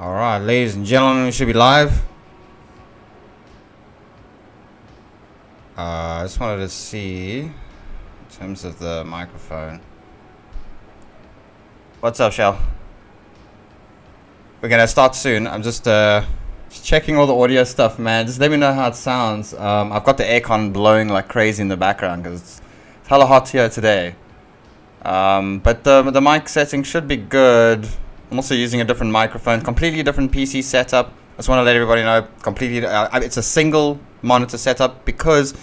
Alright, ladies and gentlemen, we should be live. I just wanted to see, in terms of the microphone. What's up, Shell? We're gonna start soon. I'm just checking all the audio stuff, man. Just let me know how it sounds. I've got the aircon blowing like crazy in the background because it's hella hot here today. But the mic setting should be good. I'm also using a different microphone, completely different PC setup. I just want to let everybody know, completely, it's a single monitor setup because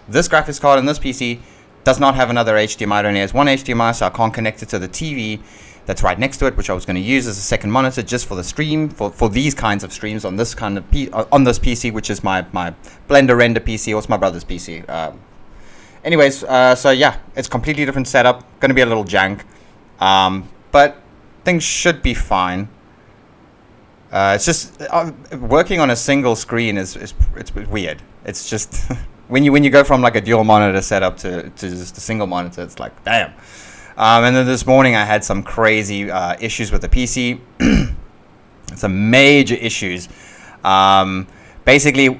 this graphics card in this PC does not have another HDMI. It only has one HDMI, so I can't connect it to the TV that's right next to it, which I was going to use as a second monitor just for the stream, for these kinds of streams on this kind of on this PC, which is my Blender render PC, or it's my brother's PC. Anyways, so yeah, it's completely different setup. Going to be a little jank, but things should be fine. It's just working on a single screen it's weird. It's just when you go from like a dual monitor setup to just a single monitor, it's like damn. And then this morning I had some crazy issues with the PC. Some major issues. Basically,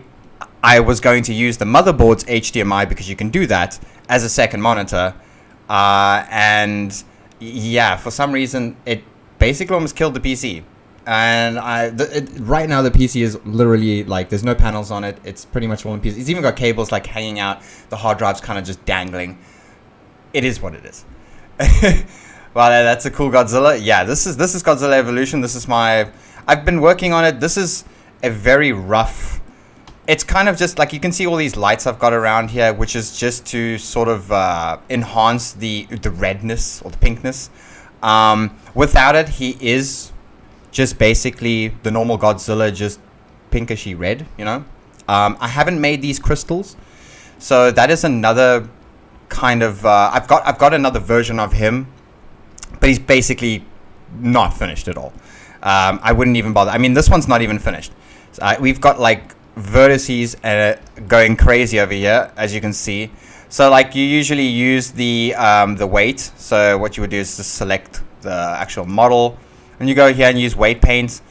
I was going to use the motherboard's HDMI because you can do that as a second monitor, and yeah, for some reason it basically almost killed the PC. And right now the PC is literally like there's no panels on it. It's pretty much all in PC. It's even got cables like hanging out. The hard drive's kind of just dangling. It is what it is. Well, that's a cool Godzilla. Yeah, this is Godzilla Evolution. This is I've been working on it. This is a very rough. It's kind of just like you can see all these lights I've got around here, which is just to sort of enhance the redness or the pinkness. Without it, he is just basically the normal Godzilla, just pinkishy red, you know. I haven't made these crystals, so that is another kind of I've got another version of him, but he's basically not finished at all. I wouldn't even bother. I mean, this one's not even finished. We've got like vertices going crazy over here, as you can see. So like you usually use the weight. So what you would do is just select the actual model, and you go here and use weight paint.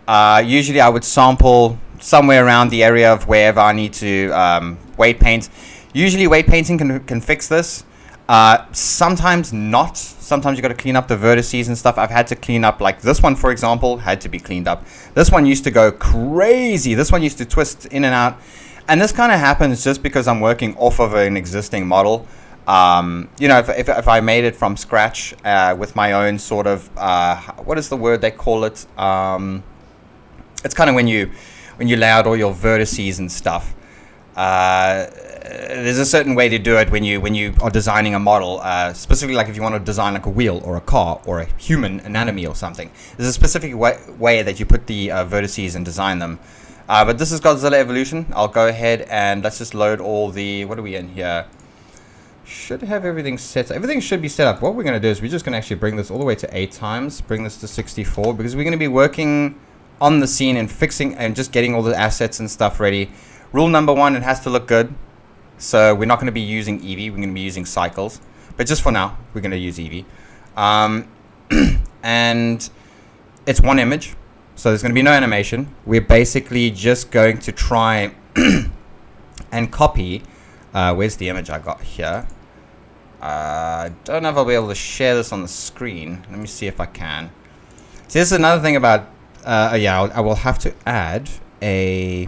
Usually I would sample somewhere around the area of wherever I need to weight paint. Usually weight painting can fix this. Sometimes not. Sometimes you got to clean up the vertices and stuff. I've had to clean up, like this one, for example, had to be cleaned up. This one used to go crazy. This one used to twist in and out. And this kind of happens just because I'm working off of an existing model. You know, if I made it from scratch with my own sort of, what is the word they call it? It's kind of when you lay out all your vertices and stuff. There's a certain way to do it when you are designing a model, specifically like if you want to design like a wheel or a car or a human anatomy or something. There's a specific way that you put the vertices and design them. But this is Godzilla Evolution. I'll go ahead and let's just load all the, what are we in here? Should have everything set. Everything should be set up. What we're going to do is we're just going to actually bring this all the way to 8 times, bring this to 64, because we're going to be working on the scene and fixing and just getting all the assets and stuff ready. Rule number 1, it has to look good. So we're not going to be using Eevee, we're going to be using cycles. But just for now, we're going to use Eevee. And it's one image, so there's going to be no animation. We're basically just going to try and copy. Where's the image I got here? I don't know if I'll be able to share this on the screen. Let me see if I can. See, this is another thing about... yeah, I will have to add a...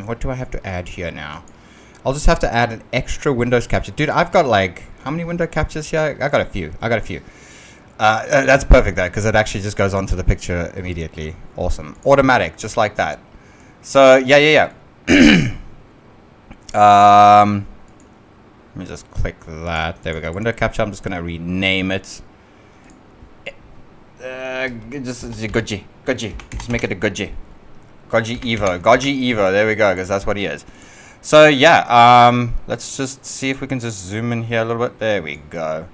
what do I have to add here now? I'll just have to add an extra Windows capture. Dude, I've got like... How many window captures here? I got a few. That's perfect though, because it actually just goes onto the picture immediately. Awesome. Automatic, just like that. So, yeah. Let me just click that. There we go. Window capture. I'm just going to rename it. Just Goji. Just make it a Goji. Goji Evo. There we go, because that's what he is. So, yeah. Let's just see if we can just zoom in here a little bit. There we go.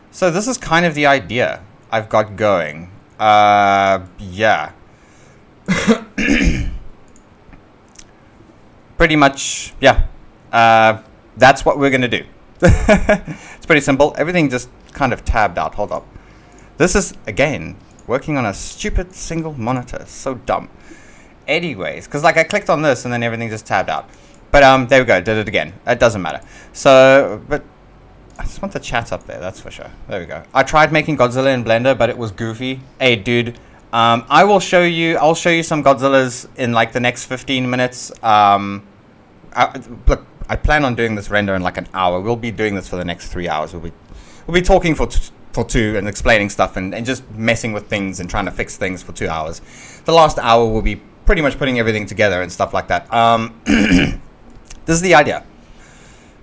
So, this is kind of the idea I've got going. Yeah. Pretty much, yeah. That's what we're going to do. It's pretty simple. Everything just kind of tabbed out. Hold up. This is, again, working on a stupid single monitor. So dumb. Anyways, because like I clicked on this and then everything just tabbed out. But there we go, did it again. It doesn't matter. So, but I just want the chat up there, that's for sure. There we go. I tried making Godzilla in Blender, but it was goofy. Hey, dude, I'll show you some Godzillas in like the next 15 minutes. Look, I plan on doing this render in like an hour. We'll be doing this for the next 3 hours. We'll be talking for 2 and explaining stuff and just messing with things and trying to fix things for 2 hours. The last hour will be pretty much putting everything together and stuff like that. This is the idea.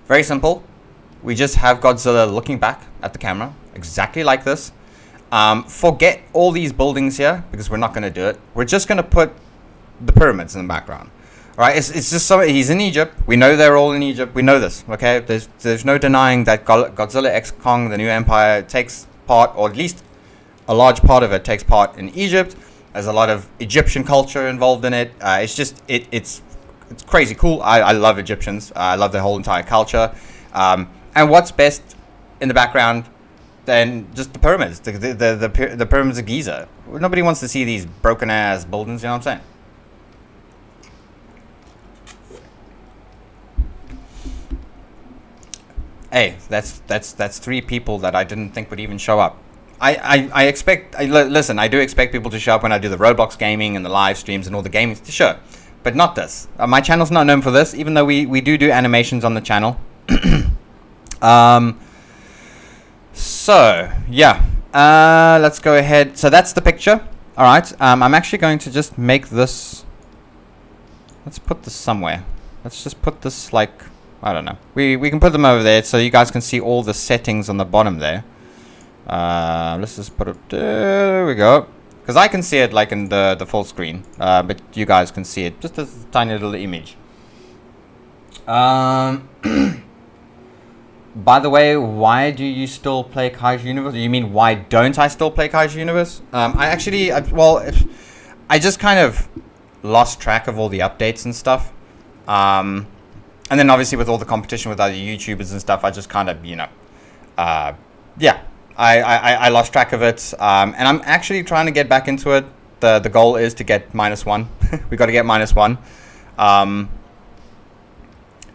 Very simple. We just have Godzilla looking back at the camera, exactly like this. Forget all these buildings here, because we're not going to do it. We're just going to put the pyramids in the background. All right, it's just so he's in Egypt. We know they're all in Egypt. We know this, okay? There's no denying that Godzilla X Kong, the new empire, takes part, or at least a large part of it takes part in Egypt. There's a lot of Egyptian culture involved in it. It's crazy cool. I love Egyptians. I love their whole entire culture. And what's best in the background than just the pyramids, the pyramids of Giza? Nobody wants to see these broken ass buildings. You know what I'm saying? Hey, that's 3 people that I didn't think would even show up. Listen, I do expect people to show up when I do the Roblox gaming and the live streams and all the gaming, sure, but not this. My channel's not known for this, even though we do animations on the channel. So yeah, let's go ahead. So that's the picture. All right, I'm actually going to just make this. Let's put this somewhere. Let's just put this like, I don't know. We can put them over there so you guys can see all the settings on the bottom there. Let's just put it, there we go. Because I can see it like in the full screen, but you guys can see it just as a tiny little image. By the way, why do you still play Kaiju Universe? You mean why don't I still play Kaiju Universe? I just kind of lost track of all the updates and stuff. And then obviously with all the competition with other YouTubers and stuff, I just kind of, you know, yeah, I lost track of it. And I'm actually trying to get back into it. The goal is to get -1. We got to get -1.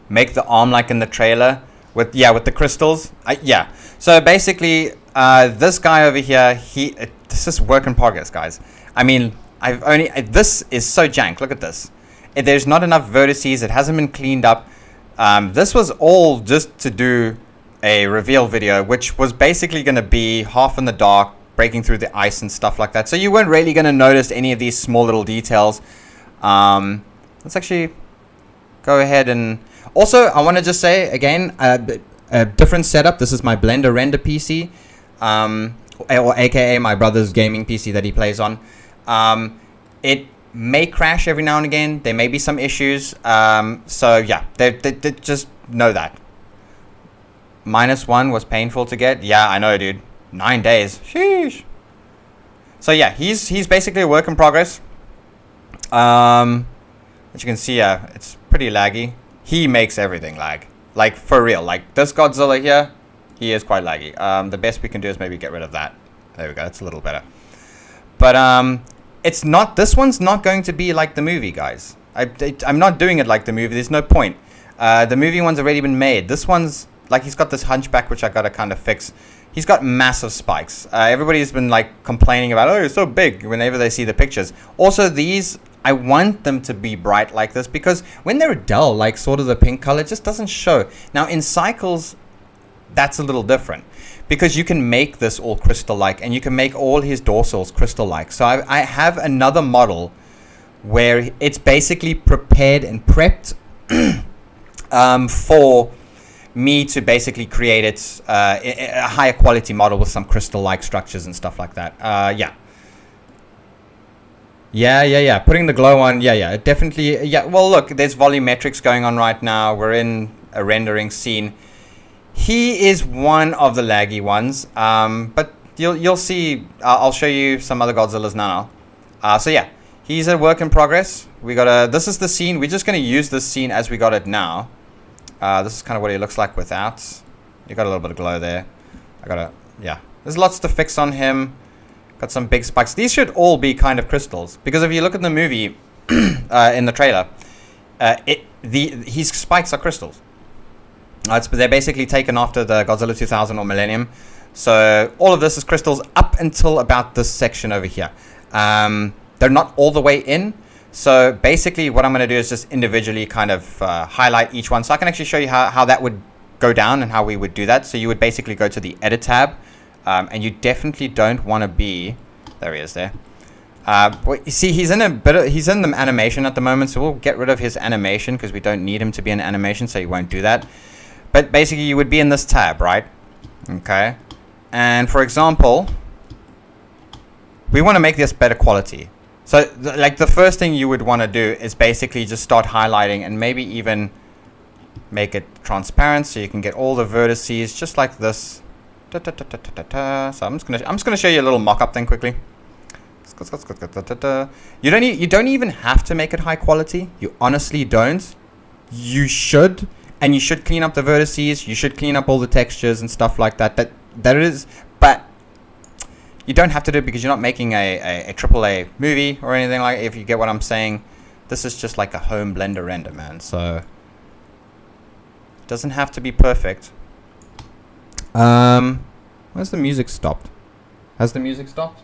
Make the arm like in the trailer with the crystals. Yeah. So basically, this guy over here, this is work in progress, guys. I mean, this is so jank. Look at this. There's not enough vertices. It hasn't been cleaned up. This was all just to do a reveal video, which was basically going to be half in the dark, breaking through the ice and stuff like that. So you weren't really going to notice any of these small little details. Let's actually go ahead and... Also, I want to just say, again, a different setup. This is my Blender render PC, or aka my brother's gaming PC that he plays on. It may crash every now and again. There may be some issues. So yeah, they just know that. -1 was painful to get. Yeah, I know, dude. 9 days. Sheesh. So yeah, he's basically a work in progress. As you can see, it's pretty laggy. He makes everything lag. Like, for real. Like, this Godzilla here, he is quite laggy. The best we can do is maybe get rid of that. There we go. It's a little better. But, it's not... This one's not going to be like the movie, guys. I'm not doing it like the movie. There's no point. The movie one's already been made. This one's... Like, he's got this hunchback, which I got to kind of fix. He's got massive spikes. Everybody's been, like, complaining about, oh, it's so big, whenever they see the pictures. Also, these... I want them to be bright like this because when they're dull, like sort of the pink color, it just doesn't show. Now in Cycles, that's a little different because you can make this all crystal-like and you can make all his dorsals crystal-like. So I have another model where it's basically prepared and prepped for me to basically create it a higher quality model with some crystal-like structures and stuff like that. Yeah. Putting the glow on, yeah, definitely. Yeah, well, look, there's volumetrics going on right now. We're in a rendering scene. He is one of the laggy ones, but you'll see. I'll show you some other Godzillas now. So yeah, he's a work in progress. This is the scene. We're just gonna use this scene as we got it now. This is kind of what he looks like without. You got a little bit of glow there. Yeah. There's lots to fix on him. Got some big spikes. These should all be kind of crystals, because if you look at the movie in the trailer, his spikes are crystals. They're basically taken after the Godzilla 2000 or Millennium. So all of this is crystals up until about this section over here. They're not all the way in. So basically what I'm going to do is just individually kind of highlight each one. So I can actually show you how that would go down and how we would do that. So you would basically go to the edit tab, and you definitely don't want to be, there he is there. Well, you see, he's in the animation at the moment, so we'll get rid of his animation because we don't need him to be in animation, so he won't do that. But basically you would be in this tab, right? Okay. And for example, we want to make this better quality. So like the first thing you would want to do is basically just start highlighting and maybe even make it transparent so you can get all the vertices just like this. So I'm just gonna show you a little mock-up thing quickly. You don't even have to make it high quality. You honestly don't. You should, and you should clean up the vertices. You should clean up all the textures and stuff like that. That is, but you don't have to do it because you're not making a AAA movie or anything like. If you get what I'm saying, this is just like a home Blender render, man. So it doesn't have to be perfect. Where's the music stopped? Has the music stopped?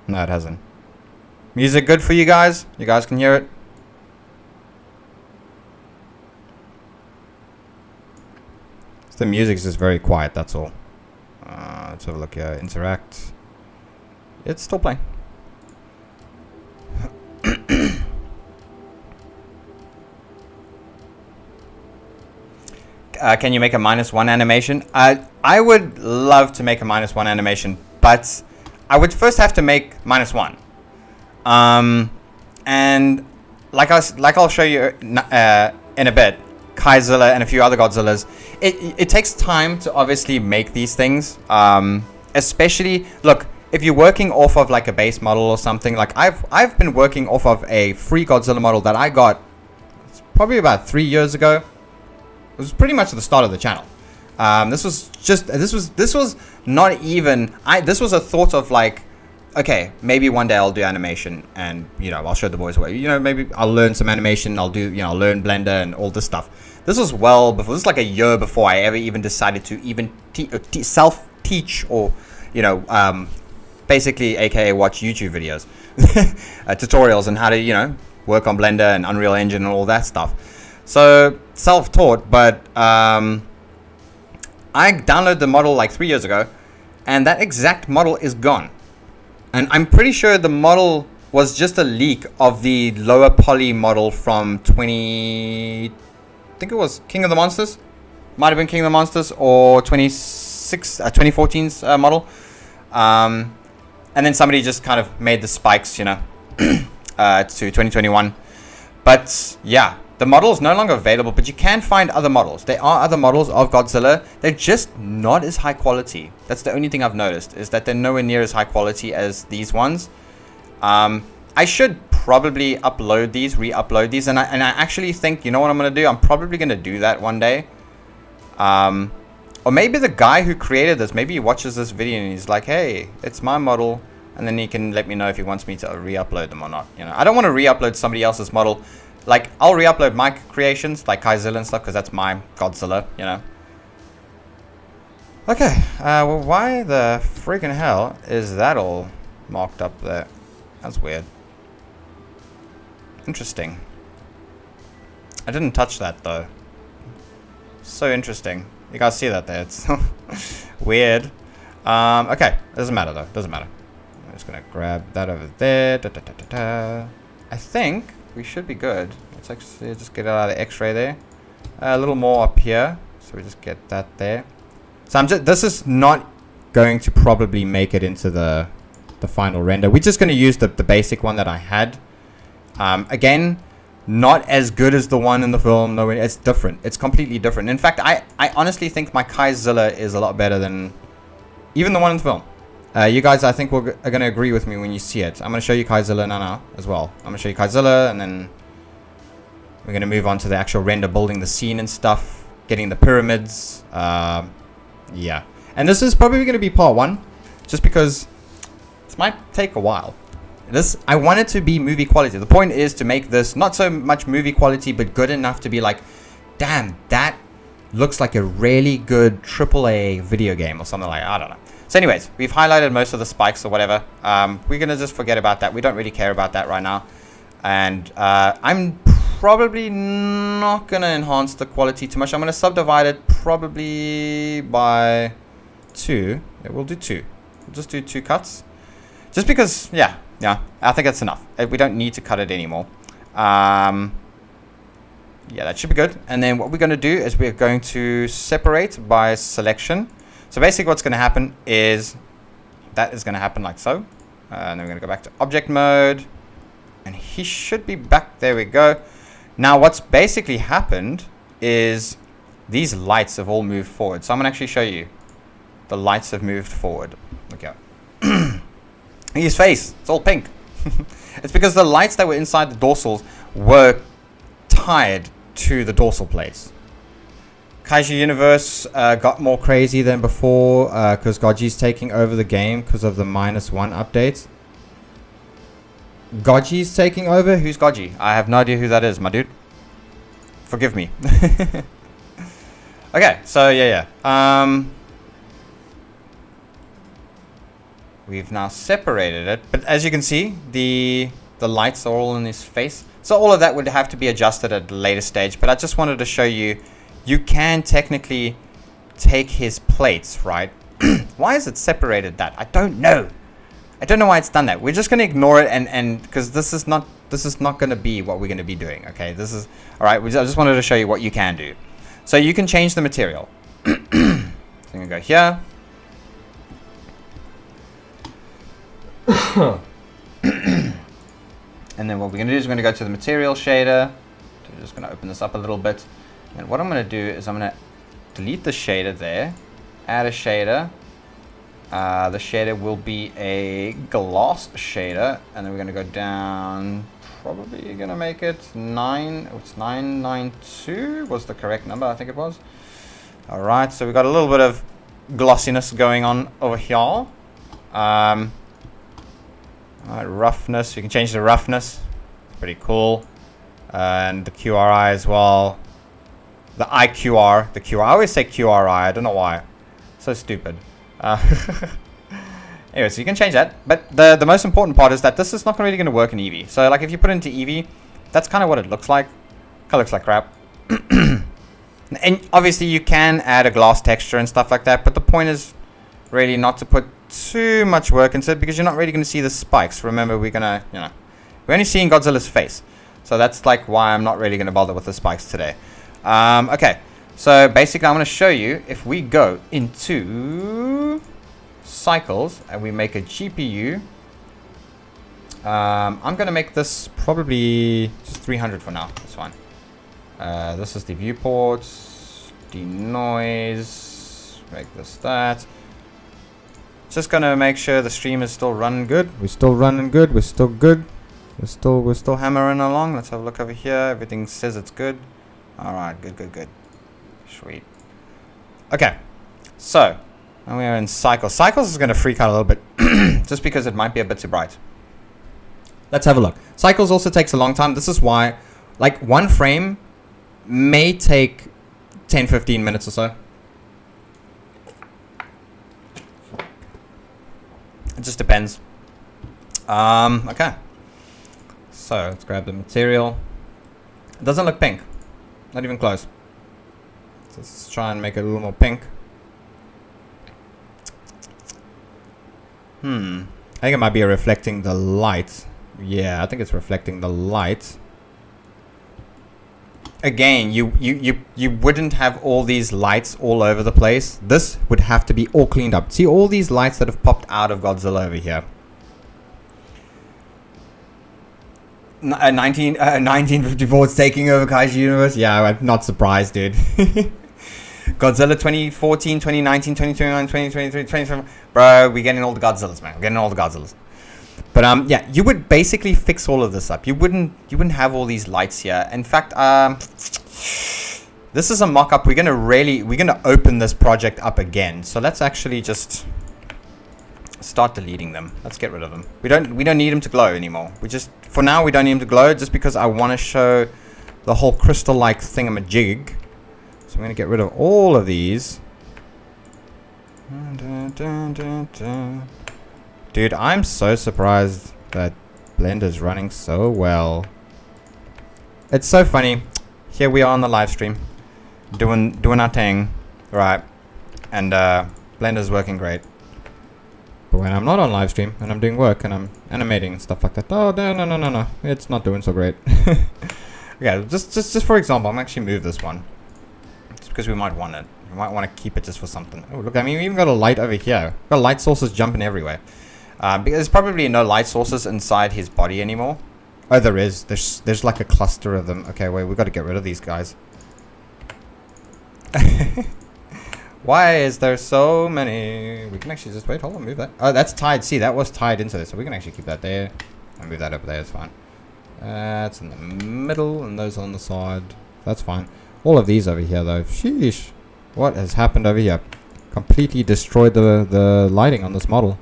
No, it hasn't. Music good for you guys? You guys can hear it? The music is just very quiet, that's all. Let's have a look here. Interact. It's still playing. Can you make a -1 animation? I would love to make a -1 animation, but I would first have to make -1. And like I'll show you in a bit, Godzilla and a few other Godzillas, it takes time to obviously make these things. Especially, look, if you're working off of like a base model or something, like I've been working off of a free Godzilla model that I got probably about 3 years ago. It was pretty much at the start of the channel. This was not even, this was a thought of like, okay, maybe one day I'll do animation and, you know, I'll show the boys a way. You know, maybe I'll learn some animation. I'll do, you know, I'll learn Blender and all this stuff. This was well before, this is like a year before I ever even decided to even self-teach or, you know, basically AKA watch YouTube videos, tutorials on how to, you know, work on Blender and Unreal Engine and all that stuff. So self-taught, but I downloaded the model like 3 years ago, and that exact model is gone. And I'm pretty sure the model was just a leak of the lower poly model from I think it was King of the Monsters. Might have been King of the Monsters or 2014's model. And then somebody just kind of made the spikes, you know, to 2021. But yeah. The model is no longer available, but you can find other models. There are other models of Godzilla. They're just not as high quality. That's the only thing I've noticed, is that they're nowhere near as high quality as these ones. I should probably upload these, re-upload these, and I actually think, you know what I'm going to do? I'm probably going to do that one day. Or maybe the guy who created this, maybe he watches this video and he's like, hey, it's my model, and then he can let me know if he wants me to re-upload them or not. You know, I don't want to re-upload somebody else's model. Like, I'll re-upload my creations, like Godzilla and stuff, because that's my Godzilla, you know. Okay, well, why the freaking hell is that all marked up there? That's weird. Interesting. I didn't touch that, though. So interesting. You guys see that there? It's weird. Okay, doesn't matter, though. Doesn't matter. I'm just going to grab that over there. I think we should be good. Let's actually just get out of the X-ray there. A little more up here, so we just get that there. So this is not going to probably make it into the final render. We're just going to use the basic one that I had. Again, not as good as the one in the film. No, it's different. It's completely different. In fact, I honestly think my Godzilla is a lot better than even the one in the film. You guys, I think, are going to agree with me when you see it. I'm going to show you Godzilla now as well. I'm going to show you Godzilla, and then we're going to move on to the actual render, building the scene and stuff, getting the pyramids. Yeah. And this is probably going to be part 1, just because this might take a while. I want it to be movie quality. The point is to make this not so much movie quality, but good enough to be like, damn, that looks like a really good AAA video game or something like that. I don't know. So anyways, we've highlighted most of the spikes or whatever. We're going to just forget about that. We don't really care about that right now. And I'm probably not going to enhance the quality too much. I'm going to subdivide it probably by 2. Yeah, we'll do 2. We'll just do 2 cuts. Just because, yeah, I think that's enough. We don't need to cut it anymore. Yeah, that should be good. And then what we're going to do is we're going to separate by selection. So basically what's going to happen is that is going to happen like so. And then we're going to go back to object mode. And he should be back. There we go. Now what's basically happened is these lights have all moved forward. So I'm going to actually show you. The lights have moved forward. Okay. His face, it's all pink. It's because the lights that were inside the dorsals were tied to the dorsal plates. Kaiju Universe got more crazy than before because Goji's taking over the game because of the -1 update. Goji's taking over? Who's Goji? I have no idea who that is, my dude. Forgive me. Okay, so yeah. We've now separated it, but as you can see, the lights are all in his face. So all of that would have to be adjusted at a later stage, but I just wanted to show you, you can technically take his plates, right? Why is it separated that? I don't know. I don't know why it's done that. We're just going to ignore it and because this is not going to be what we're going to be doing, okay? This is, all right, I just wanted to show you what you can do. So you can change the material. So I'm going to go here. And then what we're going to do is we're going to go to the material shader. So we're just going to open this up a little bit. And what I'm going to do is I'm going to delete the shader there, add a shader. The shader will be a gloss shader, and then we're going to go down. Probably going to make it 992 was the correct number, I think it was. All right, so we've got a little bit of glossiness going on over here. All right, roughness. You can change the roughness. Pretty cool. And the QRI as well. The IQR, the QR. I always say QRI. I don't know why. So stupid. Anyway, so you can change that. But the most important part is that this is not really going to work in Eevee. So like if you put it into Eevee, that's kind of what it looks like. Kind of looks like crap. And obviously you can add a glass texture and stuff like that. But the point is really not to put too much work into it because you're not really going to see the spikes. Remember, we're going to, we're only seeing Godzilla's face. So that's like why I'm not really going to bother with the spikes today. Okay, so basically I'm going to show you if we go into cycles and we make a GPU. I'm going to make this probably just 300 for now. That's fine. This is the viewports, denoise, make this that. Just gonna make sure the stream is still running good. We're still running good. We're still good. We're still hammering along. Let's have a look over here. Everything says it's good. All right, good. Sweet. Okay, so now we are in cycles. Cycles is gonna freak out a little bit, just because it might be a bit too bright. Let's have a look. Cycles also takes a long time. This is why, like, one frame may take 10-15 minutes or so. It just depends. Okay. So let's grab the material. It doesn't look pink. Not even close. So let's try and make it a little more pink. I think it might be reflecting the light. Yeah, I think it's reflecting the light. Again, you wouldn't have all these lights all over the place. This would have to be all cleaned up. See all these lights that have popped out of Godzilla over here. 1954 is taking over Kaiju Universe. Yeah, I'm not surprised, dude. Godzilla 2014, 2019, 2029, 2023, 2027. Bro, we're getting all the Godzillas, man. We're getting all the Godzillas. But yeah, you would basically fix all of this up. You wouldn't have all these lights here. In fact, This is a mock-up. We're gonna open this project up again. So let's actually just start deleting them. Let's get rid of them. We don't need them to glow anymore. For now we don't need them to glow, just because I want to show the whole crystal-like thingamajig. So I'm gonna get rid of all of these. Dude, I'm so surprised that Blender's running so well. It's so funny. Here we are on the live stream, doing our thing, right? And Blender's working great. But when I'm not on live stream and I'm doing work and I'm animating and stuff like that, oh no, it's not doing so great. Okay, just for example, I'm actually move this one, just because we might want it. We might want to keep it just for something. Oh look, I mean, we even got a light over here. We've got light sources jumping everywhere. Because there's probably no light sources inside his body anymore. Oh, there is. There's like a cluster of them. Okay, wait, we've got to get rid of these guys. Why is there so many? We can actually just wait. Hold on, move that. Oh, that's tied. See, that was tied into this, so we can actually keep that there. And move that over there. It's fine. It's in the middle, and those on the side. That's fine. All of these over here, though. Sheesh. What has happened over here? Completely destroyed the lighting on this model.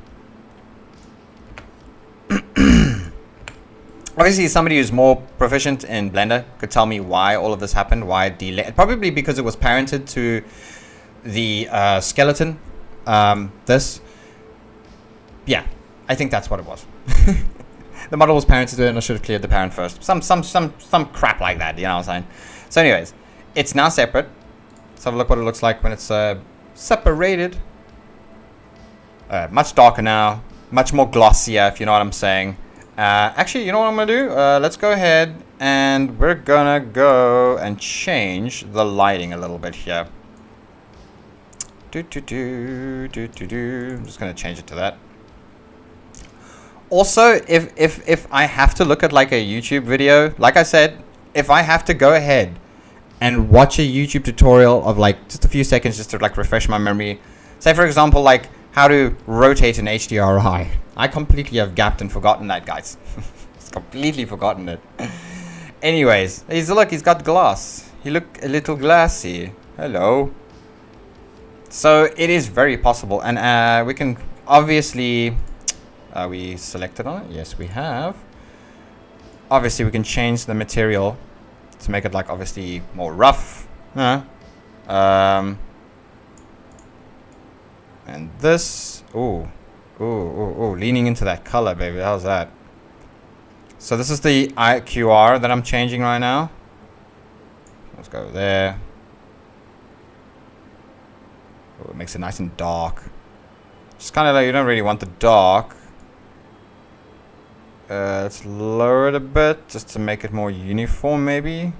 Obviously, somebody who's more proficient in Blender could tell me why all of this happened. Why it delayed? Probably because it was parented to the skeleton. Yeah, I think that's what it was. The model was parented to it, and I should have cleared the parent first. Some crap like that. You know what I'm saying? So, anyways, it's now separate. Let's have a look what it looks like when it's separated. Much darker now, much more glossier, if you know what I'm saying. Actually, you know what I'm gonna do? Let's go ahead and we're gonna go and change the lighting a little bit here. I'm just gonna change it to that. Also, if I have to look at like a YouTube video, like I said, if I have to go ahead and watch a YouTube tutorial of like just a few seconds just to like refresh my memory, say for example like how to rotate an HDRI, I completely have gapped and forgotten that, guys. Just completely forgotten it. Anyways, he's got glass. He look a little glassy. Hello. So it is very possible, and we can obviously. We selected on it? Yes, we have. Obviously, we can change the material to make it like obviously more rough. And this, ooh, leaning into that color, baby. How's that? So this is the IQR that I'm changing right now. Let's go there. Oh, it makes it nice and dark. Just kind of like, you don't really want the dark. Let's lower it a bit just to make it more uniform, maybe.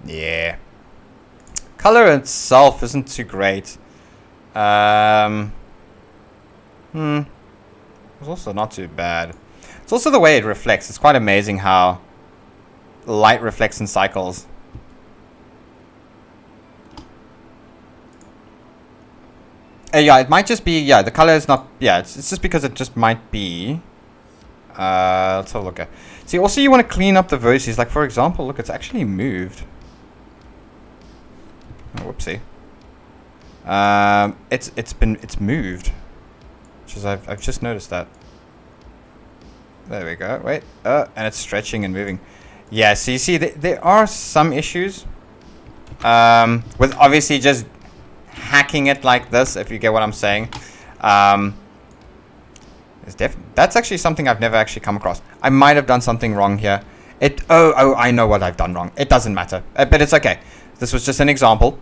Yeah. Color itself isn't too great. It's also not too bad. It's also the way it reflects. It's quite amazing how light reflects in cycles. Yeah, it might just be, yeah, the color is not, yeah, it's just because it just might be. Let's have a look at. See, also you want to clean up the vertices. Like, for example, look, it's actually moved. Oh, whoopsie. It's moved. Which is, I've just noticed that. There we go. Wait, and it's stretching and moving. Yeah, so you see, there are some issues. With obviously just hacking it like this, if you get what I'm saying. That's actually something I've never actually come across. I might have done something wrong here. Oh, I know what I've done wrong. It doesn't matter, but it's okay. This was just an example.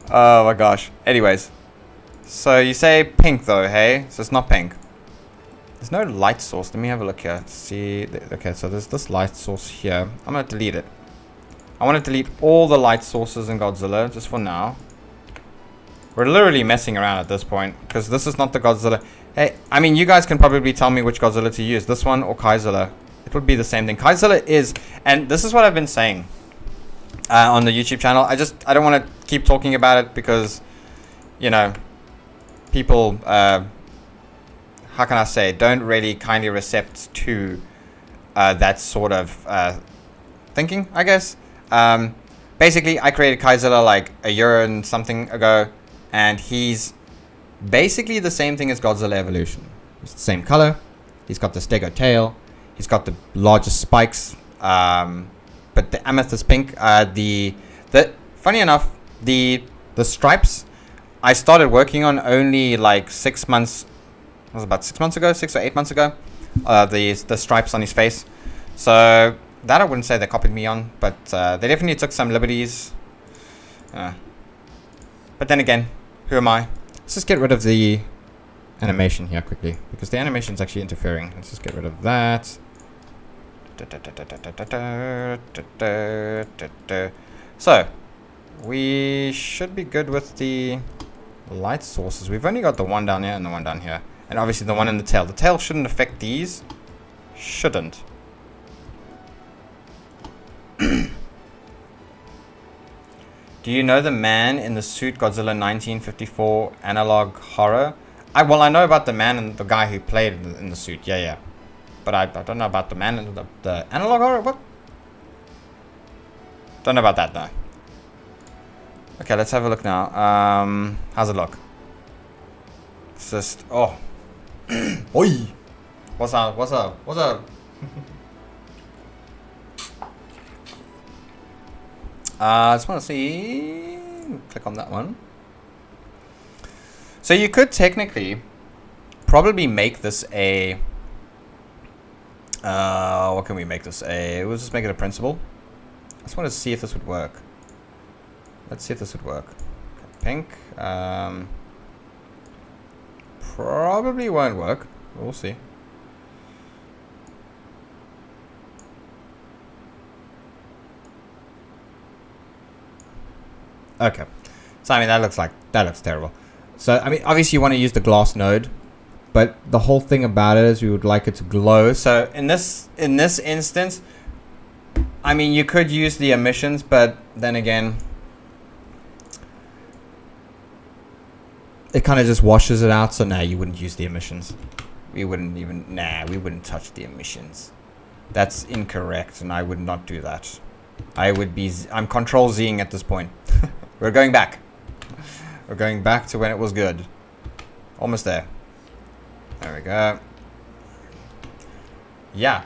Oh my gosh. Anyways, so you say pink though, hey? So it's not pink. There's no light source. Let me have a look here. See, okay, so there's this light source here. I'm gonna delete it. I want to delete all the light sources in Godzilla, just for now. We're literally messing around at this point, because this is not the Godzilla. Hey, I mean, you guys can probably tell me which Godzilla to use, this one or Kaizilla. It would be the same thing. Kaizilla is, and this is what I've been saying on the YouTube channel. I don't want to keep talking about it because, you know, people how can I say, don't really kindly recept to that sort of thinking, I guess. Basically, I created Godzilla like a year and something ago, and he's basically the same thing as Godzilla Evolution. It's the same color. He's got the stego tail. He's got the largest spikes. But the amethyst pink. The funny enough, the stripes I started working on only like 6 months. It was about 6 months ago, 6 or 8 months ago. The stripes on his face. So that I wouldn't say they copied me on, but they definitely took some liberties. But then again, who am I? Let's just get rid of the animation here quickly, because the animation is actually interfering. Let's just get rid of that. So we should be good with the light sources. We've only got the one down here and the one down here, and obviously the one in the tail. The tail shouldn't affect these. Shouldn't. Do you know the man in the suit, Godzilla 1954 analog horror? Well, I know about the man and the guy who played in the suit. Yeah. But I don't know about the man in the analog horror. What? Don't know about that though. Okay, let's have a look now. How's it look? It's just Oi! What's up? I just want to see. Click on that one. So you could technically probably make this a. What can we make this a? We'll just make it a principal. I just want to see if this would work. Let's see if this would work. Pink. Probably won't work. We'll see. Okay, so I mean that looks terrible. So I mean obviously you want to use the glass node, but the whole thing about it is we would like it to glow. So in this instance, I mean you could use the emissions, but then again it kind of just washes it out. So nah, you wouldn't use the emissions. We wouldn't touch the emissions. That's incorrect, and I would not do that. I'm control Zing at this point. We're going back. We're going back to when it was good. Almost there. There we go. Yeah.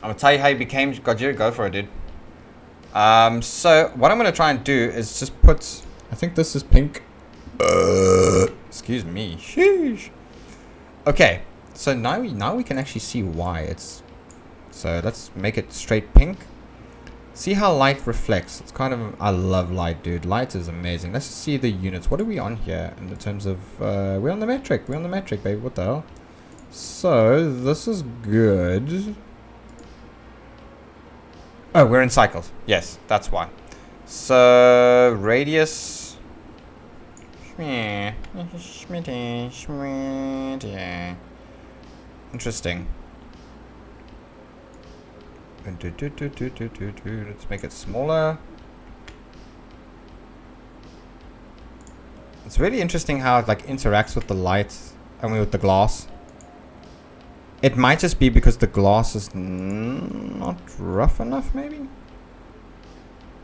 I'm gonna tell you how you became Godzilla. Go for it, dude. So what I'm gonna try and do is just put. I think this is pink. Excuse me. Sheesh. Okay. So now we can actually see why it's. So let's make it straight pink. See how light reflects. It's kind of, I love light, dude. Light is amazing. Let's just see the units. What are we on here in the terms of, we're on the metric. We're on the metric, baby. What the hell? So this is good. Oh, we're in cycles. Yes, that's why. So radius. Interesting. Let's make it smaller. It's really interesting how it like interacts with the light. I mean with the glass. It might just be because the glass is not rough enough, maybe.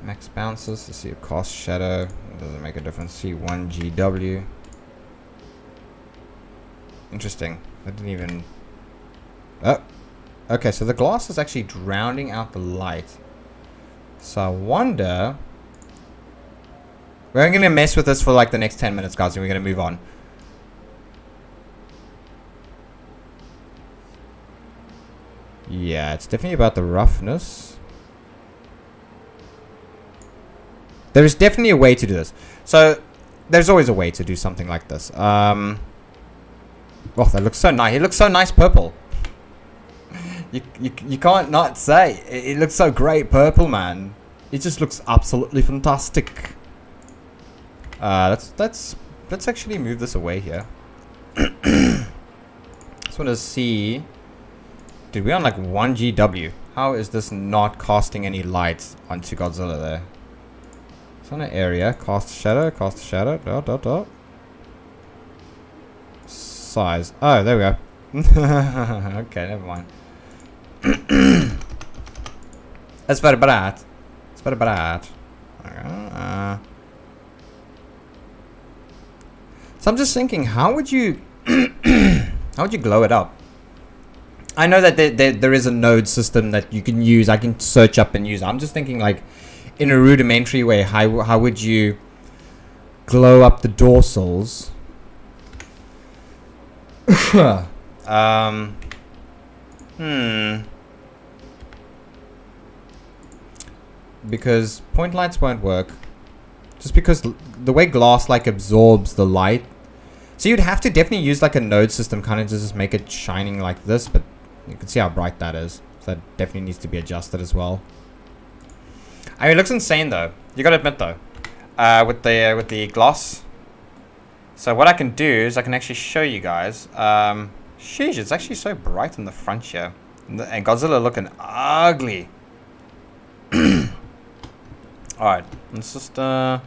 Max bounces. Let's see a cast shadow. It doesn't make a difference. C1 GW. Interesting. I didn't even. Oh. Okay, so the glass is actually drowning out the light. So I wonder. We're going to mess with this for like the next 10 minutes, guys, and we're going to move on. Yeah, it's definitely about the roughness. There is definitely a way to do this. So there's always a way to do something like this. Oh, that looks so nice. It looks so nice purple. You can't not say it looks so great purple, man. It just looks absolutely fantastic. Let's actually move this away here. Just want to see. Dude, we're on like 1 GW. How is this not casting any light onto Godzilla there? It's on an area. Cast shadow. Dot. size. Oh, there we go. Okay, never mind. That's very bad. It's very bad. So I'm just thinking, how would you glow it up? I know that there is a node system that you can use. I can search up and use. I'm just thinking, like, in a rudimentary way, how would you glow up the dorsals? Because point lights won't work. Just because the way glass like absorbs the light. So you'd have to definitely use like a node system, kind of just make it shining like this, but you can see how bright that is. So that definitely needs to be adjusted as well. I mean, it looks insane though. You gotta admit though, with the gloss. So what I can do is I can actually show you guys. Sheesh, it's actually so bright in the front here, and Godzilla looking ugly. All right, let's just. I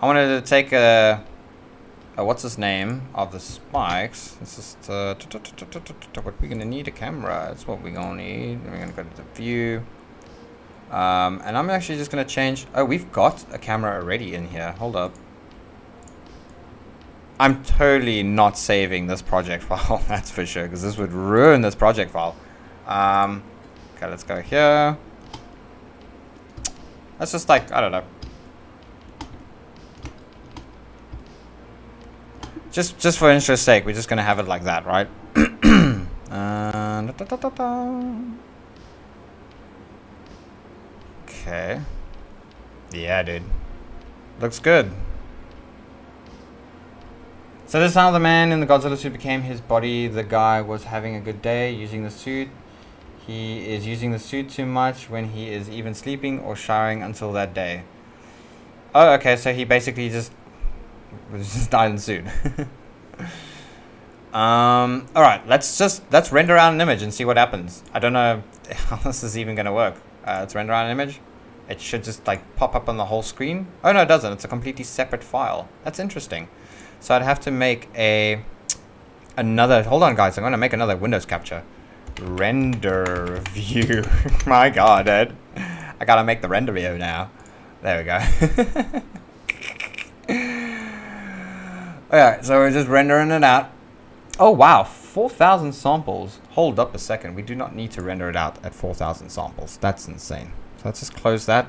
wanted to take a what's his name of the spikes. Let's just. What we're gonna need a camera. That's what we're gonna need. We're gonna go to the view. And I'm actually just gonna change. Oh, we've got a camera already in here. Hold up. I'm totally not saving this project file. That's for sure, because this would ruin this project file. Okay, let's go here. That's just like, I don't know. Just for interest's sake, we're just gonna have it like that, right? Okay. Yeah, dude. Looks good. So this is how the man in the Godzilla suit became his body. The guy was having a good day using the suit. He is using the suit too much when he is even sleeping or showering until that day. Oh, okay, so he basically just died in the suit. Alright, let's render out an image and see what happens. I don't know how this is even gonna work. Let's render out an image. It should just like pop up on the whole screen. Oh no, it doesn't. It's a completely separate file. That's interesting. So I'd have to make another. Hold on, guys. I'm gonna make another Windows capture. Render view. My God, Ed. I gotta make the render view now. There we go. Alright, so we're just rendering it out. Oh wow, 4,000 samples. Hold up a second. We do not need to render it out at 4,000 samples. That's insane. So let's just close that.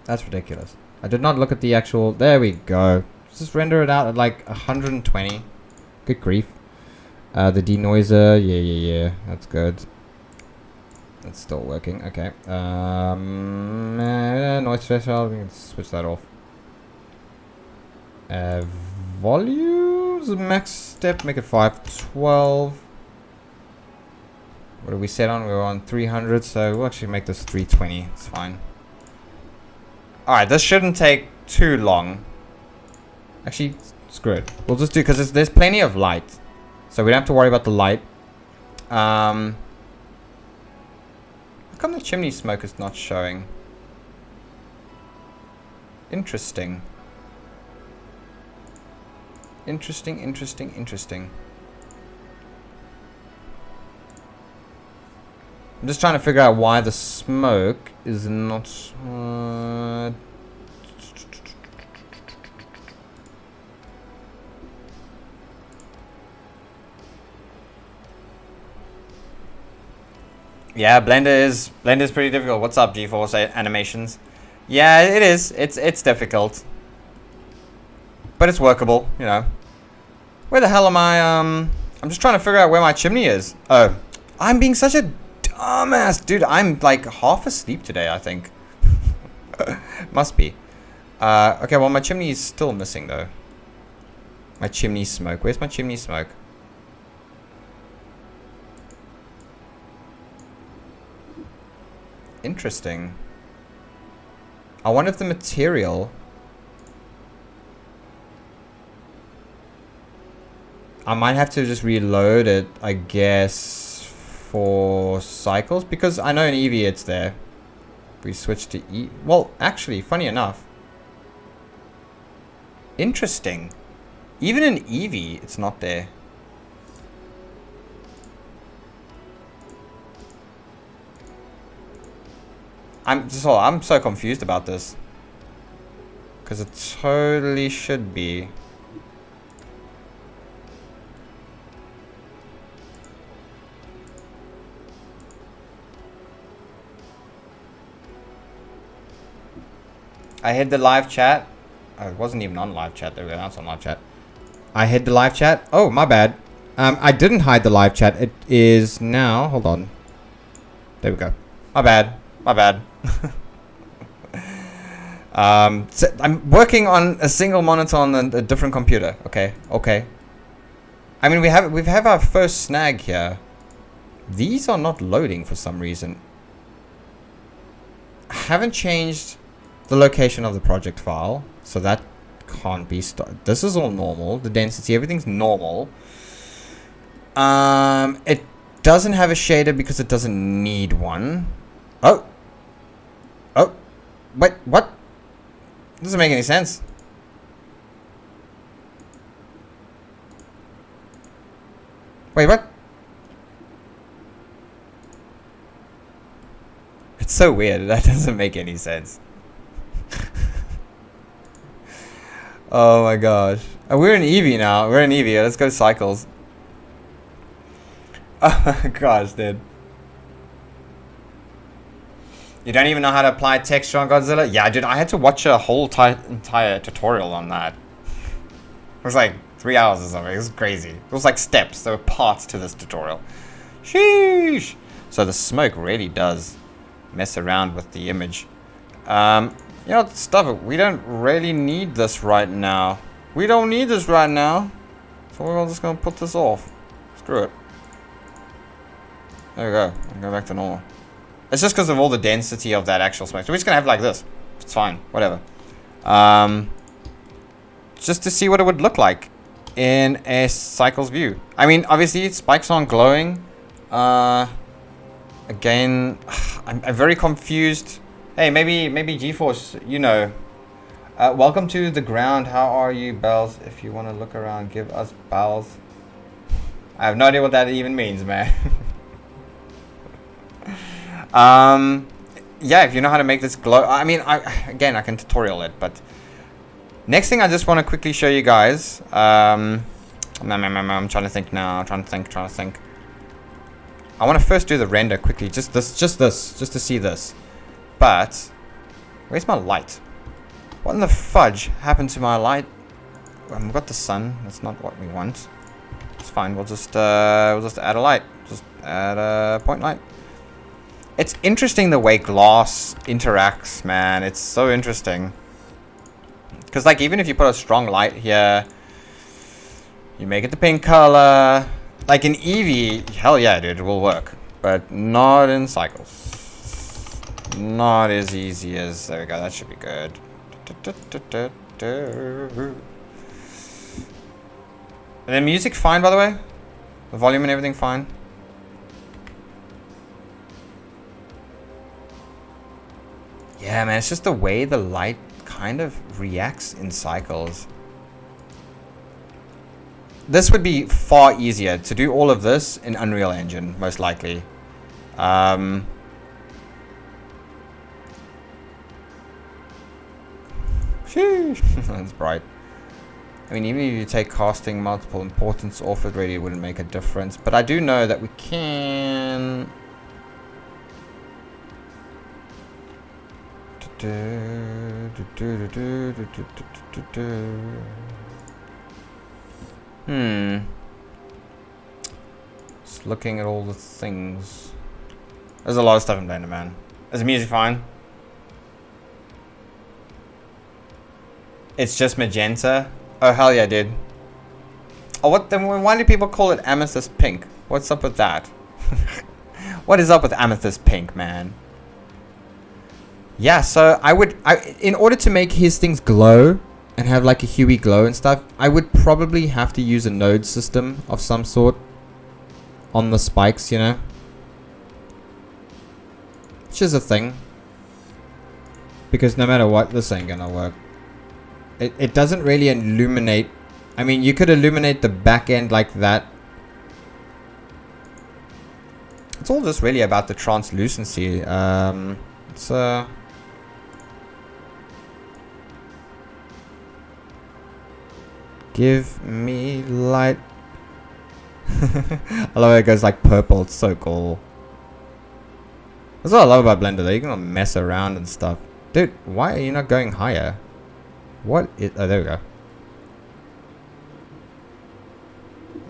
That's ridiculous. I did not look at the actual. There we go. Just render it out at like 120. Good grief. The denoiser. Yeah. That's good. It's still working. Okay. Noise threshold. We can switch that off. Volumes. Max step. Make it 512. What did we set on? We were on 300, so we'll actually make this 320. It's fine. Alright, this shouldn't take too long. Actually, screw it. We'll just do, because there's plenty of light. So we don't have to worry about the light. How come the chimney smoke is not showing? Interesting. Interesting. I'm just trying to figure out why the smoke is not... Yeah, Blender is pretty difficult. What's up, GeForce Animations? Yeah, it is. It's difficult, but it's workable. You know. Where the hell am I? I'm just trying to figure out where my chimney is. Oh, I'm being such a dumbass, dude. I'm like half asleep today, I think. Must be. Okay, well, my chimney is still missing though. My chimney smoke. Where's my chimney smoke? Interesting. I wonder if the material... I might have to just reload it, I guess, for cycles. Because I know in Eevee it's there. If we switch to E... Well, actually, funny enough. Interesting. Even in Eevee, it's not there. I'm so confused about this. Because it totally should be. I hid the live chat. Oh, it wasn't even on live chat. There we go. Now it's on live chat. I hid the live chat. Oh, my bad. I didn't hide the live chat. It is now. Hold on. There we go. My bad. My bad. So I'm working on a single monitor on a different computer. Okay. Okay. I mean, we have our first snag here. These are not loading for some reason. I haven't changed the location of the project file, so that can't be started. This is all normal. The density, everything's normal. It doesn't have a shader because it doesn't need one. Oh, wait, what? Doesn't make any sense. Wait, what? It's so weird. That doesn't make any sense. Oh my gosh. We're in Eevee now. We're in Eevee. Let's go cycles. Oh my gosh, dude. You don't even know how to apply texture on Godzilla? Yeah, dude, I had to watch a whole entire tutorial on that. It was like 3 hours or something. It was crazy. It was like steps. There were parts to this tutorial. Sheesh. So the smoke really does mess around with the image. You know, stuff it. We don't really need this right now. We don't need this right now. So we're just going to put this off. Screw it. There we go. I'll go back to normal. It's just because of all the density of that actual smoke. So we're just going to have it like this. It's fine. Whatever. Just to see what it would look like in a cycles view. I mean, obviously, spikes aren't glowing. Again, I'm very confused. Hey, maybe GeForce, you know. Welcome to the ground. How are you, Bells? If you want to look around, give us bells. I have no idea what that even means, man. Yeah, if you know how to make this glow. I mean, again, I can tutorial it, but next thing I just want to quickly show you guys. I'm trying to think now. I'm trying to think. I want to first do the render quickly. Just to see this. But where's my light? What in the fudge happened to my light? We've got the sun. That's not what we want. It's fine. We'll just add a light. Just add a point light. It's interesting the way glass interacts, man. It's so interesting. Because like even if you put a strong light here, you make it the pink color. Like in Eevee, hell yeah, dude, it will work. But not in cycles. Not as easy as... There we go, that should be good. And the music fine, by the way? The volume and everything fine? Yeah, man, it's just the way the light kind of reacts in cycles. This would be far easier to do all of this in Unreal Engine, most likely. Sheesh. That's bright. I mean, even if you take casting multiple importance off, it really wouldn't make a difference. But I do know that we can... Just looking at all the things. There's a lot of stuff in Blender, man. Is the music fine? It's just magenta? Oh, hell yeah, dude. Oh, what then? Why do people call it amethyst pink? What's up with that? What is up with amethyst pink, man? Yeah, so in order to make his things glow and have like a huey glow and stuff, I would probably have to use a node system of some sort on the spikes, you know? Which is a thing. Because no matter what, this ain't gonna work. It doesn't really illuminate I mean, you could illuminate the back end like that. It's all just really about the translucency. Give me light. I love how it goes like purple. It's so cool. That's what I love about Blender though. You can mess around and stuff. Dude, why are you not going higher? What is... Oh, there we go.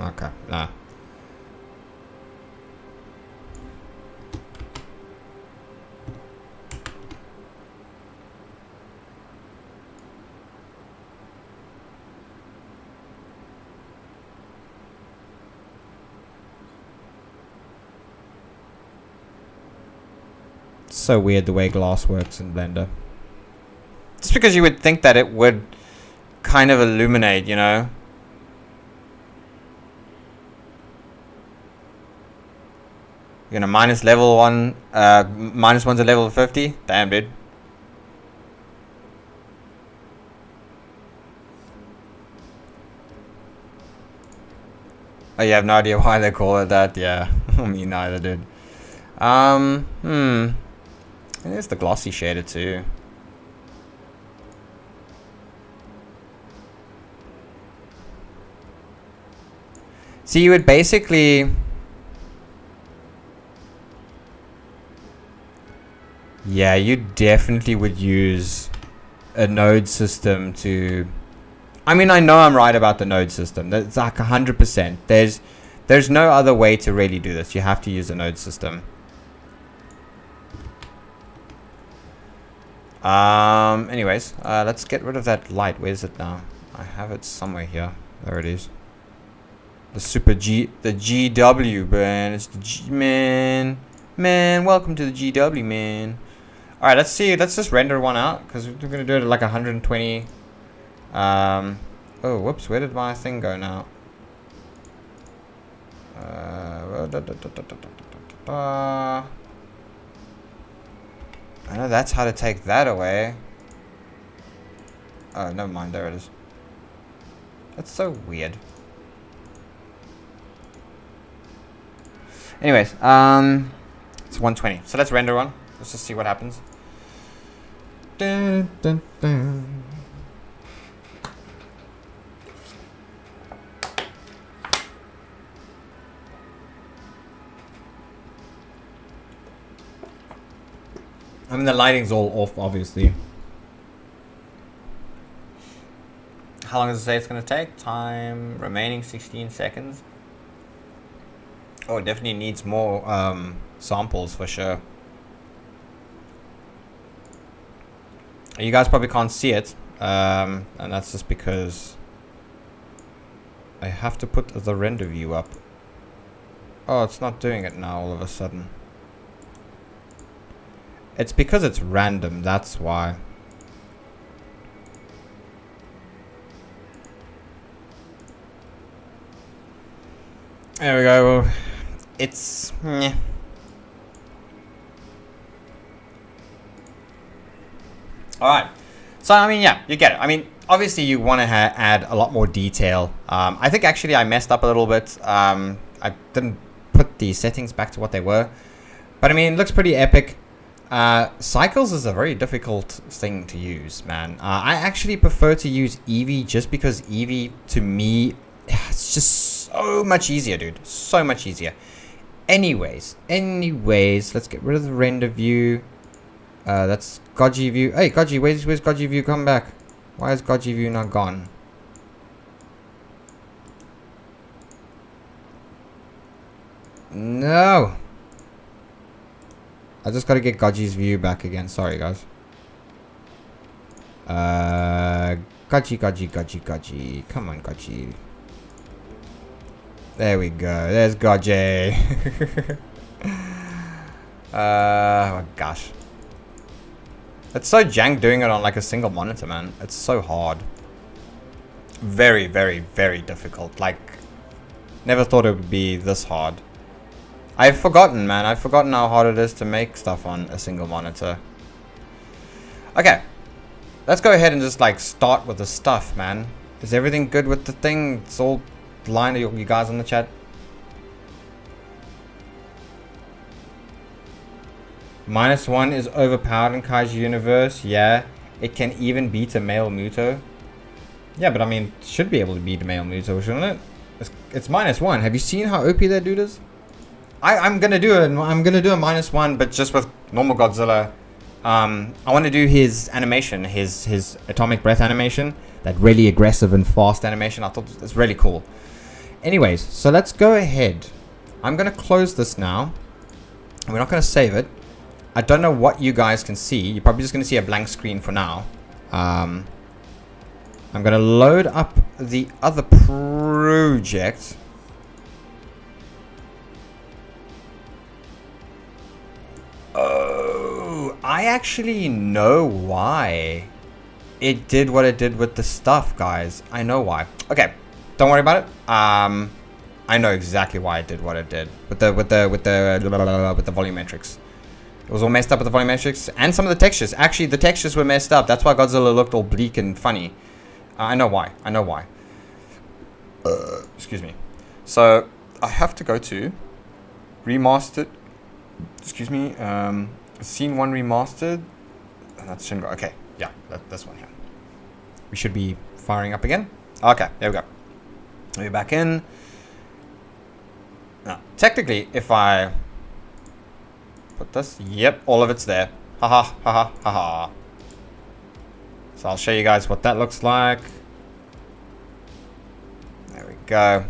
Okay, nah. It's so weird the way glass works in Blender. Just because you would think that it would kind of illuminate, you know? You're gonna minus level 1, minus 1 to level 50? Damn, dude. Oh, you have no idea why they call it that? Yeah, me neither, dude. And there's the glossy shader too. So you would basically... Yeah, you definitely would use a node system to... I mean, I know I'm right about the node system. That's like 100%. There's no other way to really do this. You have to use a node system. Anyways, let's get rid of that light. Where's it now? I have it somewhere here. There it is. The the GW, man. It's the G, man. Man, welcome to the GW, man. Alright, let's see. Let's just render one out, because we're going to do it at like 120. Oh, whoops. Where did my thing go now? I know that's how to take that away. Oh, never mind. There it is. That's so weird. Anyways, it's 120. So let's render one. Let's just see what happens. Dun, dun, dun. I mean, the lighting's all off, obviously. How long does it say it's going to take? Time remaining 16 seconds. Oh, it definitely needs more samples for sure. You guys probably can't see it, and that's just because I have to put the render view up. Oh, it's not doing it now all of a sudden. It's because it's random, that's why. There we go. Well, it's... Meh. Alright. So, I mean, yeah, you get it. I mean, obviously you want to add a lot more detail. I think actually I messed up a little bit. I didn't put the settings back to what they were. But I mean, it looks pretty epic. Cycles is a very difficult thing to use, man. I actually prefer to use Eevee just because Eevee, to me, it's just so much easier, dude. So much easier. Anyways, let's get rid of the render view. That's Goji view. Hey, Goji, where's Goji view? Come back. Why is Goji view not gone? No. I just gotta get Goji's view back again. Sorry, guys. Goji. Come on, Goji. There we go. There's Goji. Oh gosh. It's so jank doing it on like a single monitor, man. It's so hard. Very, very, very difficult. Like, never thought it would be this hard. I've forgotten, man. I've forgotten how hard it is to make stuff on a single monitor. Okay. Let's go ahead and just like start with the stuff, man. Is everything good with the thing? It's all blind, you guys on the chat. -1 is overpowered in Kaiju universe. Yeah, it can even beat a male Muto. Yeah, but I mean, it should be able to beat a male Muto, shouldn't it? It's -1. Have you seen how OP that dude is? I'm gonna do a -1, but just with normal Godzilla. I want to do his animation, his atomic breath animation, that really aggressive and fast animation. I thought it's really cool. Anyways, so let's go ahead. I'm gonna close this now. We're not gonna save it. I don't know what you guys can see. You're probably just gonna see a blank screen for now. I'm gonna load up the other project. Oh, I actually know why it did what it did with the stuff, guys. I know why. Okay, don't worry about it. I know exactly why it did what it did with the volumetrics. It was all messed up with the volumetrics and some of the textures. Actually, the textures were messed up. That's why Godzilla looked all bleak and funny. I know why. I know why. Excuse me. So I have to go to remastered. Excuse me. Scene 1 remastered. And that shouldn't go. Okay. Yeah, this one here. We should be firing up again. Okay, there we go. We're back in. Now, technically, if I put this, yep, all of it's there. Haha, haha, haha. So I'll show you guys what that looks like. There we go.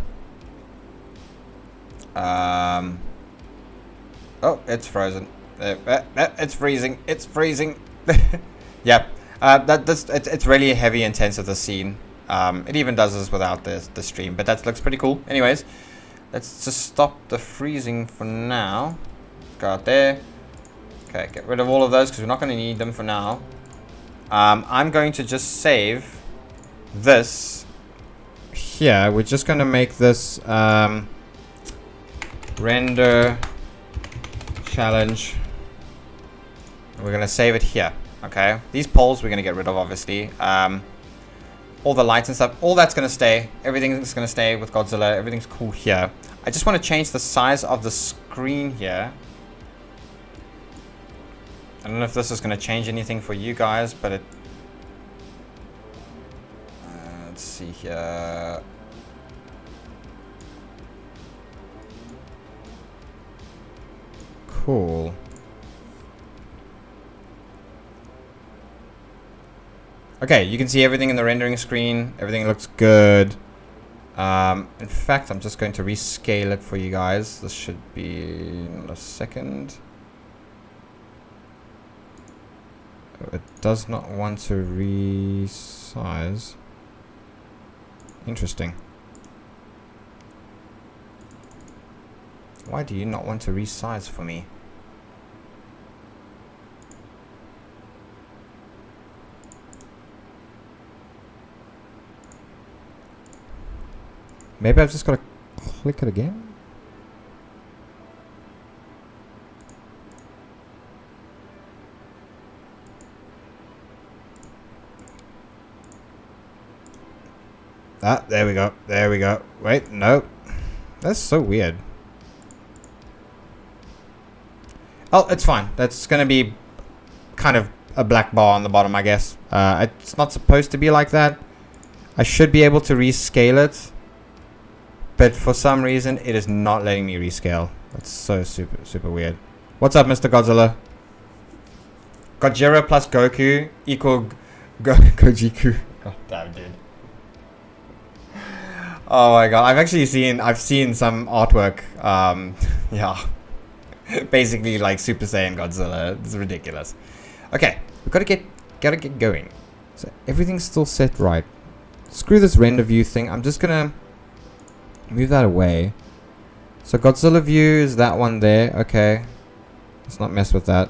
Oh, it's frozen. It's freezing. It's freezing. Yep. It's really heavy intensive, the scene. It even does this without the stream, but that looks pretty cool. Anyways, let's just stop the freezing for now. Go out there. Okay, get rid of all of those because we're not going to need them for now. I'm going to just save this here. We're just going to make this render challenge. We're going to save it here. Okay, these poles we're going to get rid of, obviously. All the lights and stuff, all that's going to stay. Everything's going to stay with Godzilla. Everything's cool here. I just want to change the size of the screen here. I don't know if this is going to change anything for you guys, but it... let's see here. Cool. Okay, you can see everything in the rendering screen. Everything looks good. In fact, I'm just going to rescale it for you guys. This should be in a second. It does not want to resize. Interesting. Why do you not want to resize for me? Maybe I've just got to click it again? Ah, there we go. There we go. Wait, no. That's so weird. Oh, it's fine. That's going to be kind of a black bar on the bottom, I guess. It's not supposed to be like that. I should be able to rescale it. But for some reason, it is not letting me rescale. That's so super weird. What's up, Mr. Godzilla? Gojira plus Goku equal Gojiku. God damn, dude. Oh my god, I've seen some artwork. Yeah. Basically like Super Saiyan Godzilla. It's ridiculous. Okay, we've gotta get going. So everything's still set right. Screw this render view thing. I'm just gonna move that away. So Godzilla view is that one there. Okay. Let's not mess with that.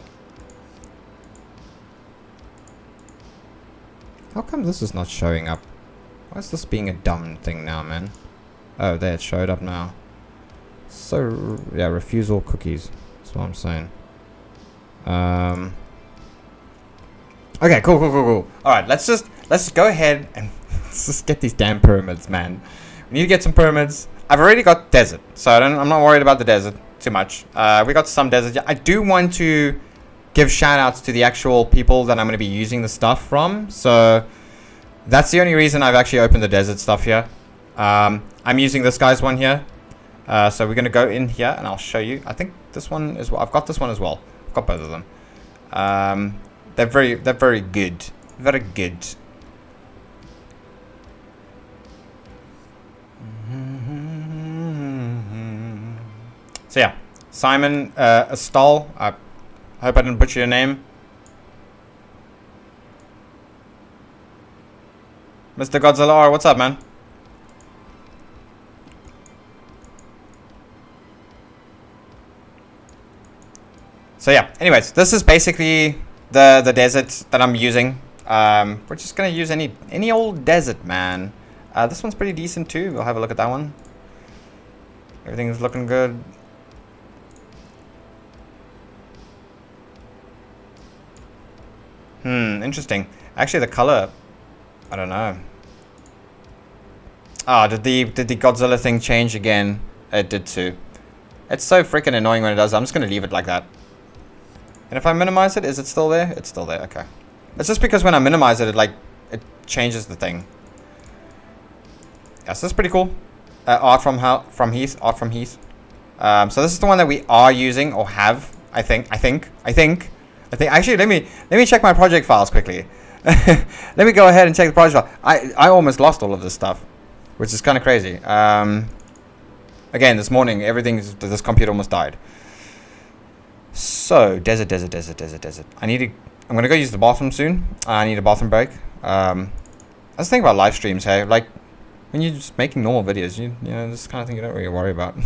How come this is not showing up? Why is this being a dumb thing now, man? Oh, there, it showed up now. So, yeah, refuse all cookies. That's what I'm saying. Okay, cool. Alright, let's go ahead and Let's just get these damn pyramids, man. We need to get some pyramids. I've already got desert, so I'm not worried about the desert too much. We got some desert. I do want to give shout outs to the actual people that I'm going to be using the stuff from. So that's the only reason I've actually opened the desert stuff here. I'm using this guy's one here. So we're going to go in here and I'll show you. I think this one is well. I've got this one as well. I've got both of them. They're very good. Very good. So yeah, Simon Astol. I hope I didn't butcher your name. Mr. Godzilla, what's up, man? So yeah, anyways, this is basically the desert that I'm using. We're just gonna use any old desert, man. This one's pretty decent too. We'll have a look at that one. Everything's looking good. Interesting. Actually, the color, I don't know. Ah, did the Godzilla thing change again? It did too. It's so freaking annoying when it does. I'm just gonna leave it like that. And if I minimize it, is it still there? It's still there. Okay. It's just because when I minimize it, it changes the thing. Yes, this is pretty cool. Art from Heath. Art from Heath. So this is the one that we are using or have. I think. Actually, let me check my project files quickly. Let me go ahead and check the project file. I almost lost all of this stuff, which is kind of crazy. Again, this morning, this computer almost died. So desert. I'm gonna go use the bathroom soon. I need a bathroom break. I was thinking about live streams. Hey, like when you're just making normal videos, you know, this kind of thing you don't really worry about.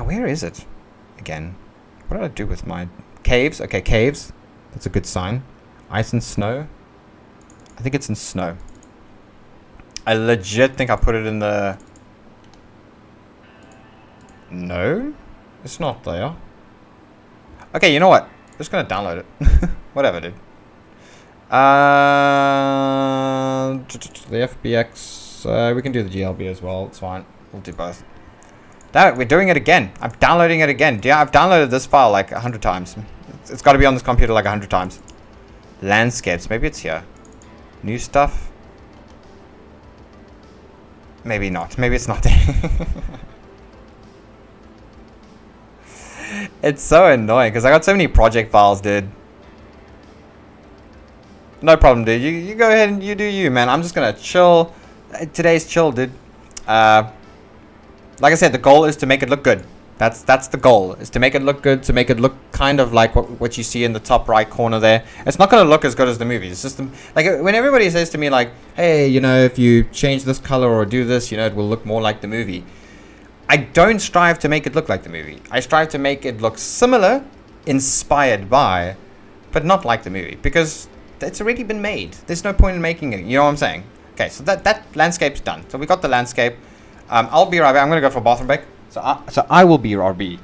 Where is it? Again, what did I do with my caves? Okay, caves. That's a good sign. Ice and snow. I think it's in snow. I legit think I put it in the. No, it's not there. Okay, you know what? I'm just gonna download it. Whatever, dude. The FBX. We can do the GLB as well. It's fine. We'll do both. Damn it, we're doing it again. I'm downloading it again. Yeah, I've downloaded this file like 100 times. It's got to be on this computer like 100 times. Landscapes. Maybe it's here. New stuff. Maybe not. Maybe it's not there. It's so annoying because I got so many project files, dude. No problem, dude. You go ahead and you do you, man. I'm just gonna chill. Today's chill, dude. Like I said, the goal is to make it look good. That's the goal, is to make it look good, to make it look kind of like what you see in the top right corner there. It's not gonna look as good as the movie. It's just like when everybody says to me like, hey, you know, if you change this color or do this, you know, it will look more like the movie. I don't strive to make it look like the movie. I strive to make it look similar, inspired by, but not like the movie, because it's already been made. There's no point in making it. You know what I'm saying? Okay, so that landscape's done. So we got the landscape. I'll be right back. I'm gonna go for a bathroom break. So I will be RB.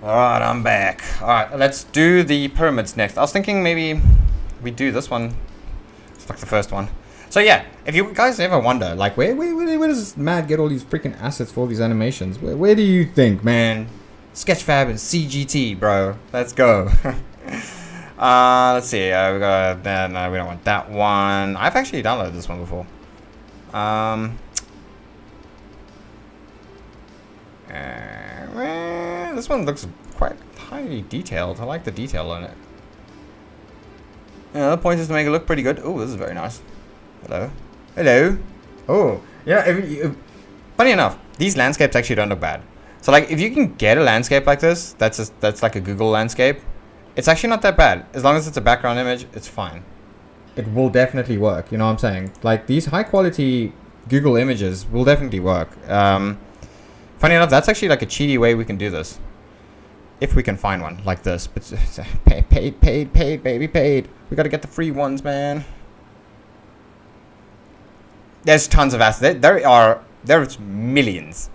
Alright, I'm back. Alright, let's do the pyramids next. I was thinking maybe we do this one. It's like the first one. So yeah, if you guys ever wonder, like, where does this mad get all these freaking assets for all these animations? Where do you think, man? Sketchfab and CGT, bro. Let's go. Let's see. We got that. No, we don't want that one. I've actually downloaded this one before. This one looks quite highly detailed. I like the detail on it. Yeah, the point is to make it look pretty good. Oh, this is very nice. Hello. Hello. Oh, yeah. Funny enough, these landscapes actually don't look bad. So, like, if you can get a landscape like this, that's like a Google landscape, it's actually not that bad. As long as it's a background image, it's fine. It will definitely work. You know what I'm saying? Like, these high quality Google images will definitely work. Funny enough, that's actually like a cheaty way we can do this. If we can find one like this. But paid, baby, paid. We gotta get the free ones, man. There's tons of assets. There's millions.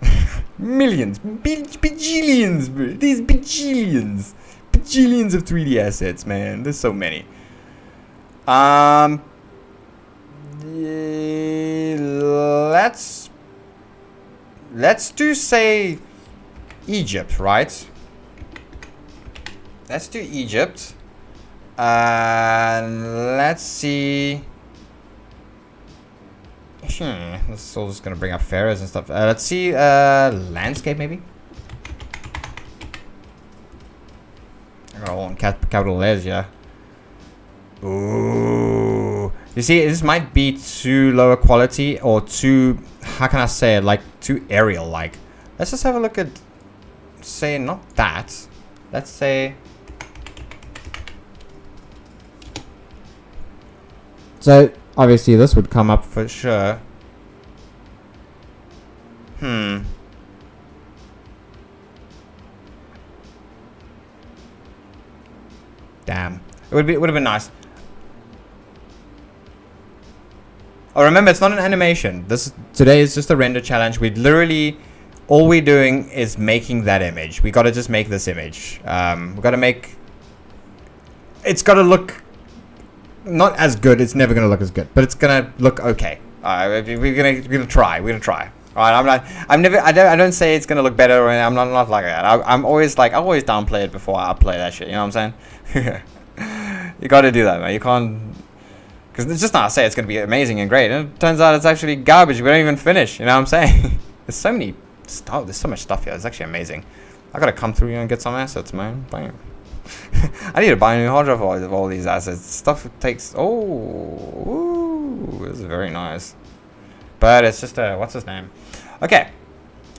Millions. Bajillions, bro. These bajillions. Bajillions of 3D assets, man. There's so many. Yeah, let's do, say, Egypt, right? Let's do Egypt. Let's see. This is all just gonna bring up pharaohs and stuff. Let's see, landscape maybe. I got all in capital letters, yeah. Ooh, you see, this might be too lower quality or too, how can I say it, like too aerial. Like, let's just have a look at, say, not that. Let's say. So obviously this would come up for sure. Damn. It would have been nice. Oh, remember, it's not an animation. Today is just a render challenge. We literally, all we're doing is making that image. We gotta just make this image. We gotta make. It's gotta look. Not as good. It's never gonna look as good, but it's gonna look okay. We're gonna try. We're gonna try. All right. I don't say it's gonna look better. Or I'm not like that. I'm always like, I always downplay it before I upplay that shit. You know what I'm saying? You gotta do that, man. You can't. Because it's just not say it's going to be amazing and great. And it turns out it's actually garbage. We don't even finish. You know what I'm saying? There's so many stuff. There's so much stuff here. It's actually amazing. I got to come through here and get some assets, man. Bam. I need to buy a new hard drive of all these assets. Stuff takes... Oh. Ooh, this is very nice. But it's just a... What's his name? Okay.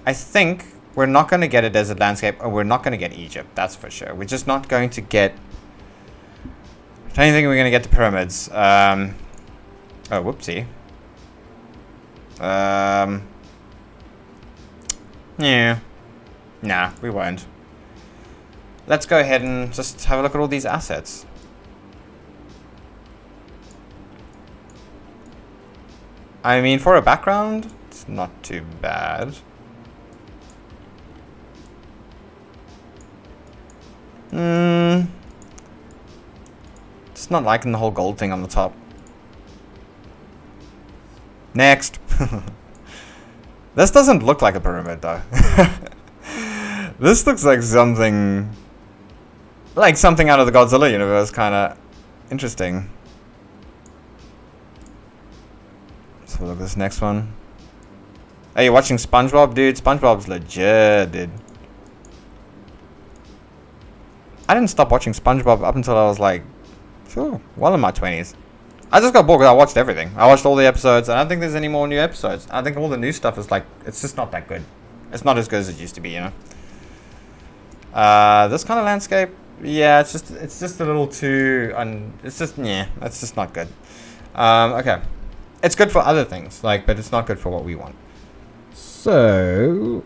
I think we're not going to get a desert landscape. Or we're not going to get Egypt. That's for sure. We're just not going to get... I don't think we're gonna get the pyramids. Oh, whoopsie. Yeah. Nah, we won't. Let's go ahead and just have a look at all these assets. I mean, for a background, it's not too bad. Just not liking the whole gold thing on the top. Next. This doesn't look like a pyramid though. This looks like something out of the Godzilla universe, kind of interesting. So look at this next one. Are you watching SpongeBob, dude? SpongeBob's legit, dude. I didn't stop watching SpongeBob up until I was like, well in my 20s. I just got bored because I watched everything. I watched all the episodes, and I don't think there's any more new episodes. I think all the new stuff is like, it's just not that good. It's not as good as it used to be, you know. This kind of landscape, yeah, it's just a little too, it's just not good. Okay, it's good for other things, like, but it's not good for what we want. So,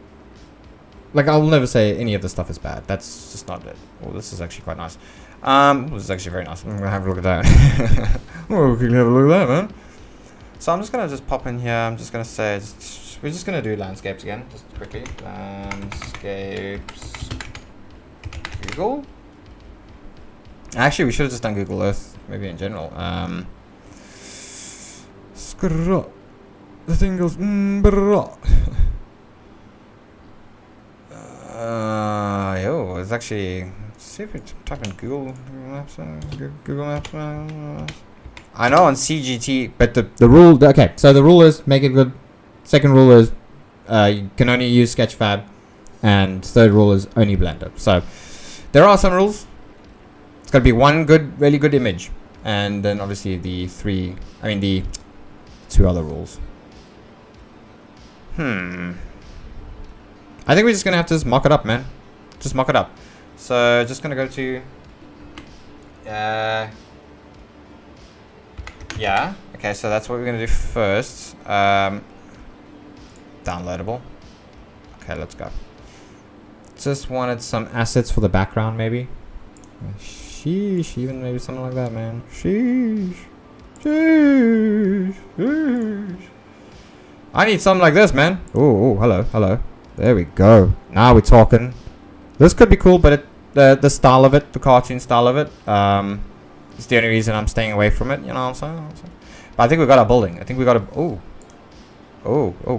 like, I'll never say any of the stuff is bad. That's just not it. Oh, this is actually quite nice. This is actually very nice. I'm gonna have a look at that. Oh, we can have a look at that, man. So I'm just gonna pop in here. I'm just gonna say, we're just gonna do landscapes again, just quickly. Landscapes. Google? Actually, we should have just done Google Earth, maybe in general. The thing goes. Yo, it's actually. Let's see if we type in Google Maps. Google Maps. I know on CGT, but the rule. Okay, so the rule is make it good. Second rule is you can only use Sketchfab, and third rule is only Blender. So there are some rules. It's got to be one good, really good image, and then obviously the two other rules. I think we're just gonna have to just mock it up, man. Just mock it up. So just gonna go to yeah. Okay, so that's what we're gonna do first. Downloadable. Okay, let's go. Just wanted some assets for the background, maybe. Sheesh, even maybe something like that, man. Sheesh. Sheesh. Sheesh. I need something like this, man. Oh, hello, hello. There we go. Now we're talking. This could be cool, but the style of it, the cartoon style of it, is the only reason I'm staying away from it. You know what I'm saying? But I think we got our building. I think we got a. Oh,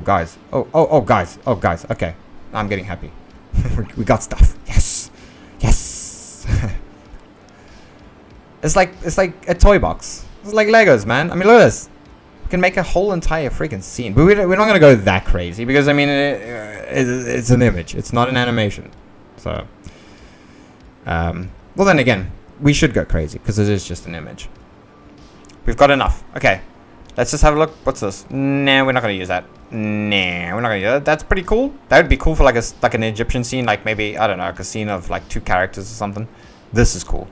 guys. Oh, guys. Okay, I'm getting happy. We got stuff. Yes. It's like a toy box. It's like Legos, man. I mean, look at this. We can make a whole entire freaking scene, but we're not gonna go that crazy because I mean, it's an image. It's not an animation. So, well, then again, we should go crazy because it is just an image. We've got enough. Okay, let's just have a look. What's this? Nah, we're not gonna use that. Nah, we're not gonna use that. That's pretty cool. That would be cool for like an Egyptian scene, like maybe I don't know, like a scene of like 2 characters or something. This is cool.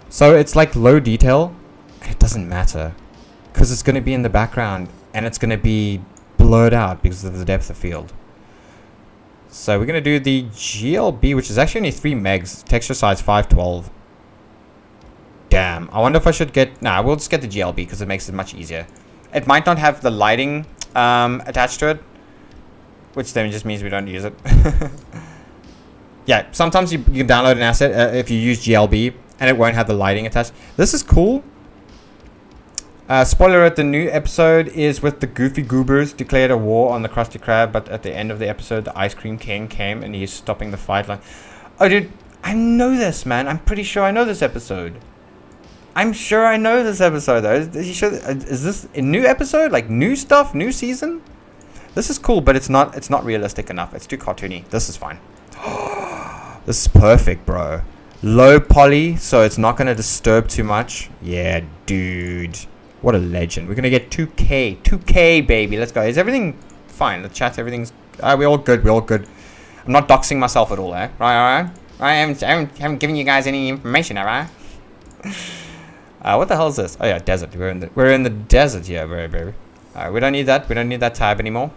So it's like low detail, and it doesn't matter because it's gonna be in the background and it's gonna be blurred out because of the depth of field. So we're gonna do the GLB, which is actually only 3 megs, texture size 512. Damn, I wonder if I should get. Nah, we'll just get the GLB because it makes it much easier. It might not have the lighting attached to it, which then just means we don't use it. Yeah, sometimes you can download an asset if you use GLB and it won't have the lighting attached. This is cool. Spoiler alert, the new episode is with the Goofy Goobers declared a war on the Krusty Krab, but at the end of the episode, the Ice Cream King came and he's stopping the fight. Like, oh, dude, I know this, man. I'm pretty sure I know this episode. I'm sure I know this episode, though. Is this a new episode? Like, new stuff? New season? This is cool, but it's not realistic enough. It's too cartoony. This is fine. This is perfect, bro. Low poly, so it's not going to disturb too much. Yeah, dude. What a legend. We're going to get 2K. 2K, baby. Let's go. Is everything fine? The chat, everything's... we're all good. We're all good. I'm not doxing myself at all, eh? Right, alright? I haven't given you guys any information, alright? What the hell is this? Oh, yeah, desert. We're in the desert here, baby. We don't need that. We don't need that tab anymore.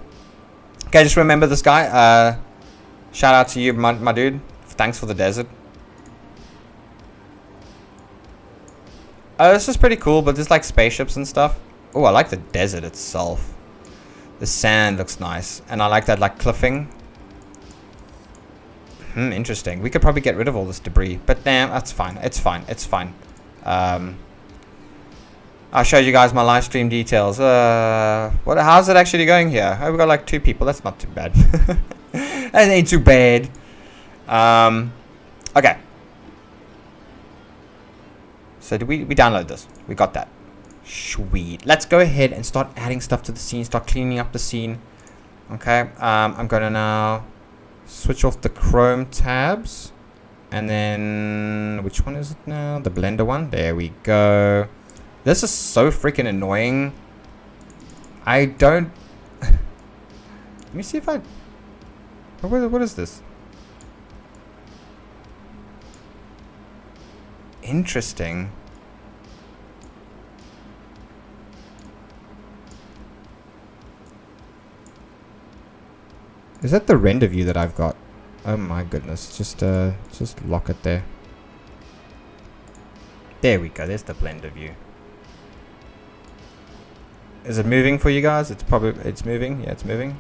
Okay, just remember this guy. Shout out to you, my dude. Thanks for the desert. This is pretty cool, but there's like spaceships and stuff. Oh, I like the desert itself. The sand looks nice. And I like that like cliffing. Interesting. We could probably get rid of all this debris. But damn, that's fine. It's fine. It's fine. I'll show you guys my live stream details. How's it actually going here? Oh, we got like 2 people. That's not too bad. That ain't too bad. Okay. So did we download this? We got that. Sweet. Let's go ahead and start adding stuff to the scene. Start cleaning up the scene. Okay. I'm gonna now switch off the Chrome tabs. And then which one is it now? The Blender one. There we go. This is so freaking annoying. I don't... Let me see if I... What is this? Interesting. Is that the render view that I've got? Oh my goodness. Just lock it there. There we go. There's the Blender view. Is it moving for you guys? It's moving. Yeah, it's moving.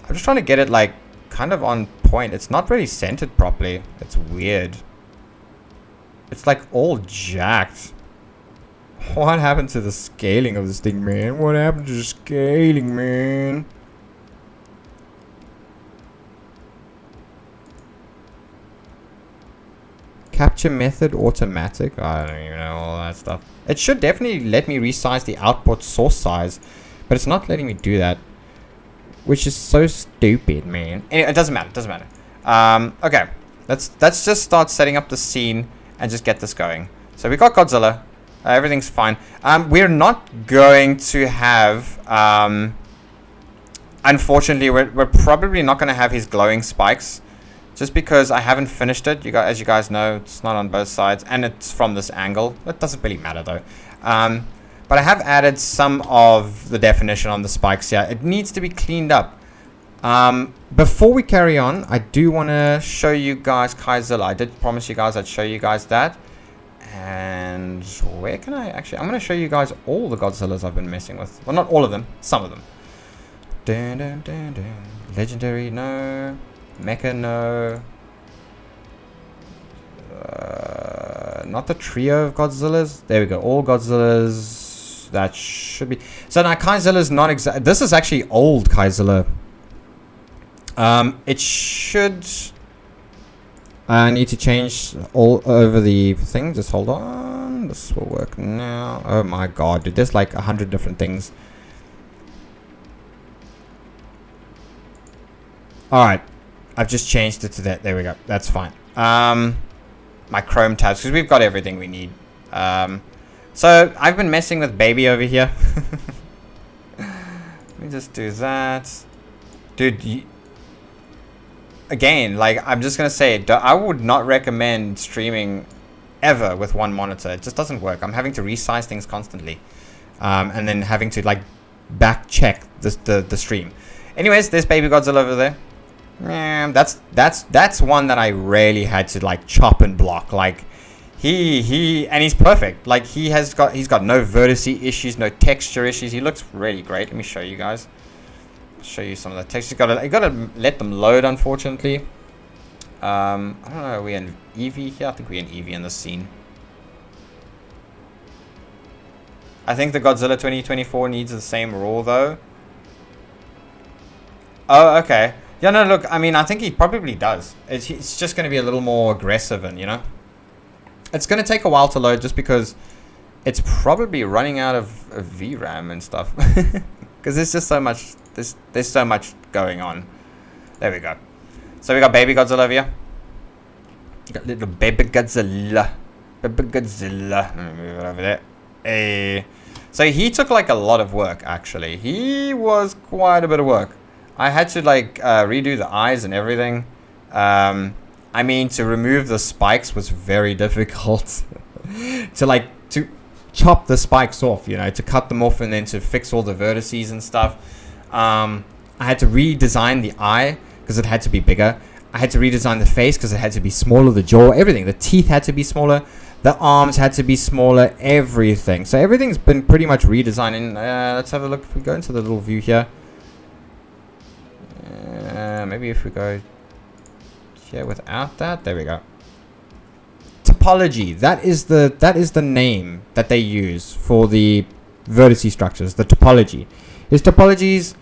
I'm just trying to get it like kind of on point. It's not really centered properly. It's weird. It's like all jacked. What happened to the scaling of this thing, man? What happened to the scaling, man? Capture method automatic. I don't even know all that stuff. It should definitely let me resize the output source size, but it's not letting me do that, which is so stupid, man. Anyway, it doesn't matter. It doesn't matter. Okay, let's just start setting up the scene and just get this going. So we got Godzilla. Everything's fine. We're not going to have. Unfortunately, we're probably not going to have his glowing spikes. Just because I haven't finished it, as you guys know, it's not on both sides, and it's from this angle. It doesn't really matter though. But I have added some of the definition on the spikes here. It needs to be cleaned up. Before we carry on, I do want to show you guys Godzilla. I did promise you guys I'd show you guys that. And where can I actually? I'm going to show you guys all the Godzillas I've been messing with. Well, not all of them, some of them. Dun, dun, dun, dun. Legendary, no. Mecha, no. Not the trio of Godzillas. There we go. All Godzillas. That should be. So now Kaizilla's not exact. This is actually old Kaizilla. It should. I need to change all over the thing. Just hold on. This will work now. Oh my god, dude. There's like 100 different things. Alright. I've just changed it to that. There we go. That's fine. My Chrome tabs, because we've got everything we need. So I've been messing with baby over here. Let me just do that. Dude, again, like, I'm just going to say, I would not recommend streaming ever with one monitor. It just doesn't work. I'm having to resize things constantly. And then having to, like, back check the stream. Anyways, there's baby Godzilla over there. That's one that I really had to like chop and block. Like and he's perfect. Like he's got no vertice issues, no texture issues. He looks really great. Let me show you guys. Show you some of the texture. You gotta let them load. Unfortunately, I don't know. Are we in Eevee here? I think we're in Eevee in this scene. I think the Godzilla 2024 needs the same RAW though. Oh, okay. Yeah, no, look, I mean, I think he probably does. It's just going to be a little more aggressive and, you know. It's going to take a while to load just because it's probably running out of VRAM and stuff. Because there's just so much, there's so much going on. There we go. So we got baby Godzilla over here. You got little baby Godzilla. Baby Godzilla. Let me move it over there. Hey. So he took like a lot of work, actually. He was quite a bit of work. I had to like redo the eyes and everything. I mean, to remove the spikes was very difficult. to chop the spikes off, you know, to cut them off and then to fix all the vertices and stuff. I had to redesign the eye because it had to be bigger. I had to redesign the face because it had to be smaller. The jaw, everything. The teeth had to be smaller. The arms had to be smaller. Everything. So everything's been pretty much redesigned. And let's have a look. If we go into the little view here. Maybe if we go here without that, there we go. Topology. That is the name that they use for the vertice structures. The topology. His topology's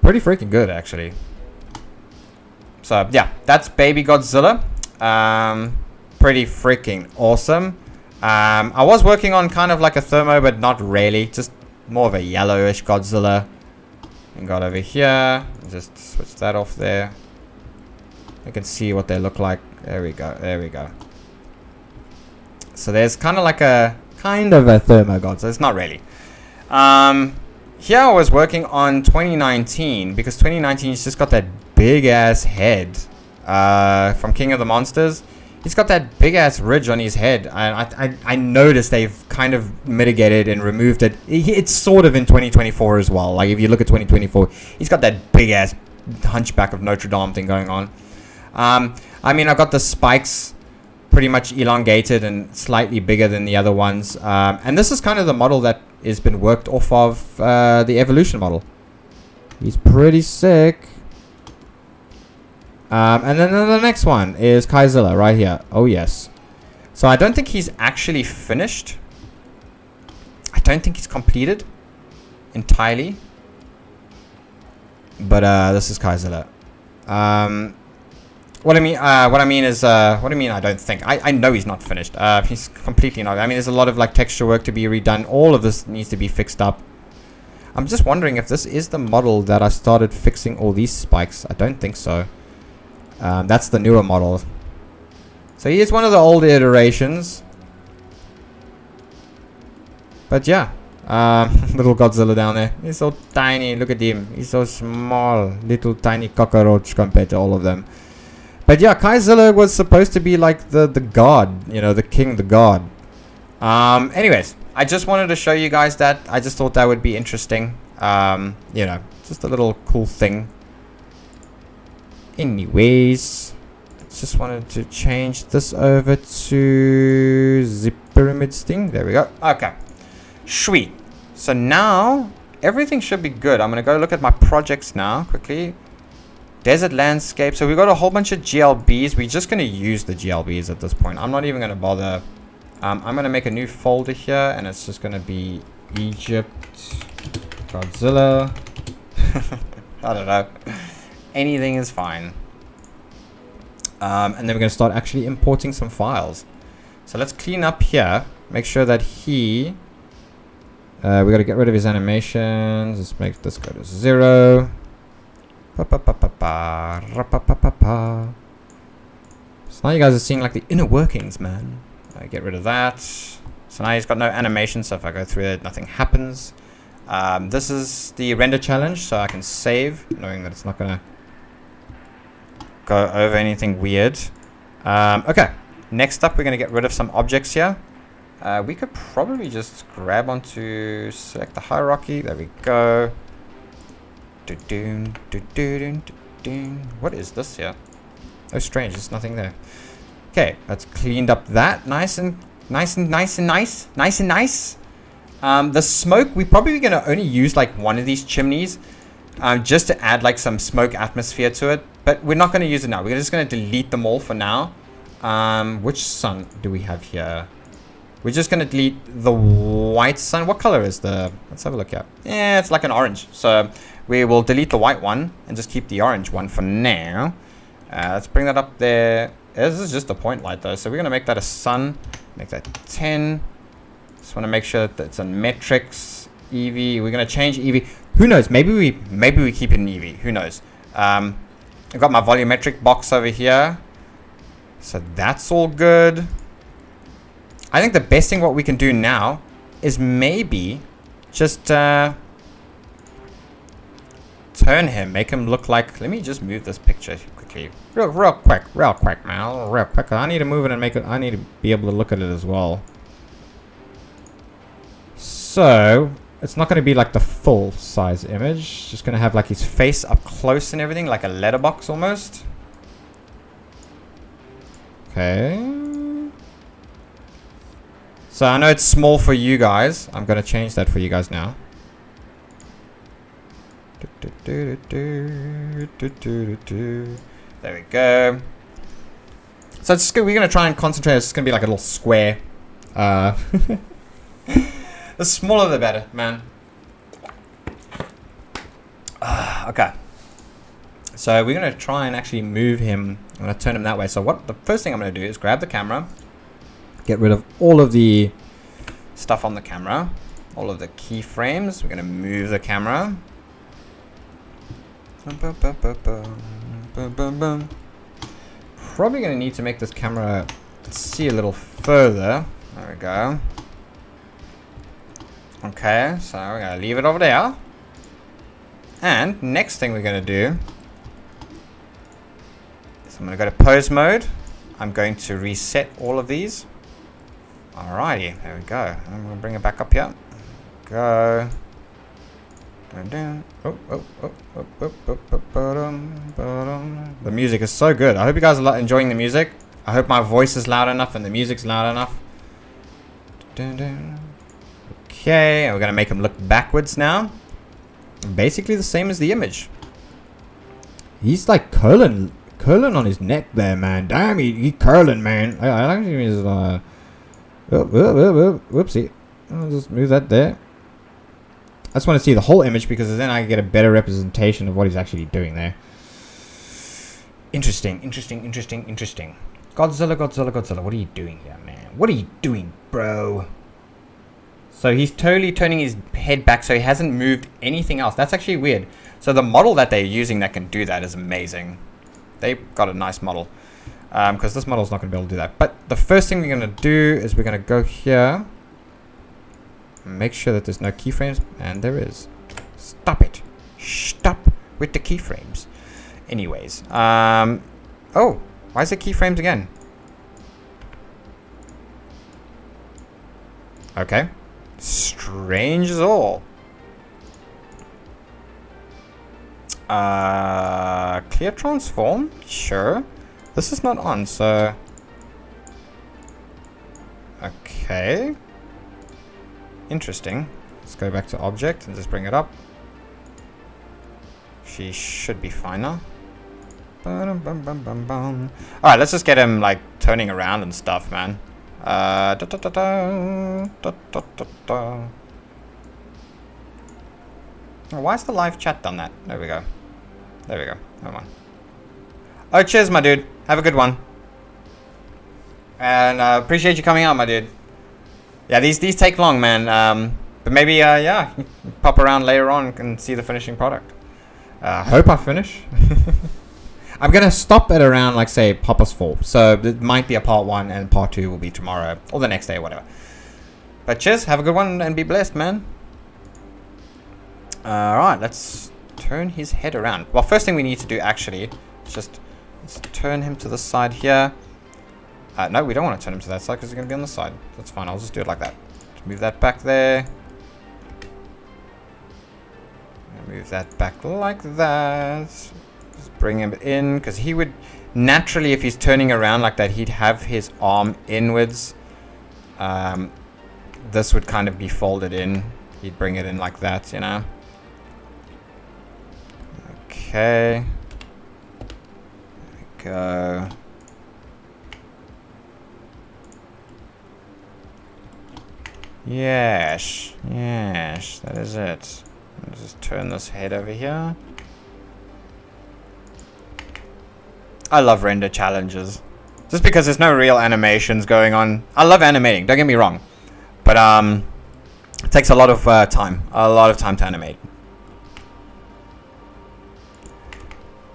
pretty freaking good, actually. So yeah, that's baby Godzilla. Pretty freaking awesome. I was working on kind of like a thermo, but not really. Just more of a yellowish Godzilla. And got over here. Just switch that off there. You can see what they look like. There we go. There we go. So there's kind of a thermo Godzilla. It's not really. Here I was working on 2019 because 2019's just got that big ass head from King of the Monsters. He's got that big ass ridge on his head. I noticed they've kind of mitigated and removed it. It's sort of in 2024 as well. Like if you look at 2024, he's got that big ass Hunchback of Notre Dame thing going on. I mean, I've got the spikes pretty much elongated and slightly bigger than the other ones. And this is kind of the model that has been worked off of the Evolution model. He's pretty sick. And then the next one is Godzilla right here. Oh, yes. So I don't think he's actually finished. I don't think he's completed entirely. But this is Godzilla. What I mean is, what I mean, I don't think. I know he's not finished. He's completely not. I mean, there's a lot of like texture work to be redone. All of this needs to be fixed up. I'm just wondering if this is the model that I started fixing all these spikes. I don't think so. That's the newer model. So he is one of the older iterations. But yeah. Little Godzilla down there. He's so tiny. Look at him. He's so small. Little tiny cockroach compared to all of them. But yeah, Godzilla was supposed to be like the god. You know, the king, the god. Anyways, I just wanted to show you guys that. I just thought that would be interesting. You know, just a little cool thing. Anyways, just wanted to change this over to the pyramids thing. There we go. Okay. Sweet. So now everything should be good. I'm going to go look at my projects now quickly. Desert landscape. So we've got a whole bunch of GLBs. We're just going to use the GLBs at this point. I'm not even going to bother. I'm going to make a new folder here, and it's just going to be Egypt, Godzilla. I don't know. Anything is fine. And then we're going to start actually importing some files. So let's clean up here. Make sure that we got to get rid of his animations. Let's make this go to 0. So now you guys are seeing like the inner workings, man. Get rid of that. So now he's got no animation, so if I go through it, nothing happens. This is the render challenge, so I can save, knowing that it's not going to go over anything weird. Okay, next up we're going to get rid of some objects here. We could probably just grab onto, select the hierarchy. There we go. What is this here? Oh, strange. There's nothing there. Okay, that's cleaned up that. Nice. The smoke, we're probably going to only use like one of these chimneys just to add like some smoke atmosphere to it. But we're not going to use it now. We're just going to delete them all for now. Which sun do we have here? We're just going to delete the white sun. What color is the... Let's have a look here. Yeah, it's like an orange. So we will delete the white one and just keep the orange one for now. Let's bring that up there. This is just a point light though. So we're going to make that a sun. Make that 10. Just want to make sure that it's on metrics. EV. We're going to change EV. Who knows? Maybe we keep it in EV. Who knows? I've got my volumetric box over here. So that's all good. I think the best thing what we can do now is maybe just turn him, make him look like... Let me just move this picture quickly. Real quick, man. Real quick. I need to move it and make it... I need to be able to look at it as well. So, it's not going to be like the full size image. Just going to have like his face up close and everything, like a letterbox almost. Okay. So I know it's small for you guys. I'm going to change that for you guys now. There we go. So it's we're going to try and concentrate. It's going to be like a little square. The smaller the better, man. Okay. So we're going to try and actually move him. I'm going to turn him that way. So the first thing I'm going to do is grab the camera. Get rid of all of the stuff on the camera. All of the keyframes. We're going to move the camera. Probably going to need to make this camera see a little further. There we go. Okay, so we're going to leave it over there. And next thing we're going to do is I'm going to go to pose mode. I'm going to reset all of these. Alrighty, there we go. I'm going to bring it back up here. Go. The music is so good. I hope you guys are enjoying the music. I hope my voice is loud enough and the music's loud enough. Okay, and we're going to make him look backwards basically the same as the image. He's like colon curling on his neck there, man. Damn, he curling, man. I like his whoopsie. I'll just move that there. I just want to see the whole image because then I get a better representation of what he's actually doing there. Interesting. Godzilla. What are you doing here, man? What are you doing, bro? So he's totally turning his head back so he hasn't moved anything else. That's actually weird. So the model that they're using that can do that is amazing. They've got a nice model. Because this model's not going to be able to do that. But the first thing we're going to do is we're going to go here. Make sure that there's no keyframes. And there is. Stop it. Stop with the keyframes. Anyways. Oh. Why is there keyframes again? Okay. Strange as all. Clear transform? Sure. This is not on, so... Okay. Interesting. Let's go back to object and just bring it up. She should be fine now. Alright, let's just get him, like, turning around and stuff, man. Why is the live chat done that? There we go. Come on. Oh, cheers, my dude. Have a good one. And appreciate you coming out, my dude. Yeah, these take long, man. But maybe, yeah, pop around later on and see the finishing product. Hope I finish. I'm going to stop at around, like, say, Papa's 4. So it might be a part 1 and part 2 will be tomorrow. Or the next day, whatever. But cheers. Have a good one and be blessed, man. Alright, let's turn his head around. Well, first thing we need to do, actually, is just... Let's turn him to the side here. No, we don't want to turn him to that side because he's going to be on the side. That's fine. I'll just do it like that. Just move that back there. Move that back like that. Just bring him in because he would naturally, if he's turning around like that, he'd have his arm inwards. This would kind of be folded in. He'd bring it in like that, you know. Okay. There we go. Yes, that is it. Let's just turn this head over here. I love render challenges. Just because there's no real animations going on. I love animating, don't get me wrong. But it takes a lot of time. A lot of time to animate.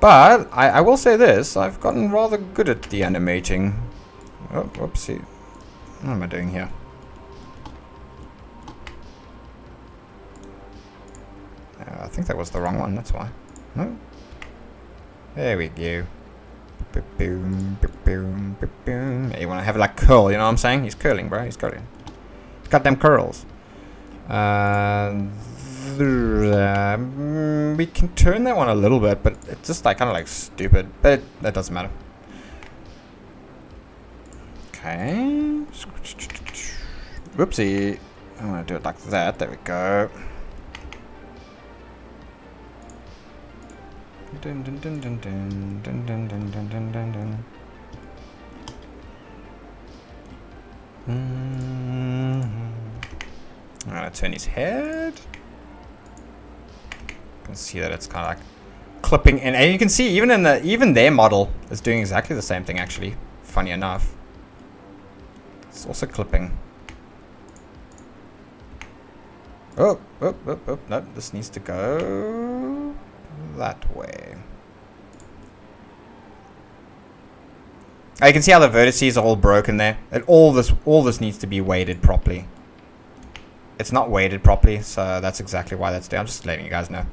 But I will say this, I've gotten rather good at the animating. Oh, whoopsie. What am I doing here? I think that was the wrong one, that's why. No? There we go. Boom, boom, boom. You want to have it like curl, you know what I'm saying? He's curling, bro. He's curling. He's got them curls. We can turn that one a little bit, but it's just like kind of like stupid. But that doesn't matter. Okay. Whoopsie. I'm gonna do it like that. There we go. Dun, dun, dun, dun, dun, dun, dun, dun, dun, dun, dun, dun. I'm gonna turn his head. You can see that it's kind of like clipping in, and you can see even their model is doing exactly the same thing. Actually, funny enough, it's also clipping. Oh, no, this needs to go that way. You can see how the vertices are all broken there. And all this needs to be weighted properly. It's not weighted properly, so that's exactly why that's there. I'm just letting you guys know.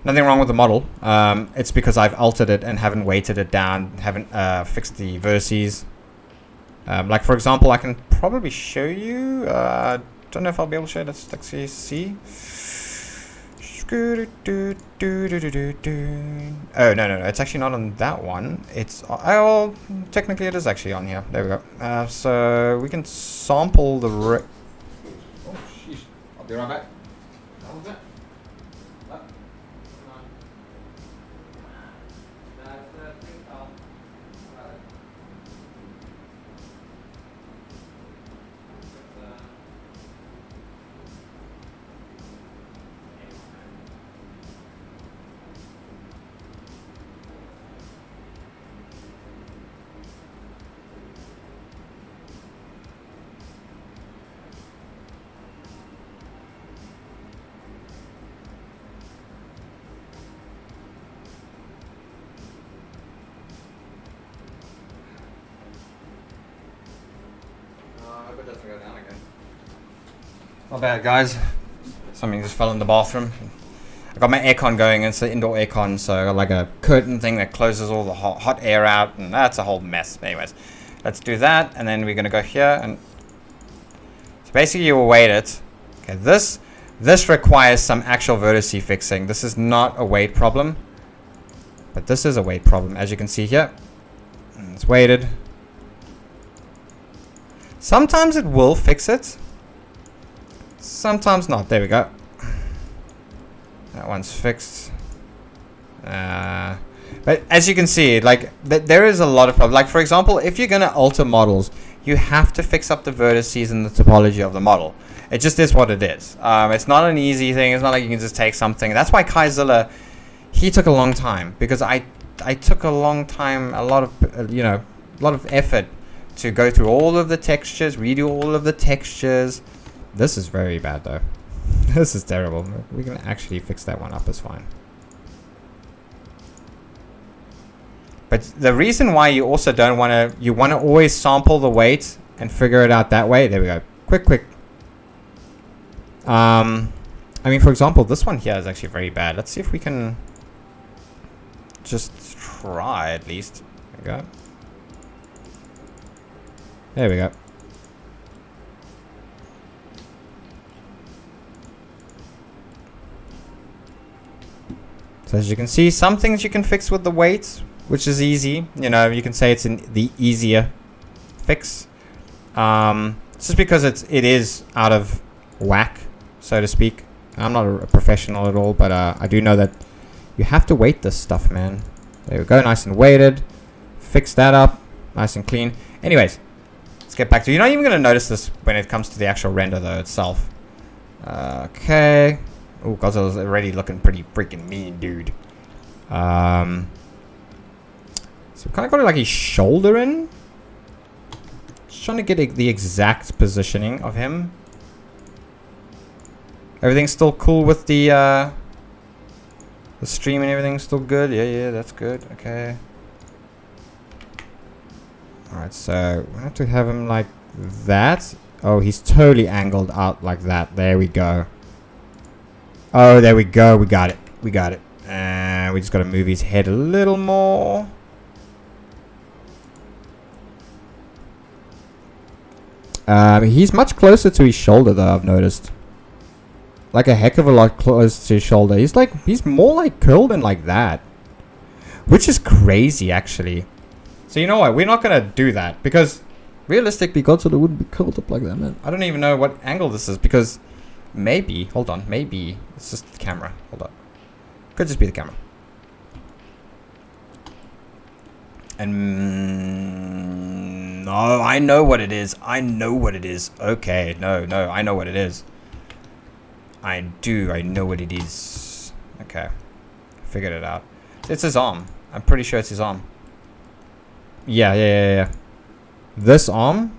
Nothing wrong with the model. It's because I've altered it and haven't weighted it down, haven't fixed the vertices. Like for example, I can probably show you. Don't know if I'll be able to show you. Let's actually see. Oh, no, it's actually not on that one. It's, well, technically it is actually on here. There we go. So we can sample the oh, sheesh. I'll be right back. What was that? What? That's the thing. it doesn't go down again. Not bad, guys. Something just fell in the bathroom. I got my aircon going. It's the indoor aircon, so I got like a curtain thing that closes all the hot air out, and that's a whole mess. Anyways, let's do that, and then we're gonna go here, and so basically you will weight it. Okay, this requires some actual vertice fixing. This is not a weight problem, but this is a weight problem, as you can see here. And it's weighted. Sometimes it will fix it. Sometimes not. There we go. That one's fixed. But as you can see, like there is a lot of problems. Like for example, if you're gonna alter models, you have to fix up the vertices and the topology of the model. It just is what it is. It's not an easy thing. It's not like you can just take something. That's why Godzilla, he took a long time, because I took a long time, a lot of effort to go through all of the textures, redo all of the textures. This is very bad though. This is terrible. We can actually fix that one up, it's fine. But the reason why you also don't want to, you want to always sample the weight and figure it out that way. There we go. Quick. I mean, for example, this one here is actually very bad. Let's see if we can just try at least. There we go. There we go. So as you can see, some things you can fix with the weights, which is easy. You know, you can say it's the easier fix. It's just because it is out of whack, so to speak. I'm not a professional at all, but I do know that you have to weight this stuff, man. There we go, nice and weighted. Fix that up, nice and clean. Anyways, let's get back to, you're not even going to notice this when it comes to the actual render though itself. Okay. Oh, Godzilla's already looking pretty freaking mean, dude. So we kind of got like his shoulder in. Just trying to get the exact positioning of him. Everything's still cool with the stream and everything's still good. Yeah, that's good. Okay. Alright, so we have to have him like that. Oh, he's totally angled out like that. There we go. Oh, there we go. We got it. We just got to move his head a little more. He's much closer to his shoulder though, I've noticed. Like a heck of a lot closer to his shoulder. He's more like curled in like that. Which is crazy actually. So you know what? We're not going to do that because realistically Godzilla wouldn't be curled up like that, man. I don't even know what angle this is because maybe, hold on, maybe it's just the camera. Hold on. Could just be the camera. And no, I know what it is. Okay, no, I know what it is. I know what it is. Okay. Figured it out. It's his arm. I'm pretty sure it's his arm. Yeah. This arm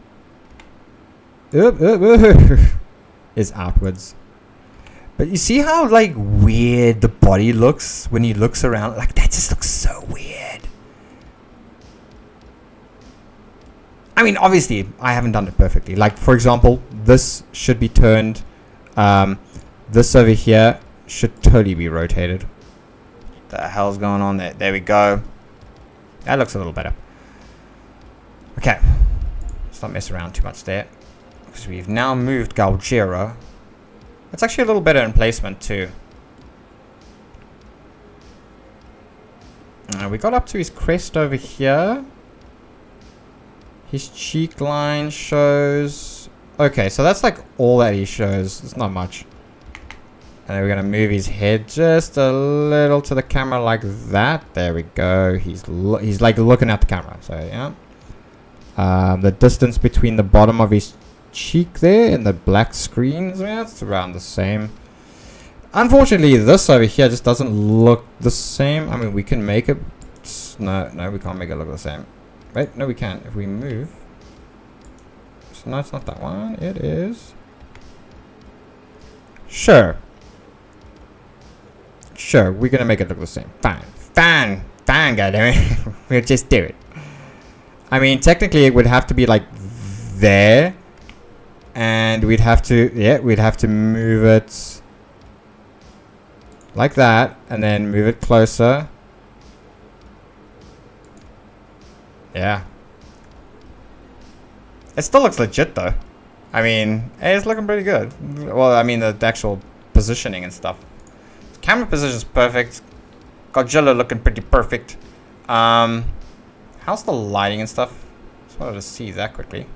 is outwards. But you see how like weird the body looks when he looks around? Like that just looks so weird. I mean, obviously, I haven't done it perfectly. Like, for example, this should be turned. This over here should totally be rotated. What the hell's going on there? There we go. That looks a little better. Okay. Let's not mess around too much there. Because we've now moved Godzilla. It's actually a little better in placement too. We got up to his crest over here. His cheek line shows... Okay, so that's like all that he shows. It's not much. And then we're going to move his head just a little to the camera like that. There we go. He's like looking at the camera. So, yeah. The distance between the bottom of his cheek there and the black screens, yeah, it's around the same. Unfortunately, this over here just doesn't look the same. I mean, we can make it... No, we can't make it look the same. Wait, no, we can. If we move... So, no, it's not that one. It is... Sure, we're gonna make it look the same. Fine, goddammit. We'll just do it. I mean, technically, it would have to be like there, And we'd have to move it like that, and then move it closer. Yeah. It still looks legit though. I mean, it's looking pretty good. Well, I mean the actual positioning and stuff. Camera position is perfect. Godzilla looking pretty perfect. How's the lighting and stuff? Just wanted to see that quickly.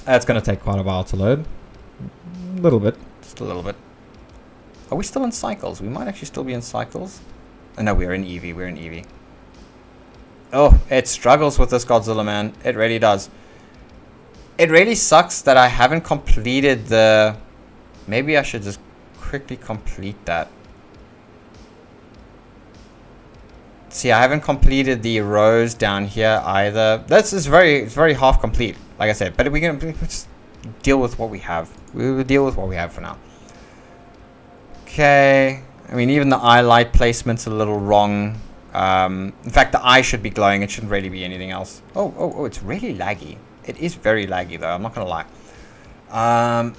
That's gonna take quite a while to load. A little bit. Just a little bit. Are we still in cycles? We might actually still be in cycles. Oh, no, we're in Eevee. We're in Eevee. Oh, it struggles with this Godzilla, man. It really does. It really sucks that I haven't completed the... Maybe I should just quickly complete that. See, I haven't completed the rows down here either. This is it's very half complete, like I said. But we're going to just deal with what we have. We will deal with what we have for now. Okay. I mean, even the eye light placement's a little wrong. In fact, the eye should be glowing. It shouldn't really be anything else. Oh, it's really laggy. It is very laggy, though. I'm not going to lie.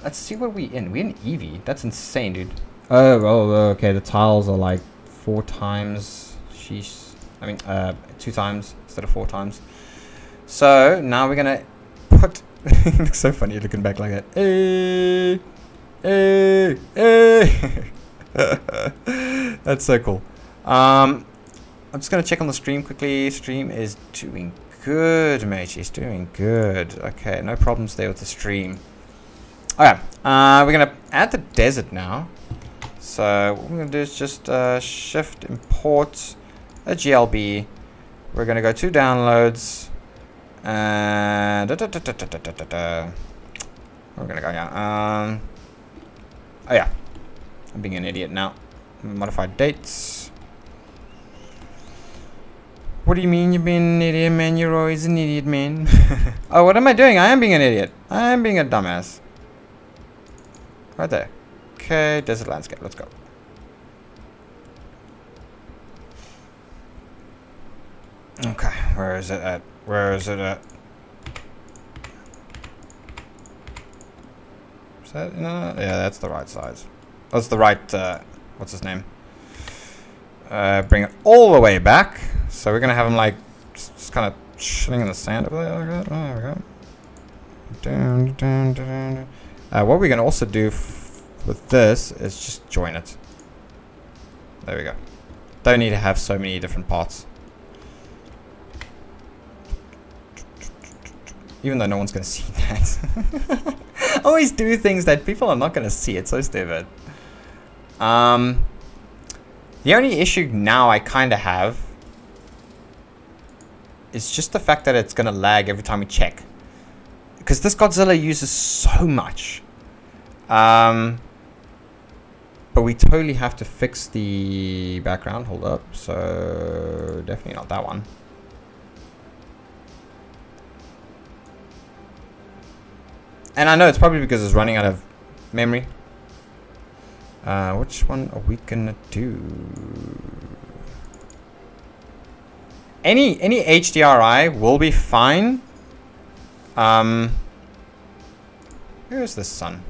Let's see what we're in. We're in Eevee. That's insane, dude. Oh, okay. The tiles are like 4 times. Sheesh. I mean, 2 times instead of 4 times. So, now we're going to put... It looks so funny looking back like that. Hey! Hey! Hey! That's so cool. I'm just going to check on the stream quickly. Stream is doing good, mate. She's doing good. Okay, no problems there with the stream. Okay, we're going to add the desert now. So what we're going to do is just shift import a GLB. We're going to go to downloads. And we're going to go, yeah. Oh, yeah. I'm being an idiot now. Modified dates. What do you mean you're being an idiot, man? You're always an idiot, man. Oh, what am I doing? I am being an idiot. I am being a dumbass. Right there. Okay, desert landscape. Let's go. Okay, where is it at? Where is it at? Is that, yeah, that's the right size. That's the right, what's his name? Bring it all the way back. So we're going to have him like just kind of chilling in the sand over there. Like that. Oh, there we go. What we're going to also do with this is just join it. There we go. Don't need to have so many different parts. Even though no one's going to see that. I always do things that people are not going to see. It's so stupid. The only issue now I kind of have is just the fact that it's going to lag every time we check. Because this Godzilla uses so much. But we totally have to fix the background. Hold up. So definitely not that one. And I know it's probably because it's running out of memory. Which one are we gonna do? Any HDRI will be fine. Where is the sun?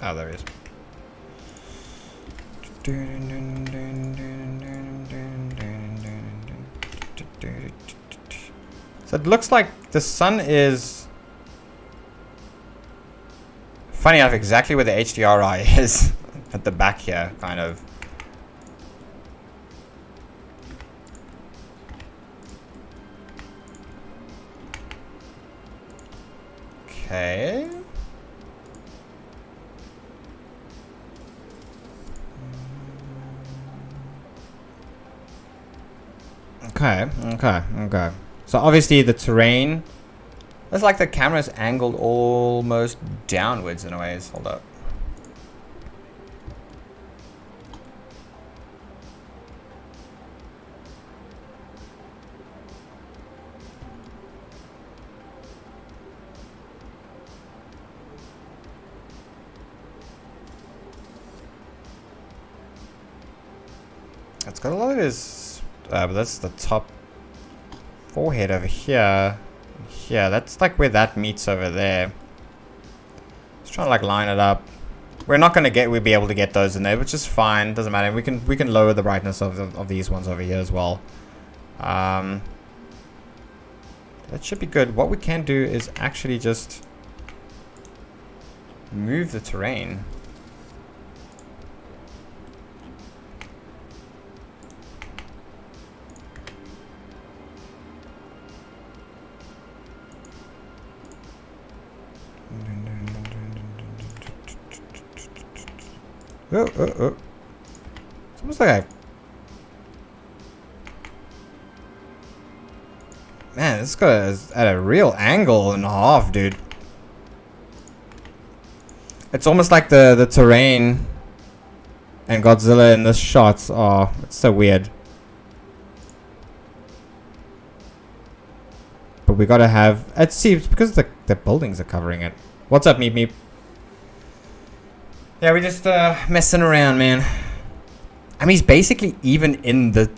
Oh, there he is. So it looks like the sun is... Funny enough, exactly where the HDRI is. At the back here, kind of. Okay. Okay. So obviously the terrain... It's like the camera's angled almost downwards in a way. Hold up. It's got a lot of his but that's the top forehead over here. Yeah, that's like where that meets over there. Just trying to like line it up. We're not gonna we'll be able to get those in there, which is fine. Doesn't matter. We can lower the brightness of these ones over here as well. That should be good. What we can do is actually just move the terrain. Oh. It's almost like man, this is at a real angle and a half, dude. It's almost like the terrain and Godzilla in this shot are... It's so weird. But we gotta have... Let's see, it's because the buildings are covering it. What's up, Meep Meep? Yeah, we're just messing around, man. I mean, he's basically even in the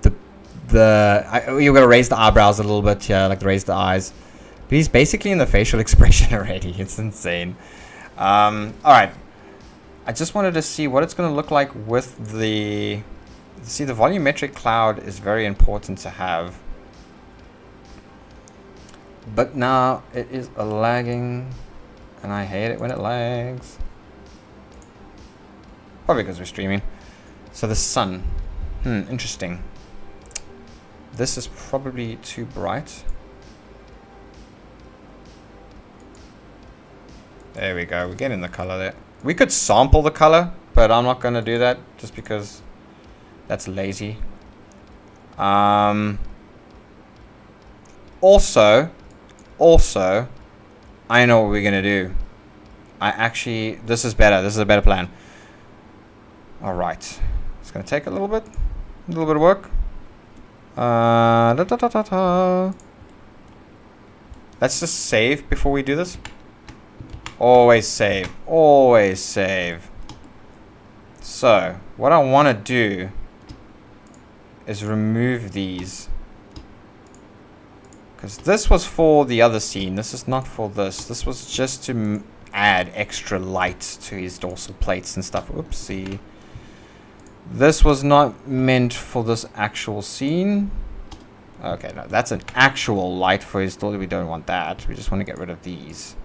you gotta raise the eyebrows a little bit, yeah, like raise the eyes. But he's basically in the facial expression already. It's insane. Alright. I just wanted to see what it's gonna look like with the... See, the volumetric cloud is very important to have. But now it is lagging. And I hate it when it lags. Probably because we're streaming. So the sun. Interesting. This is probably too bright. There we go. We're getting the color there. We could sample the color, but I'm not going to do that just because that's lazy. Also, I know what we're going to do. This is better. This is a better plan. Alright. It's going to take a little bit of work. Let's just save before we do this. Always save. Always save. So, what I want to do is remove these. Because this was for the other scene. This is not for this. This was just to add extra light to his dorsal plates and stuff. Oopsie. This was not meant for this actual scene. Okay, no, that's an actual light for his door. We don't want that. We just want to get rid of these.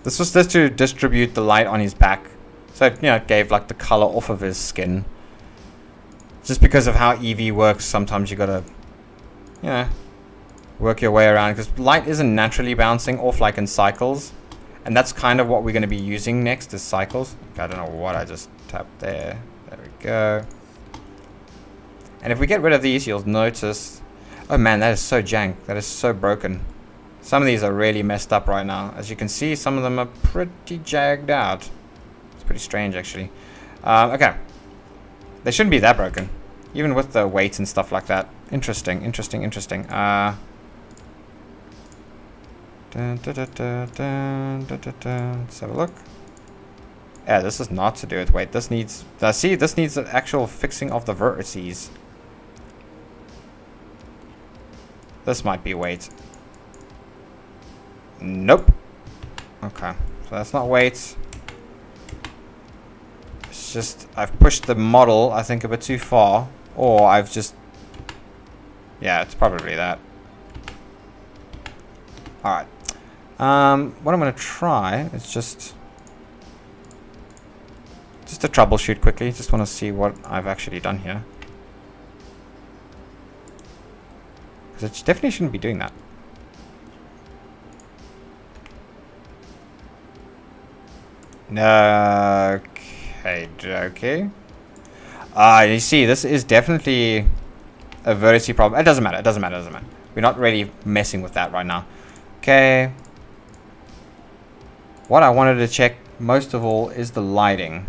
This was just to distribute the light on his back. So, it gave like the color off of his skin. Just because of how EV works, sometimes you gotta, work your way around. Because light isn't naturally bouncing off like in cycles. And that's kind of what we're going to be using next is cycles. I don't know what I just tapped there. There we go. And if we get rid of these, you'll notice... Oh man, that is so jank. That is so broken. Some of these are really messed up right now. As you can see, some of them are pretty jagged out. It's pretty strange, actually. Okay. They shouldn't be that broken. Even with the weight and stuff like that. Interesting. Let's have a look. Yeah, this is not to do with weight. This needs... see, this needs an actual fixing of the vertices. This might be weight. Nope. Okay. So that's not weight. It's just... I've pushed the model, I think, a bit too far. Or I've just... Yeah, it's probably that. Alright. What I'm going to try is just to troubleshoot quickly. Just want to see what I've actually done here. Because it definitely shouldn't be doing that. Okay. You see, this is definitely a vertice problem. It doesn't matter. We're not really messing with that right now. Okay. What I wanted to check most of all is the lighting.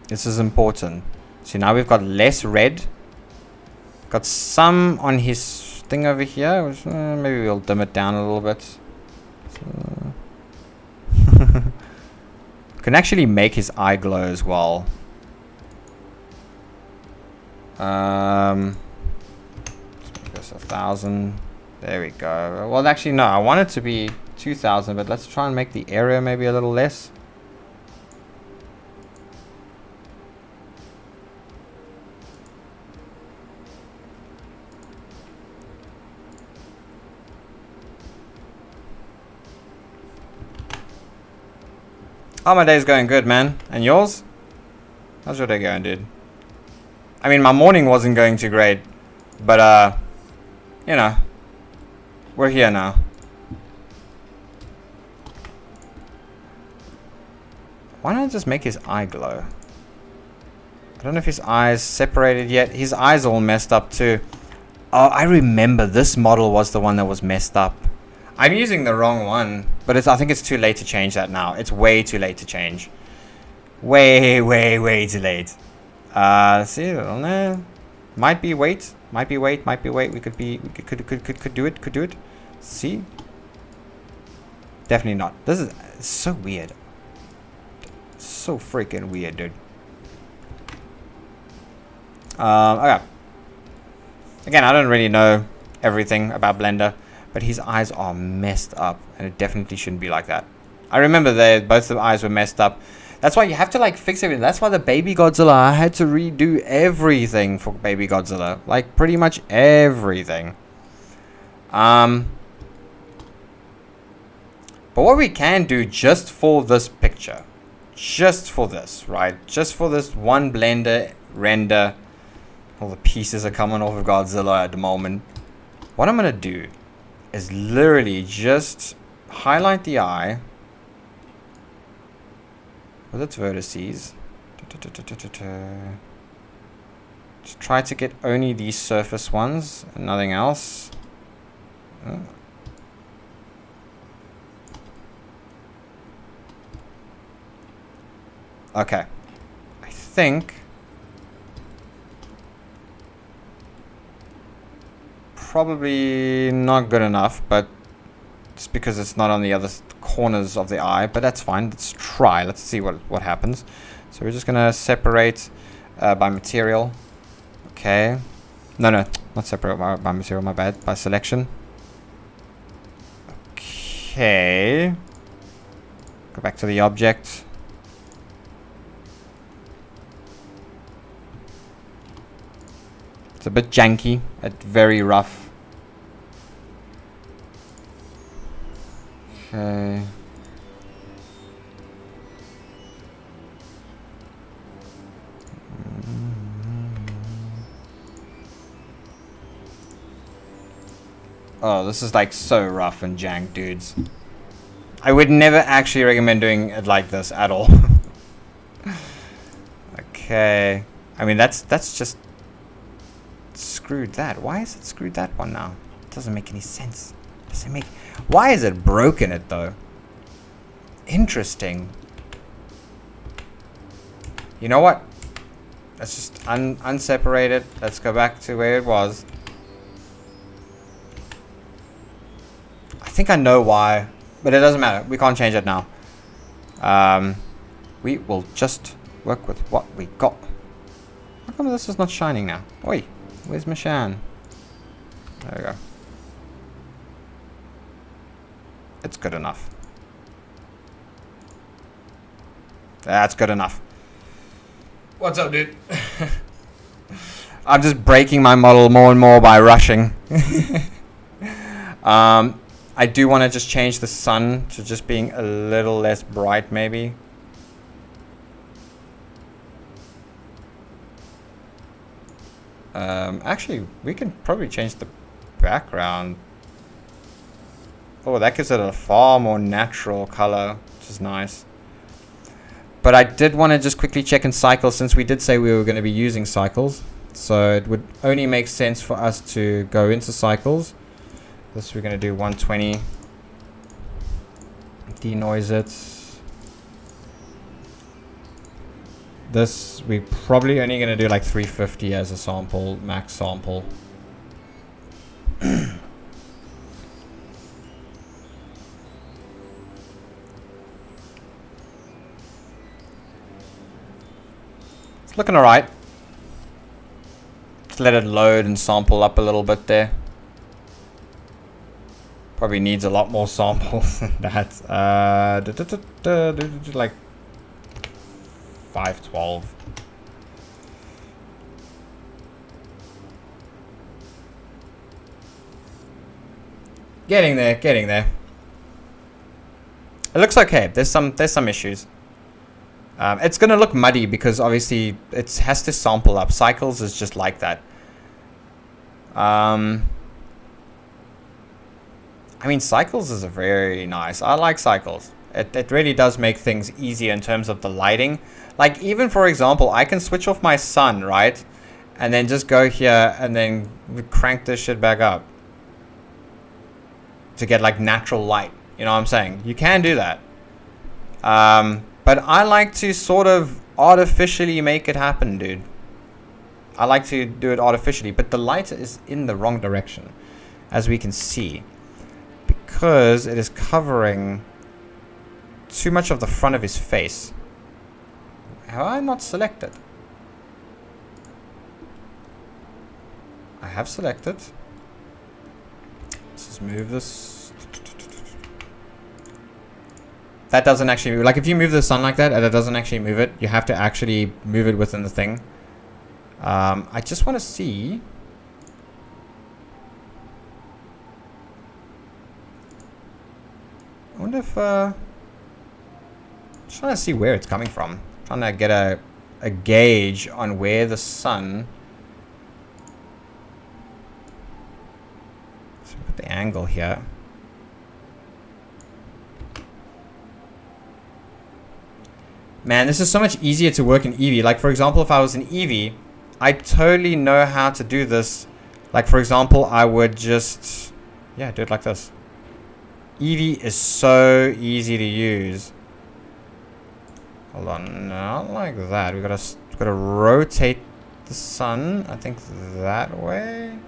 This is important. See, now we've got less red. Got some on his thing over here. Which, maybe we'll dim it down a little bit. So. Can actually make his eye glow as well. Let's make this 1,000. There we go. Well, actually, no. I want it to be 2,000, but let's try and make the area maybe a little less. Oh, my day's going good, man. And yours? How's your day going, dude? I mean, my morning wasn't going too great. But, you know. We're here now. Why not just make his eye glow? I don't know if his eye's separated yet. His eye's all messed up too. Oh, I remember this model was the one that was messed up. I'm using the wrong one, but I think it's too late to change that now. It's way too late to change. Way too late. Let's see. I don't know. Might be wait. We could do it. See? Definitely not. This is so weird. So freaking weird, dude. Okay. Again, I don't really know everything about Blender, but his eyes are messed up, and it definitely shouldn't be like that. I remember both the eyes were messed up. That's why you have to like fix everything. That's why the Baby Godzilla, I had to redo everything for Baby Godzilla, like pretty much everything. But what we can do just for this picture, just for this, right? Just for this one Blender render, all the pieces are coming off of Godzilla at the moment. What I'm gonna do is literally just highlight the eye with its vertices. Just try to get only these surface ones and nothing else. Okay, I think probably not good enough, but it's because it's not on the other corners of the eye, but that's fine. Let's try. Let's see what happens. So we're just gonna separate by material. Okay. No, not separate by material, my bad. By selection. Okay. Go back to the object. It's a bit janky, very rough. Okay. Oh, this is like so rough and jank, dudes. I would never actually recommend doing it like this at all. Okay. I mean, that's just screwed that. Why is it screwed that one now? It doesn't make any sense. Why is it broken it though? Interesting. You know what? Let's just unseparate it. Let's go back to where it was. I think I know why, but it doesn't matter. We can't change it now. We will just work with what we got. How come this is not shining now? Oi, where's my shine? There we go. It's good enough. That's good enough. What's up, dude? I'm just breaking my model more and more by rushing. I do want to just change the sun to just being a little less bright, maybe. Actually, we can probably change the background. Oh, that gives it a far more natural color, which is nice. But I did want to just quickly check in cycles, since we did say we were going to be using cycles. So it would only make sense for us to go into cycles. This we're going to do 120. Denoise it. This we probably only going to do like 350 as a sample, max sample. Looking alright. Just let it load and sample up a little bit there. Probably needs a lot more samples than that. Like 512. Getting there, getting there. It looks okay. There's some issues. It's gonna look muddy because obviously it has to sample up. Cycles is just like that. I mean, Cycles is a very nice. I like Cycles. It really does make things easier in terms of the lighting. Like, even for example, I can switch off my sun, right? And then just go here and then crank this shit back up to get like natural light. You know what I'm saying? You can do that. But I like to sort of artificially make it happen, dude. I like to do it artificially, but the light is in the wrong direction, as we can see, because it is covering too much of the front of his face. Have I not selected? I have selected. Let's just move this. That doesn't actually move. Like, if you move the sun like that and it doesn't actually move it, you have to actually move it within the thing. I just want to see. I wonder if just trying to see where it's coming from. Trying to get a gauge on where the sun. So put the angle here. Man, this is so much easier to work in Eevee. Like, for example, if I was in Eevee, I totally know how to do this. Like, for example, I would just, yeah, do it like this. Eevee is so easy to use. Hold on, not like that. We've got to rotate the sun, I think, that way.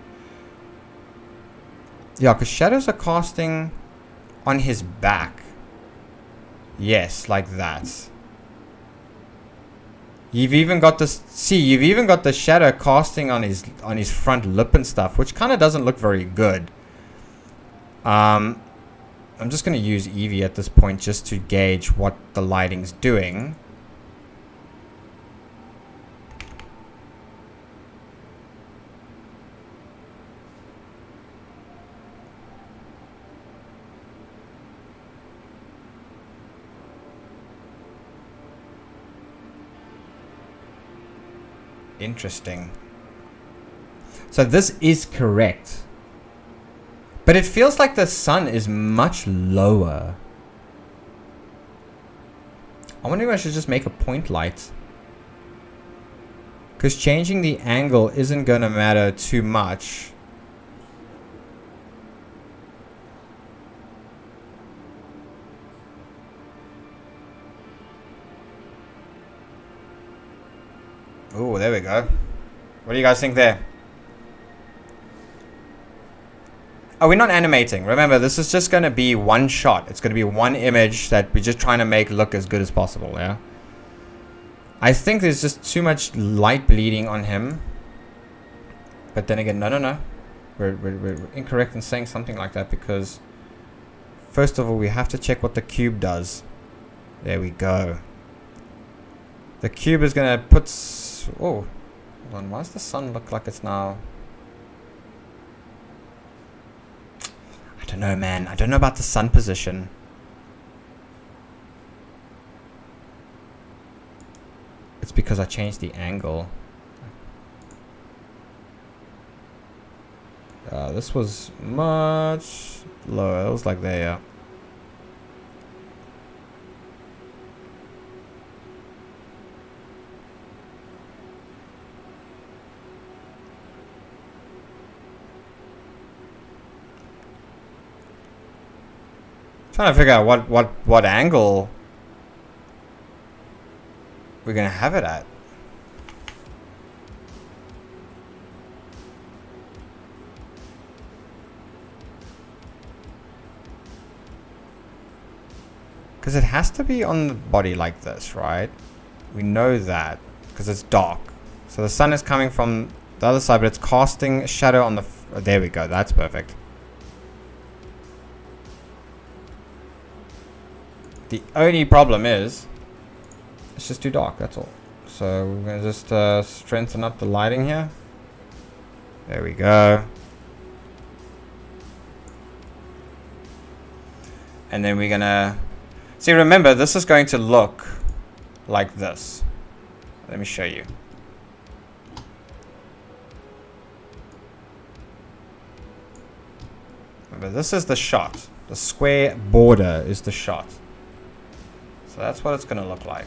Yeah, because shadows are casting on his back. Yes, like that. You've even got this. See, you've even got the shadow casting on his front lip and stuff, which kind of doesn't look very good. I'm just going to use Eevee at this point just to gauge what the lighting's doing. Interesting. So this is correct. But it feels like the sun is much lower. I wonder if I should just make a point light. Because changing the angle isn't going to matter too much. Oh, there we go. What do you guys think there? Oh, we're not animating. Remember, this is just going to be one shot. It's going to be one image that we're just trying to make look as good as possible, yeah? I think there's just too much light bleeding on him. But then again, no. We're incorrect in saying something like that because, first of all, we have to check what the cube does. There we go. The cube is going to put... Oh, hold on. Why does the sun look like it's now... I don't know, man. I don't know about the sun position. It's because I changed the angle. This was much lower. It was like there, yeah. Trying to figure out what angle we're gonna have it at. Because it has to be on the body like this, right? We know that. because it's dark. So the sun is coming from the other side, but it's casting a shadow on the... Oh, there we go. That's perfect. The only problem is it's just too dark. That's all. So we're going to just strengthen up the lighting here. There we go. And then we're going to... See, remember, this is going to look like this. Let me show you. Remember, this is the shot. The square border is the shot. So that's what it's going to look like.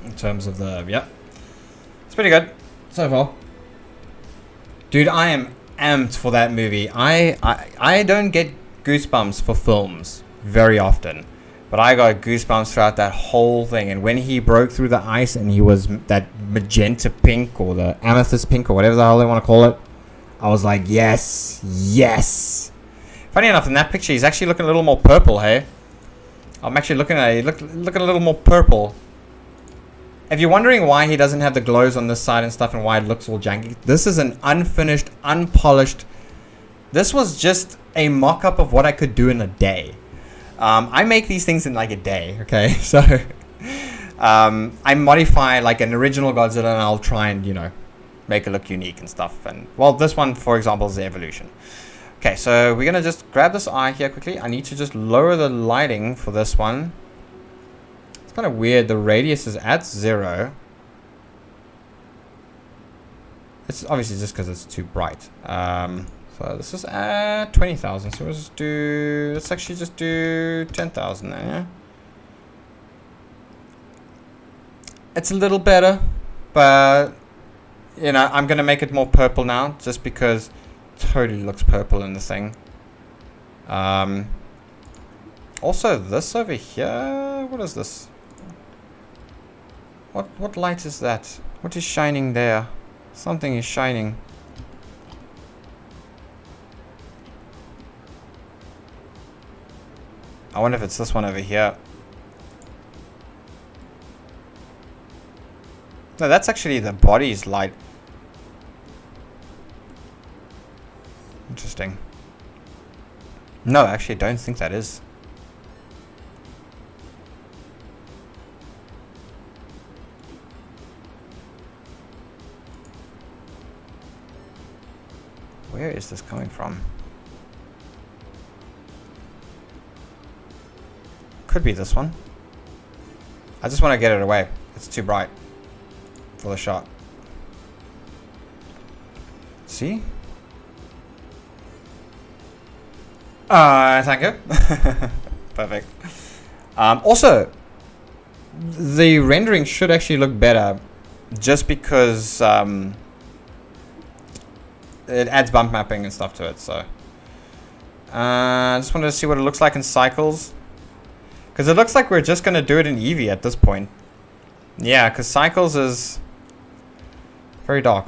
In terms of the... Yeah. It's pretty good so far. Dude, I am amped for that movie. I don't get goosebumps for films very often. But I got goosebumps throughout that whole thing. And when he broke through the ice and he was that magenta pink or the amethyst pink or whatever the hell they want to call it, I was like, yes, yes. Funny enough, in that picture, he's actually looking a little more purple, hey? I'm actually looking at it. Looking a little more purple. If you're wondering why he doesn't have the glows on this side and stuff and why it looks all janky, this is an unfinished, unpolished... This was just a mock-up of what I could do in a day. I make these things in like a day, okay? So, I modify like an original Godzilla and I'll try and, you know, make it look unique and stuff. And, well, this one, for example, is the evolution. Okay, so we're going to just grab this eye here quickly. I need to just lower the lighting for this one. It's kind of weird. The radius is at 0. It's obviously just because it's too bright. So this is at 20,000. So let's actually just do 10,000 then, yeah? It's a little better, but, you know, I'm going to make it more purple now just because it totally looks purple in the thing. Also, this over here, what is this? What light is that? What is shining there? Something is shining. I wonder if it's this one over here. No, that's actually the body's light. Interesting. No, actually, I don't think that is. Where is this coming from? Could be this one. I just want to get it away. It's too bright for the shot. See? Thank you. Perfect. Also, the rendering should actually look better just because it adds bump mapping and stuff to it. So I just wanted to see what it looks like in cycles. Because it looks like we're just going to do it in Eevee at this point. Yeah, because Cycles is very dark.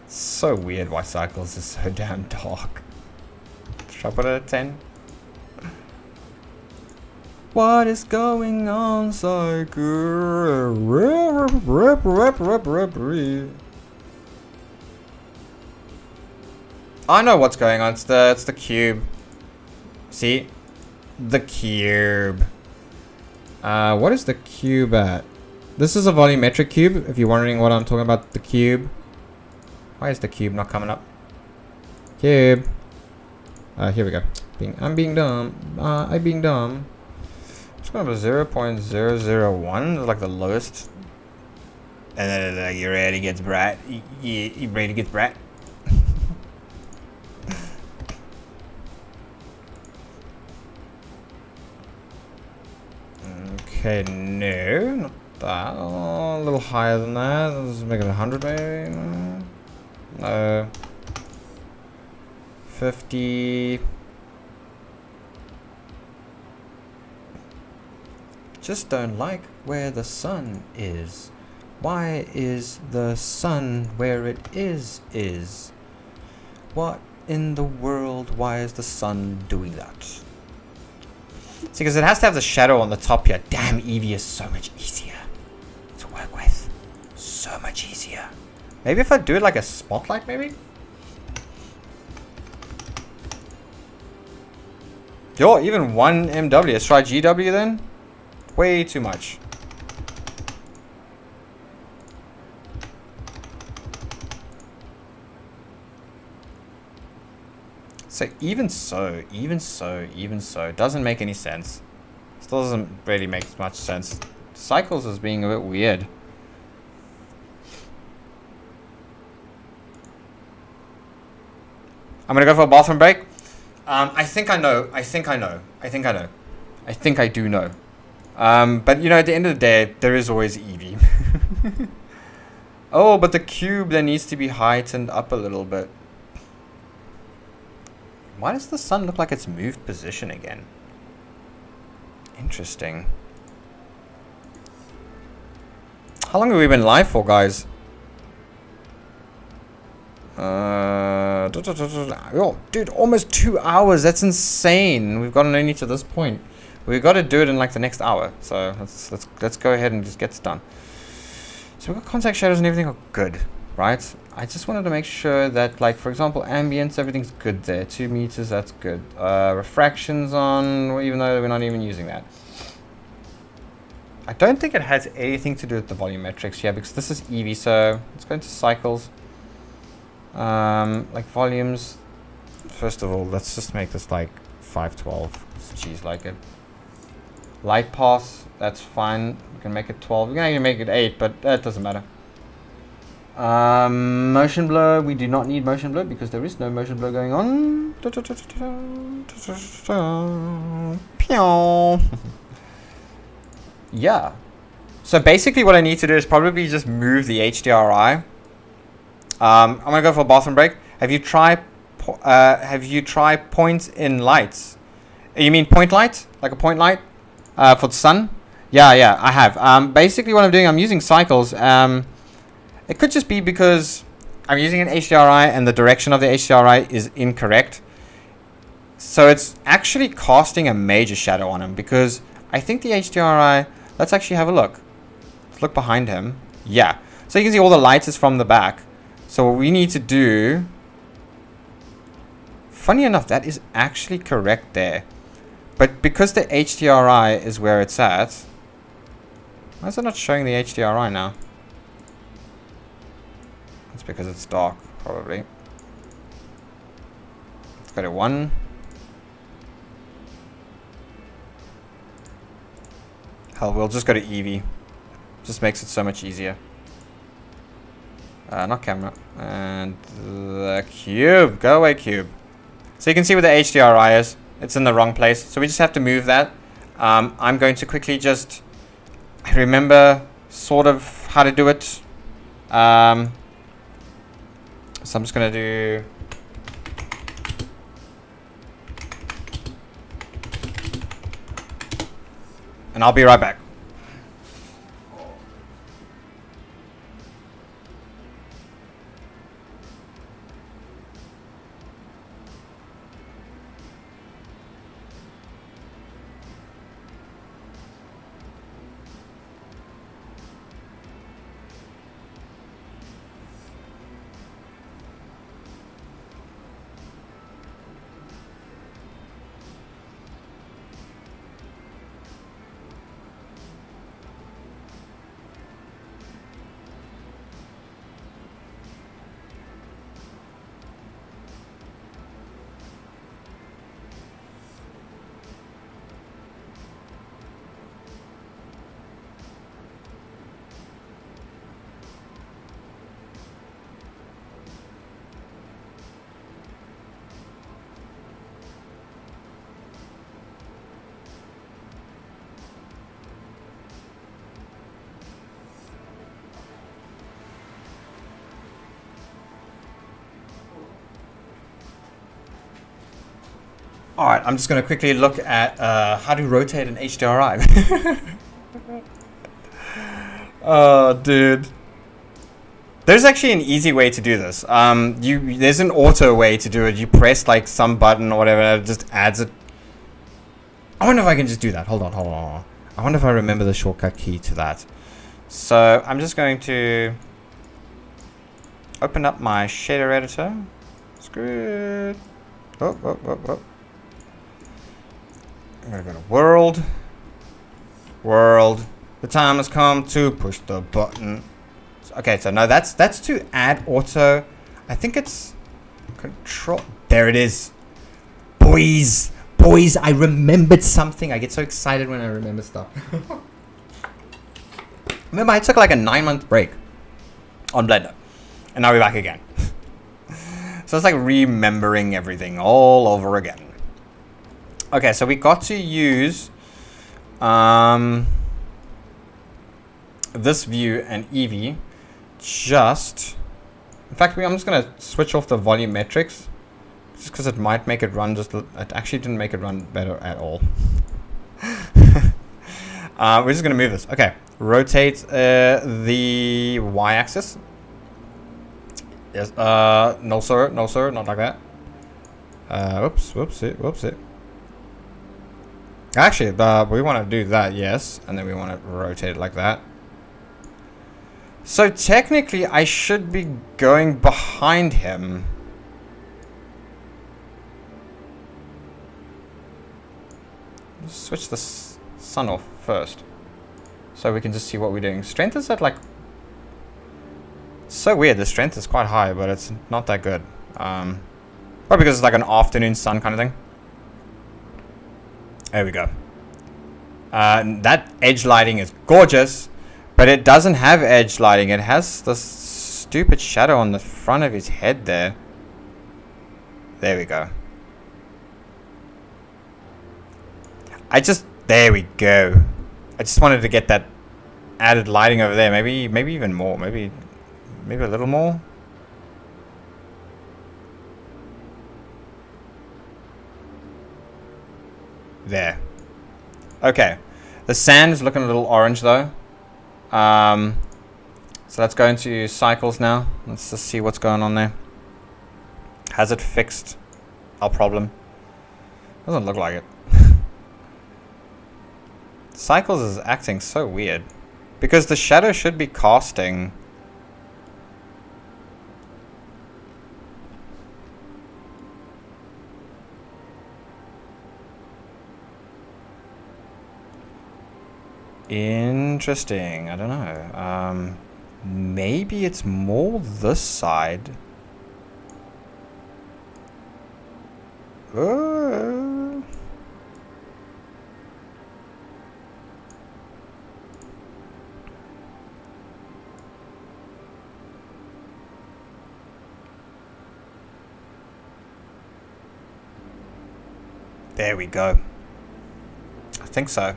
It's so weird why Cycles is so damn dark. Should I put it at 10? What is going on, Cycle? I know what's going on. It's the cube. See? The cube. What is the cube at? This is a volumetric cube, if you're wondering what I'm talking about. The cube. Why is the cube not coming up? Cube. Here we go. I'm being dumb. I'm being dumb. It's going to be 0.001, like the lowest. And then like, you ready gets bright. You ready gets bright. Okay, no, not that. Oh, a little higher than that. Let's make it 100 maybe. No. 50. Just don't like where the sun is. Why is the sun where it is? What in the world? Why is the sun doing that? See, because it has to have the shadow on the top here. Damn, Eevee is so much easier to work with. So much easier. Maybe if I do it like a spotlight, maybe? Yo, even 1 MW. Let's try GW then. Way too much. So even so, doesn't make any sense. Still doesn't really make much sense. Cycles is being a bit weird. I'm gonna go for a bathroom break. I think I know. I think I do know. But you know, at the end of the day, there is always Eevee. Oh, but the cube then needs to be heightened up a little bit. Why does the sun look like it's moved position again? Interesting. How long have we been live for, guys? Oh, dude, almost 2 hours. That's insane. We've gotten only to this point. We've got to do it in like the next hour. So let's go ahead and just get this done. So we've got contact shadows and everything are good, right? I just wanted to make sure that, like, for example, ambience, everything's good there. 2 meters, that's good. Refractions on, even though we're not even using that. I don't think it has anything to do with the volumetrics here, because this is Eevee, so let's go into cycles. Like volumes. First of all, let's just make this like 512. Jeez, like it. Light pass, that's fine. We can make it 12. We can even make it 8, but that doesn't matter. Motion blur, we do not need motion blur because there is no motion blur going on. Yeah. So basically what I need to do is probably just move the HDRI. I'm gonna go for a bathroom break. Have you tried point in lights? You mean point light? Like a point light? For the sun? Yeah, I have. Basically what I'm doing, I'm using cycles. It could just be because I'm using an HDRI and the direction of the HDRI is incorrect. So it's actually casting a major shadow on him because I think the HDRI, let's actually have a look. Let's look behind him. Yeah. So you can see all the lights is from the back. So what we need to do, funny enough, that is actually correct there. But because the HDRI is where it's at, why is it not showing the HDRI now? That's because it's dark, probably. Let's go to 1. Hell, we'll just go to Eevee. Just makes it so much easier. Not camera. And the cube. Go away, cube. So you can see where the HDRI is. It's in the wrong place. So we just have to move that. I'm going to quickly just remember sort of how to do it. So I'm just going to do... And I'll be right back. Alright, I'm just going to quickly look at how to rotate an HDRI. Oh, dude. There's actually an easy way to do this. There's an auto way to do it. You press like some button or whatever, and it just adds it. I wonder if I can just do that. Hold on. I wonder if I remember the shortcut key to that. So I'm just going to open up my shader editor. Screw it. Oh. I'm gonna go to world. The time has come to push the button. Okay, so no, that's to add auto. I think it's control. There it is. Boys, I remembered something. I get so excited when I remember stuff. Remember, I took like a 9-month break on Blender, and now we're back again. So it's like remembering everything all over again. Okay, so we got to use this view and Eevee. In fact, I'm just gonna switch off the volumetrics, just because it might make it run it actually didn't make it run better at all. We're just gonna move this. Okay, rotate the y-axis. Yes. No sir, not like that. Whoopsie. Actually, we want to do that, yes, and then we want to rotate it like that. So technically, I should be going behind him. Let's switch the sun off first, so we can just see what we're doing. Strength is at like... So weird, the strength is quite high, but it's not that good. Probably because it's like an afternoon sun kind of thing. There we go. That edge lighting is gorgeous, but it doesn't have edge lighting. It has this stupid shadow on the front of his head there. There we go. There we go. I just wanted to get that added lighting over there. Maybe even more. Maybe a little more. There. Okay. The sand is looking a little orange though. So let's go into cycles now. Let's just see what's going on there. Has it fixed our problem? Doesn't look like it. Cycles is acting so weird. Because the shadow should be casting. Interesting. I don't know. Maybe it's more this side. There we go. I think so.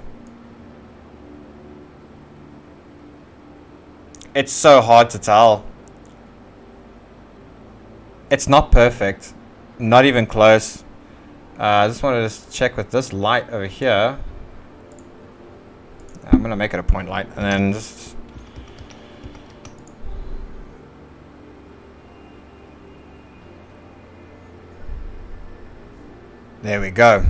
It's so hard to tell. It's not perfect. Not even close. I just wanted to check with this light over here. I'm going to make it a point light and then just... There we go.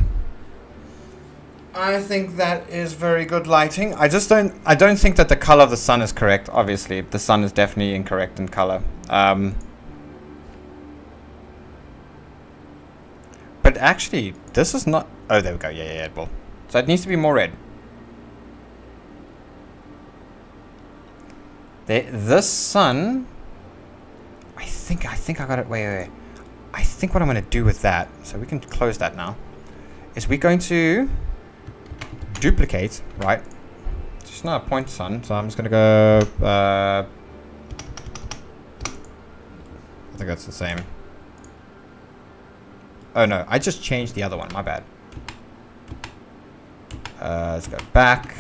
I think that is very good lighting. I don't think that the color of the sun is correct. Obviously, the sun is definitely incorrect in color. But actually, this is not... Oh, there we go. Yeah, well. So it needs to be more red. This sun... I think I got it. Wait. I think what I'm going to do with that, so we can close that now, is we're going to duplicate, right? It's just not a point sun, so I'm just going to go... I think that's the same. Oh no, I just changed the other one, my bad. Let's go back.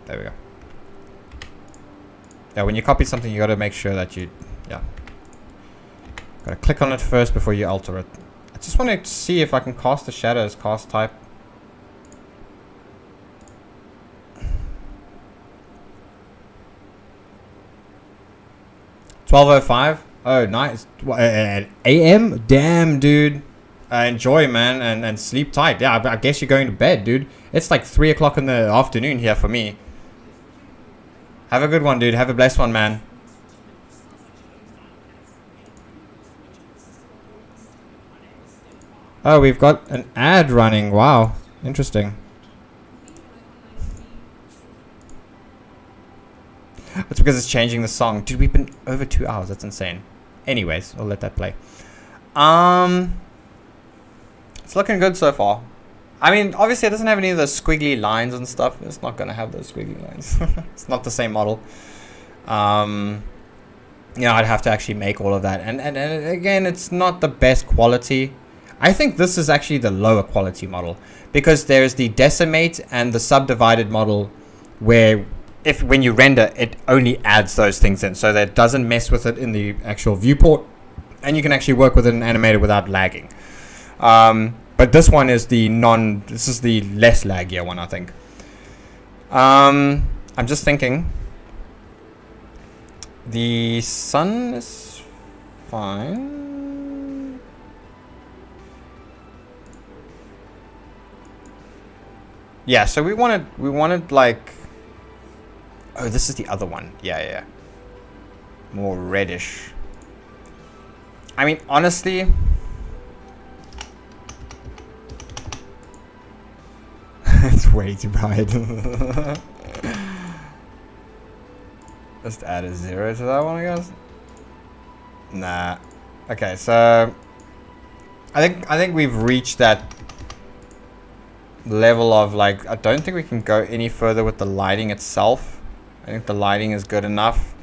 There we go. Yeah, when you copy something, you got to make sure that you... Yeah. Got to click on it first before you alter it. I just want to see if I can cast the shadow as cast type. $12:05. Oh, nice. AM? Damn, dude. Enjoy, man, and sleep tight. Yeah, I guess you're going to bed, dude. It's like 3 o'clock in the afternoon here for me. Have a good one, dude. Have a blessed one, man. Oh, we've got an ad running. Wow. Interesting. It's because it's changing the song. Dude, we've been over 2 hours. That's insane. Anyways, I'll let that play. It's looking good so far. I mean, obviously it doesn't have any of those squiggly lines and stuff. It's not going to have those squiggly lines. It's not the same model. You know, I'd have to actually make all of that. And again, it's not the best quality. I think this is actually the lower quality model. Because there's the decimate and the subdivided model where when you render, it only adds those things in. So that it doesn't mess with it in the actual viewport. And you can actually work with it in Animator without lagging. But this one is this is the less laggier one, I think. I'm just thinking. The sun is fine. Yeah, so we wanted like, oh, this is the other one. Yeah. More reddish. I mean, honestly, it's way too bright. Just add a 0 to that one, I guess. Nah. Okay, so I think we've reached that level of like, I don't think we can go any further with the lighting itself. I think the lighting is good enough.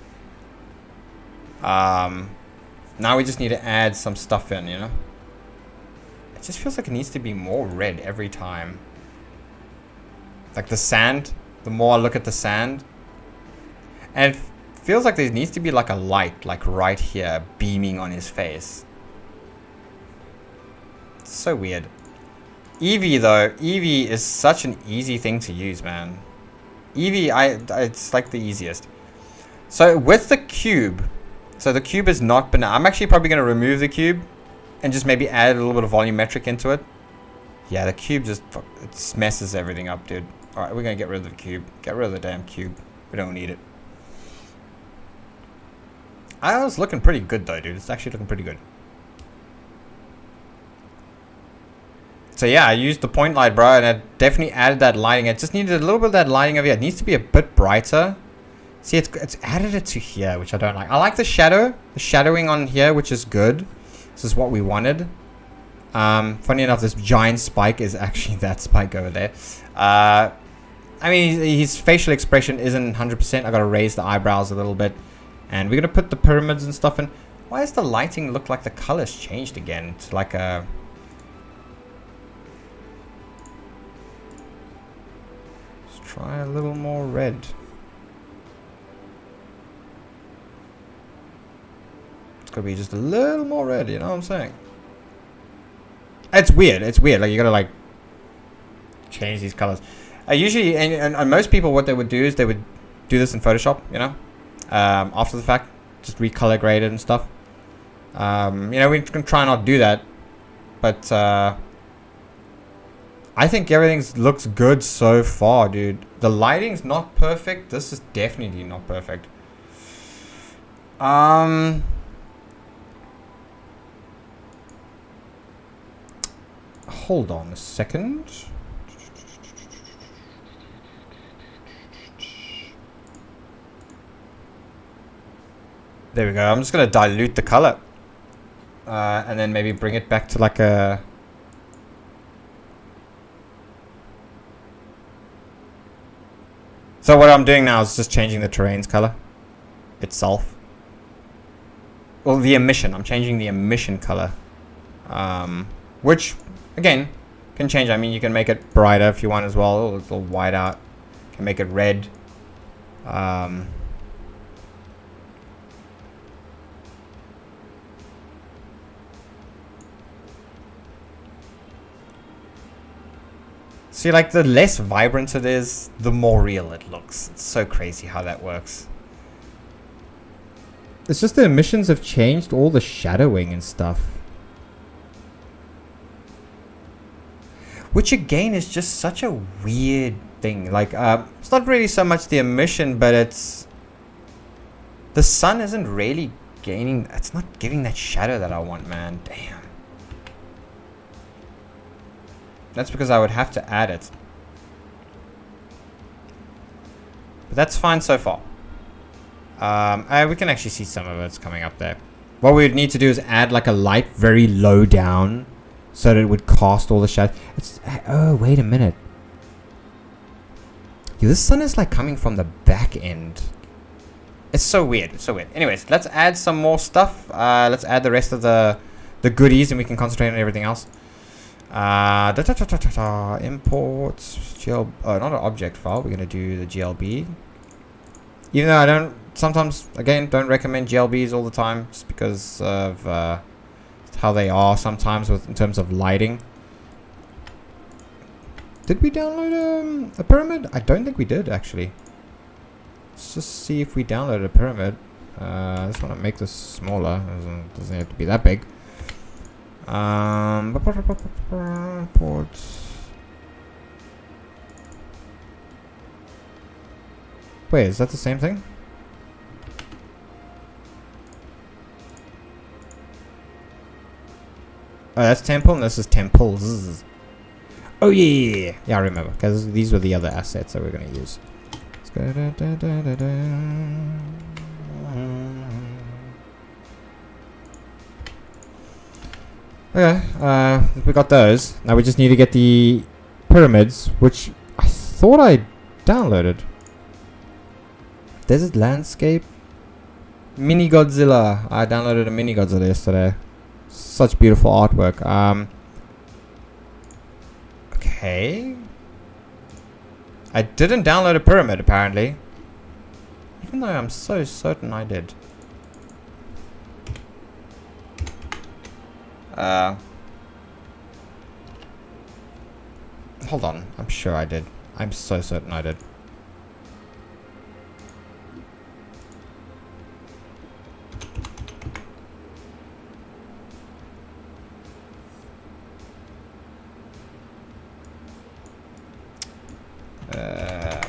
Now we just need to add some stuff in, you know. It just feels like it needs to be more red every time. Like the sand, the more I look at the sand, and it feels like there needs to be like a light, like right here, beaming on his face. It's so weird. Eevee though, Eevee is such an easy thing to use, man. Eevee, it's like the easiest. So with the cube, so the cube is not banana. I'm actually probably going to remove the cube and just maybe add a little bit of volumetric into it. Yeah, the cube just it messes everything up, dude. Alright, we're going to get rid of the cube. Get rid of the damn cube. We don't need it. I was looking pretty good though, dude. It's actually looking pretty good. So yeah, I used the point light, bro, and I definitely added that lighting. It just needed a little bit of that lighting over here. It needs to be a bit brighter. See, it's added it to here, which I don't like. I like the shadowing on here, which is good. This is what we wanted. Funny enough, this giant spike is actually that spike over there. I mean, his facial expression isn't 100%. I gotta raise the eyebrows a little bit. And we're gonna put the pyramids and stuff in. Why does the lighting look like the color's changed again? It's like a... Let's try a little more red. It's gotta be just a little more red, you know what I'm saying? It's weird. Like, you gotta, like, change these colors. Usually, and most people, what they would do is they would do this in Photoshop, you know? After the fact, just recolor grade it and stuff. You know, we can try not do that. But, I think everything looks good so far, dude. The lighting's not perfect. This is definitely not perfect. Hold on a second. There we go. I'm just going to dilute the color. And then maybe bring it back to like a... So what I'm doing now is just changing the terrain's color itself. Well, the emission. I'm changing the emission color. Which, again, can change. I mean, you can make it brighter if you want as well. It's all white out. You can make it red. See, like, the less vibrant it is, the more real it looks. It's so crazy how that works. It's just the emissions have changed all the shadowing and stuff. Which again is just such a weird thing. Like, it's not really so much the emission, but it's... The sun isn't really gaining... It's not giving that shadow that I want, man. Damn. That's because I would have to add it. But that's fine so far. We can actually see some of it's coming up there. What we would need to do is add like a light very low down so that it would cast all the shadow. It's... Oh, wait a minute. Yo, this sun is like coming from the back end. It's so weird. It's so weird. Anyways, let's add some more stuff. Let's add the rest of the goodies and we can concentrate on everything else. Imports GL. Oh, not an object file. We're gonna do the GLB. Even though I don't sometimes again don't recommend GLBs all the time, just because of how they are sometimes in terms of lighting. Did we download a pyramid? I don't think we did actually. Let's just see if we downloaded a pyramid. I just want to make this smaller. Doesn't have to be that big. Ports. Wait, is that the same thing? Oh, that's temple and this is temples. Oh yeah, I remember, because these were the other assets that we're going to use. Let's go Okay, we got those. Now we just need to get the pyramids, which I thought I downloaded. Desert landscape. Mini Godzilla. I downloaded a mini Godzilla yesterday. Such beautiful artwork. Okay. I didn't download a pyramid apparently. Even though I'm so certain I did. Hold on. I'm sure I did. I'm so certain I did.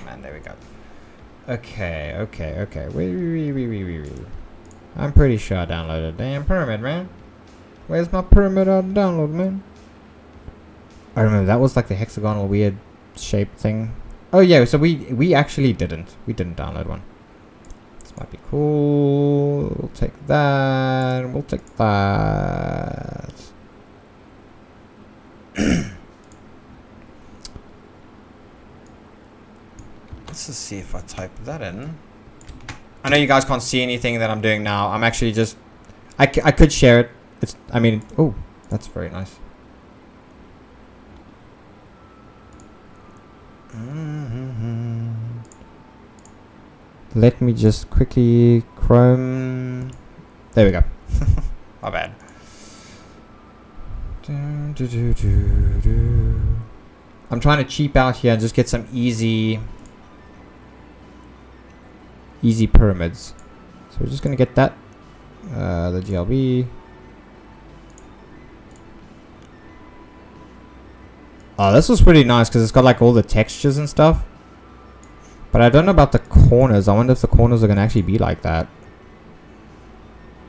Man, there we go. Okay. Wait. I'm pretty sure I downloaded a damn pyramid, man. Where's my pyramid download, man? I remember that was like the hexagonal weird shape thing. Oh yeah, so we actually didn't. We didn't download one. This might be cool. We'll take that. We'll take that. Let's just see if I type that in. I know you guys can't see anything that I'm doing now. I'm actually just... I could share it. It's... I mean... Oh, that's very nice. Let me just quickly Chrome... There we go. My bad. I'm trying to cheap out here and just get some easy pyramids. So we're just gonna get that. The GLB. Oh, this was pretty nice because it's got like all the textures and stuff. But I don't know about the corners. I wonder if the corners are gonna actually be like that.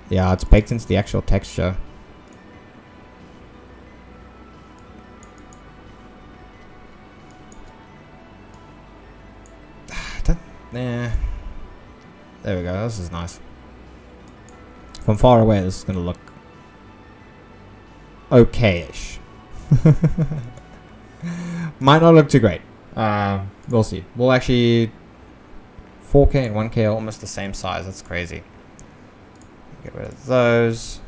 Yeah, it's baked into the actual texture. Nah. There we go. This is nice. From far away, this is gonna look okay-ish. Might not look too great. We'll see. We'll actually 4K and 1K are almost the same size. That's crazy. Get rid of those.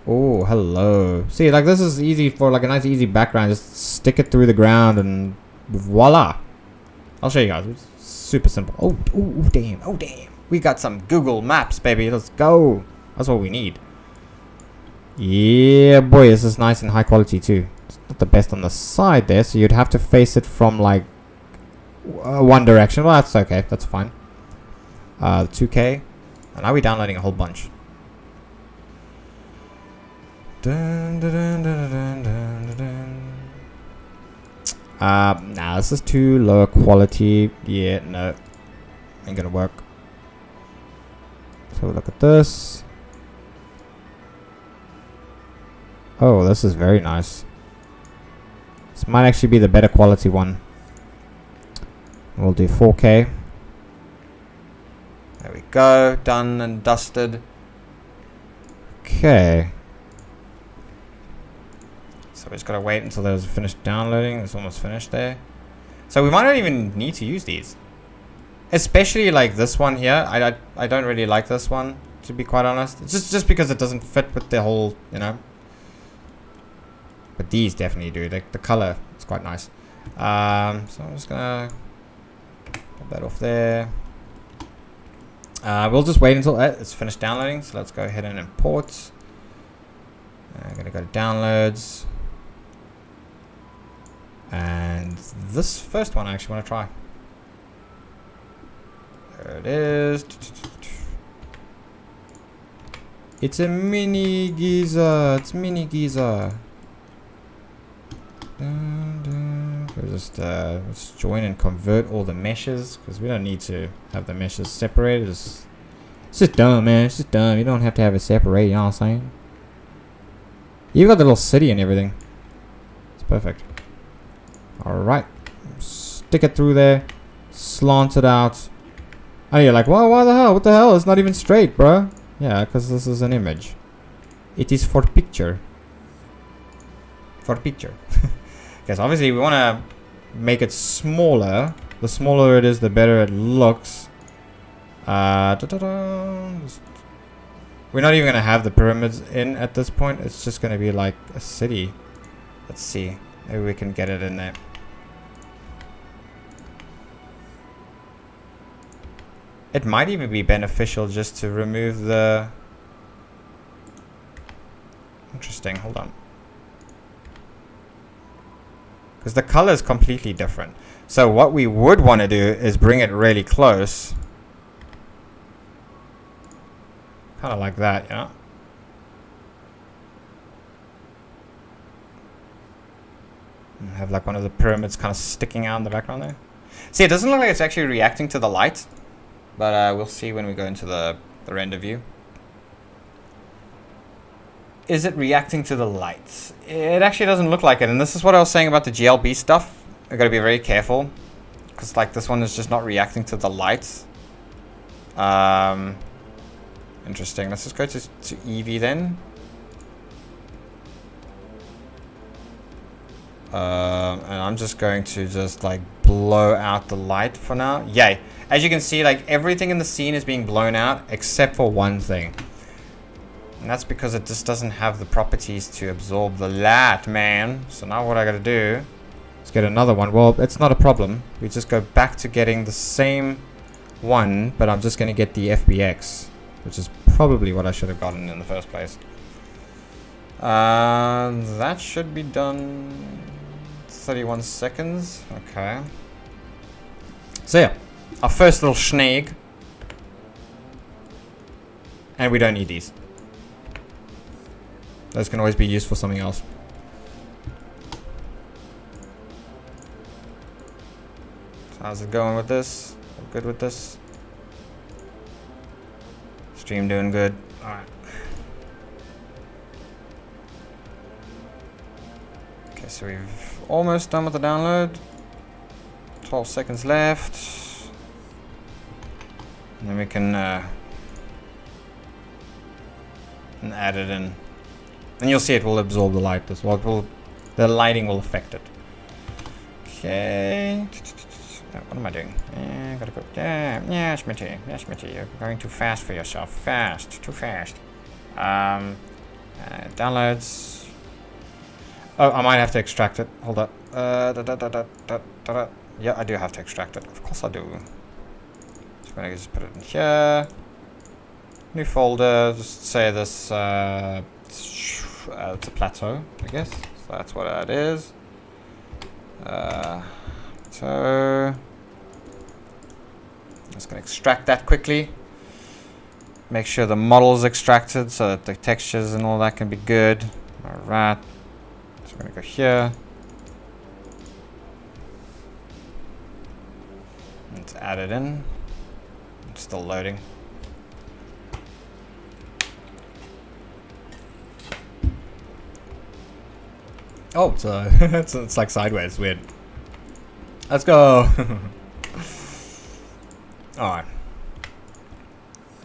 Oh, hello. See, like this is easy for like a nice easy background. Just stick it through the ground and voila. I'll show you guys. It's super simple. Oh, damn. Oh, damn. We got some Google Maps, baby. Let's go. That's what we need. Yeah, boy. This is nice and high quality too. It's not the best on the side there, so you'd have to face it from like one direction. Well, that's okay. That's fine. 2K. And now we're downloading a whole bunch. Nah, this is too low quality. Yeah, no. Ain't gonna work. So look at this. Oh, this is very nice. This might actually be the better quality one. We'll do 4K. There we go. Done and dusted. Okay. So we just gotta wait until those finished downloading. It's almost finished there. So we might not even need to use these. Especially like this one here. I don't really like this one, to be quite honest. It's just because it doesn't fit with the whole, you know. But these definitely do. The color is quite nice. So I'm just gonna put that off there. We'll just wait until it's finished downloading. So let's go ahead and import. I'm gonna go to downloads. And this first one I actually want to try. There it is. It's a mini Giza. It's mini Giza. Let's join and convert all the meshes because we don't need to have the meshes separated. It's just dumb, man. It's just dumb. You don't have to have it separated. You know what I'm saying? You've got the little city and everything. It's perfect. Alright. Stick it through there. Slant it out. And you're like, well, why the hell? What the hell? It's not even straight, bro. Yeah, because this is an image. It is for picture. For picture. Because obviously we want to make it smaller. The smaller it is, the better it looks. We're not even going to have the pyramids in at this point. It's just going to be like a city. Let's see. Maybe we can get it in there. It might even be beneficial just to remove the... Interesting, hold on. Because the color is completely different. So what we would want to do is bring it really close. Kind of like that, you know? And have like one of the pyramids kind of sticking out in the background there. See, it doesn't look like it's actually reacting to the light. But we'll see when we go into the render view. Is it reacting to the lights? It actually doesn't look like it. And this is what I was saying about the GLB stuff. I've got to be very careful. Because like this one is just not reacting to the lights. Interesting. Let's just go to Eevee then. And I'm just going to just like blow out the light for now. Yay. As you can see, like everything in the scene is being blown out except for one thing. And that's because it just doesn't have the properties to absorb the light, man. So now what I gotta do is get another one. Well, it's not a problem. We just go back to getting the same one, but I'm just gonna get the FBX, which is probably what I should have gotten in the first place. That should be done 31 seconds. Okay. So yeah. Our first little snag. And we don't need these. Those can always be used for something else. So how's it going with this? Good with this? Stream doing good. Alright. Okay, so we've almost done with the download. 12 seconds left. And then we can add it in. And you'll see it will absorb the light as well. The lighting will affect it. Okay. What am I doing? Gotta go. Yeah, Schmitty. You're going too fast for yourself. Too fast. Downloads. Oh, I might have to extract it. Hold up. Yeah, I do have to extract it. Of course I do. I'm gonna just put it in here. New folder. Just say this. It's a plateau, I guess. So that's what that is. So I'm just gonna extract that quickly. Make sure the model is extracted so that the textures and all that can be good. Alright. So we're gonna go here. Let's add it in. It's still loading. Oh, it's like sideways. Weird. Let's go. Alright.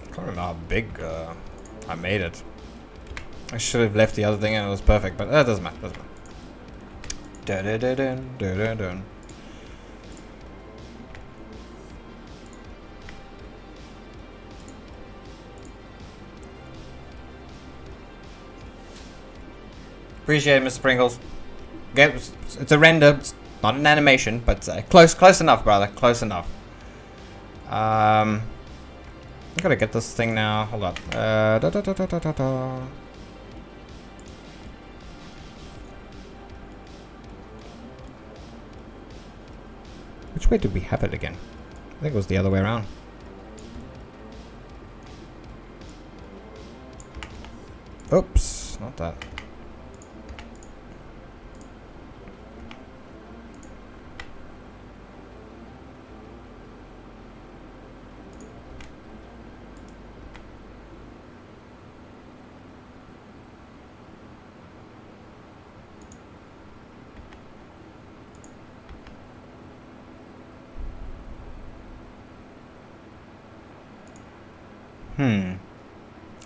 Can't remember how big I made it. I should have left the other thing and it was perfect, but that doesn't matter. Doesn't matter. Dun, dun, dun, dun, dun. Appreciate it, Mr. Pringles. Okay, it's a render. It's not an animation, but close enough, brother. Close enough. I gotta get this thing now. Hold up. Which way did we have it again? I think it was the other way around. Oops, not that.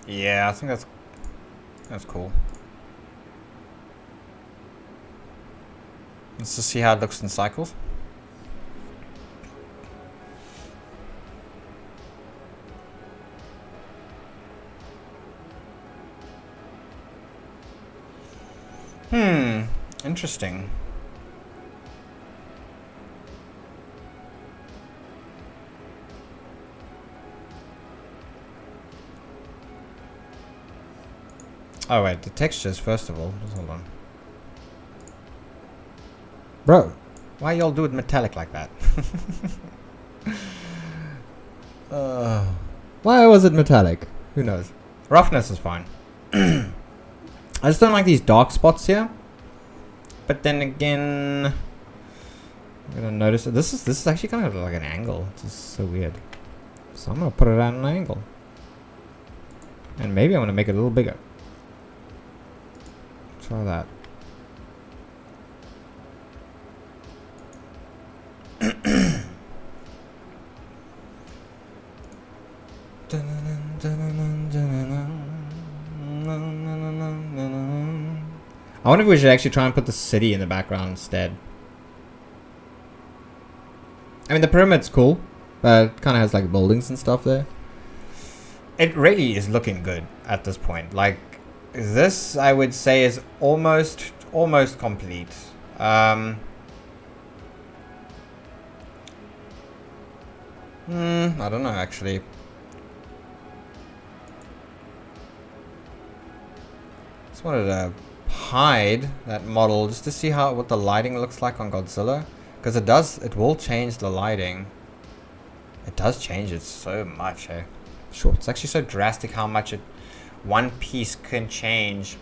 Yeah, I think that's cool. Let's just see how it looks in cycles. Interesting. Oh wait, the textures first of all. Just hold on. Bro, why y'all do it metallic like that? Why was it metallic? Who knows? Roughness is fine. I just don't like these dark spots here. But then again, I'm gonna notice that this is actually kind of like an angle. It's just so weird. So I'm gonna put it at an angle, and maybe I'm gonna make it a little bigger. Try that. I wonder if we should actually try and put the city in the background instead. I mean, the pyramid's cool, but it kind of has like buildings and stuff there. It really is looking good at this point. Like, this, I would say, is almost complete. I don't know, actually. Just wanted to hide that model just to see what the lighting looks like on Godzilla, because it will change the lighting. It does change it so much, eh? Sure, it's actually so drastic how much one piece can change.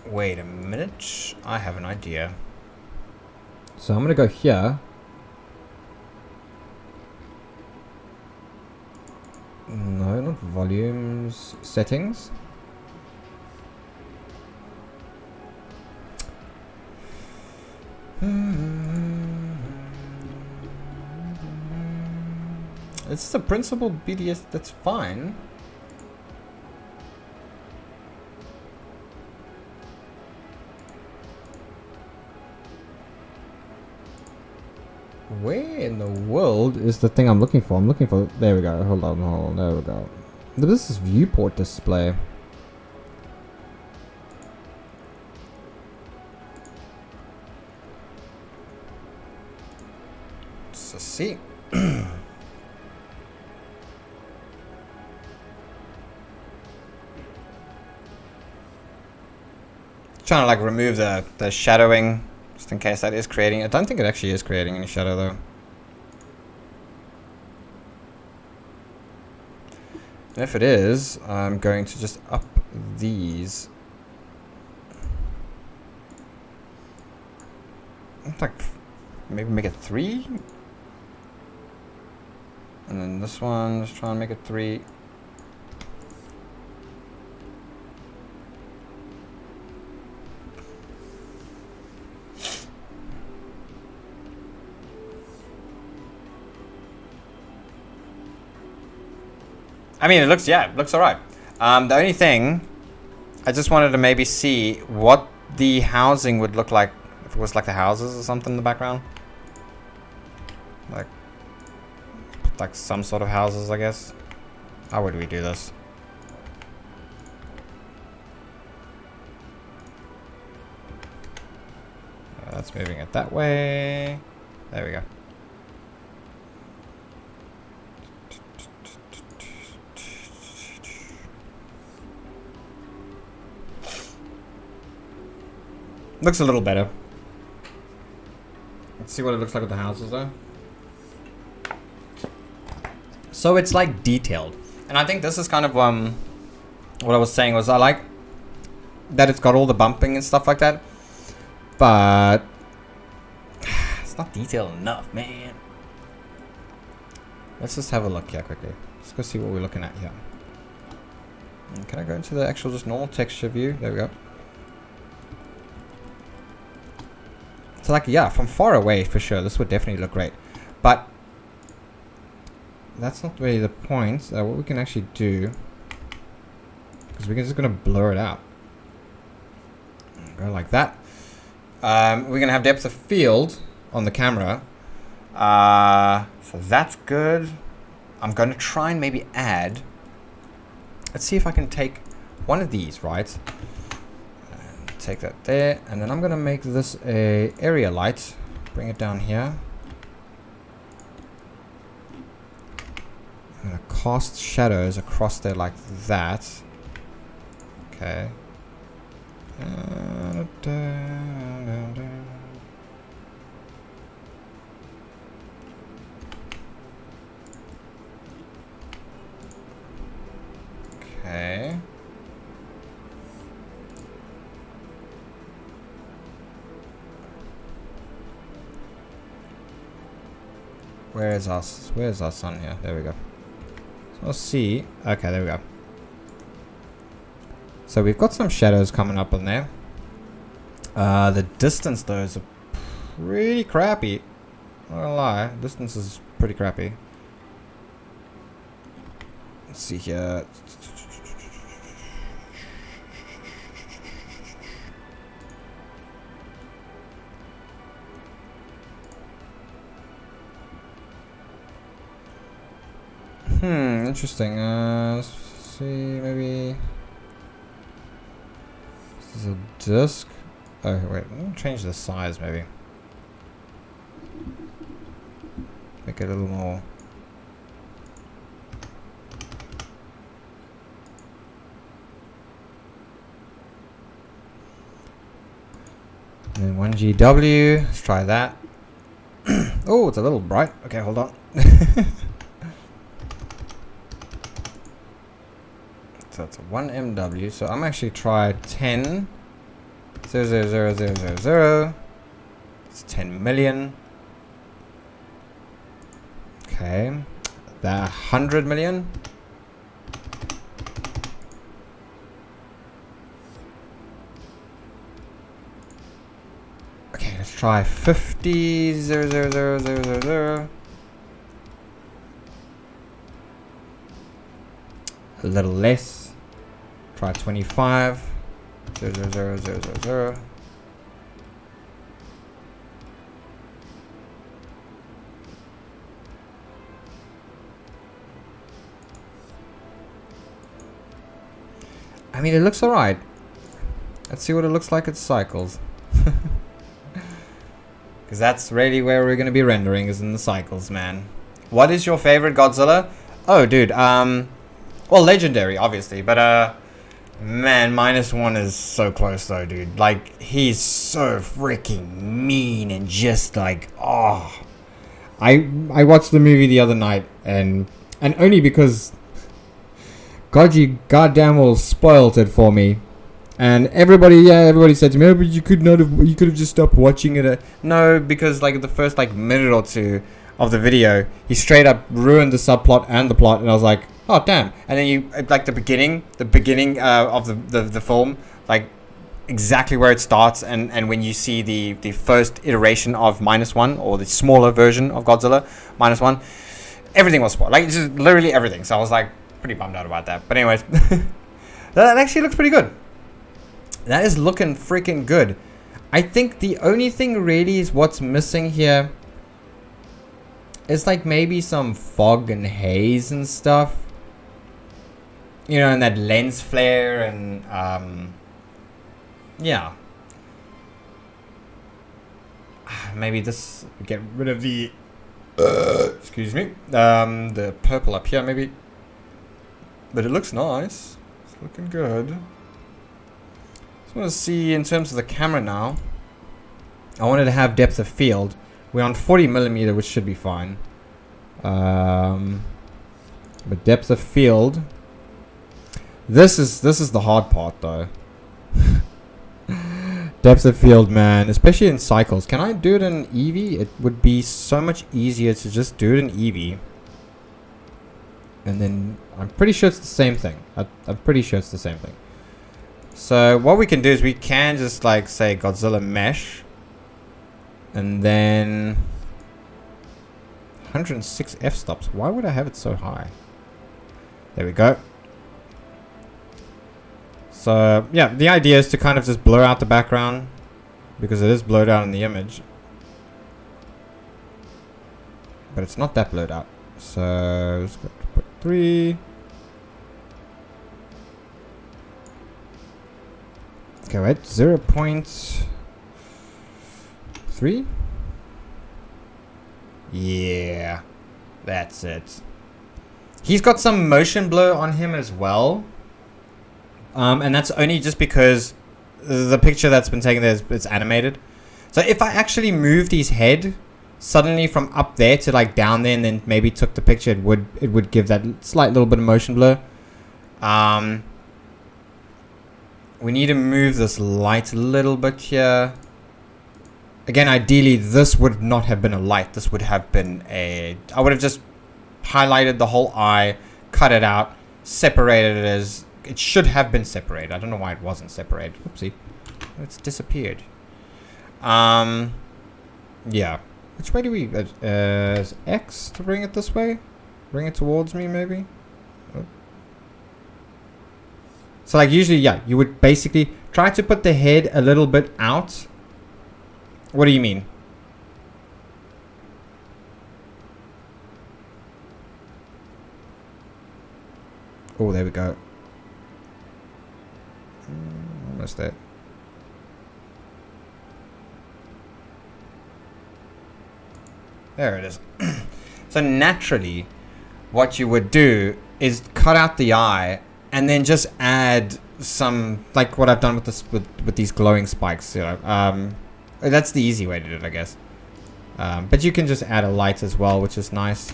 Wait a minute, I have an idea. So I'm gonna go here. No, not volumes, settings. It's just a principal BDS, that's fine. Where in the world is the thing I'm looking for? I'm looking for... There we go. Hold on. There we go. This is viewport display. So see. Trying to like remove the shadowing. Just in case that is creating... I don't think it actually is creating any shadow though. If it is, I'm going to just up these. Like, maybe make it 3? And then this one, just try and make it 3. I mean, it looks alright. The only thing, I just wanted to maybe see what the housing would look like if it was like the houses or something in the background. Like some sort of houses, I guess. How would we do this? That's moving it that way. There we go. Looks a little better. Let's see what it looks like with the houses though. So it's like detailed. And I think this is kind of what I was saying was I like that it's got all the bumping and stuff like that. But it's not detailed enough, man. Let's just have a look here quickly. Let's go see what we're looking at here. And can I go into the actual just normal texture view? There we go. So like, yeah, from far away for sure, this would definitely look great. But that's not really the point. What we can actually do, because we're just going to blur it out. Go like that. We're going to have depth of field on the camera. So that's good. I'm going to try and maybe add. Let's see if I can take one of these, right? Take that there, and then I'm gonna make this a area light. Bring it down here. I'm gonna cast shadows across there like that. Okay. Okay. Where's our sun here? There we go. So let's see. Okay, there we go. So we've got some shadows coming up on there. The distance though is pretty crappy. Not gonna lie, distance is pretty crappy. Let's see here. Interesting. Let's see, maybe this is a disc. Oh wait, let me change the size maybe. Make it a little more. And then 1GW. Let's try that. Oh, it's a little bright. Okay, hold on. So it's a 1MW. So I'm actually try 10. 0000000. It's 10 million. Okay. That 100 million. Okay, let's try 50. 0000000. A little less. Try 25. 0000000. I mean, it looks alright. Let's see what it looks like at cycles. Because that's really where we're going to be rendering, is in the cycles, man. What is your favorite Godzilla? Oh, dude. Well, legendary, obviously. But, man, -1 is so close, though, dude. Like, he's so freaking mean and just like, oh. I watched the movie the other night, and only because God, you goddamn well spoiled it for me. And everybody said to me, oh, but you could have just stopped watching it. No, because like the first like minute or two of the video, he straight up ruined the subplot and the plot, and I was like, oh damn. And then you like the beginning of the film, like exactly where it starts, and when you see the first iteration of -1, or the smaller version of Godzilla -1, everything was spoiled, like just literally everything. So I was like pretty bummed out about that. But anyways, that actually looks pretty good. That is looking freaking good. I think the only thing really is what's missing here is like maybe some fog and haze and stuff, you know, and that lens flare, and yeah, maybe this, get rid of the excuse me, the purple up here maybe, but it looks nice. It's looking good. Just want to see in terms of the camera now. I wanted to have depth of field. We're on 40mm, which should be fine. But depth of field. This is the hard part though. Depth of field, man, especially in cycles. Can I do it in Eevee? It would be so much easier to just do it in Eevee. And then I'm pretty sure it's the same thing. I'm pretty sure it's the same thing. So what we can do is we can just like say Godzilla mesh, and then 106 f-stops. Why would I have it so high? There we go. So yeah, the idea is to kind of just blur out the background, because it is blurred out in the image, but it's not that blurred out. So let's go to put 3. Okay, wait, 0.3. Yeah, that's it. He's got some motion blur on him as well. And that's only just because the picture that's been taken there it's animated. So if I actually moved his head suddenly from up there to like down there, and then maybe took the picture, it would give that slight little bit of motion blur. We need to move this light a little bit here. Again, ideally, this would not have been a light. This would have been I would have just highlighted the whole eye, cut it out, separated it as it should have been separated. I don't know why it wasn't separated. Oopsie. It's disappeared. Yeah. Which way do we... is X to bring it this way? Bring it towards me, maybe? Oh. So, like, usually, yeah, you would basically try to put the head a little bit out. What do you mean? Oh, there we go. Almost there. There it is. So naturally, what you would do is cut out the eye and then just add some, like what I've done with this with these glowing spikes. You know, that's the easy way to do it, I guess. But you can just add a light as well, which is nice.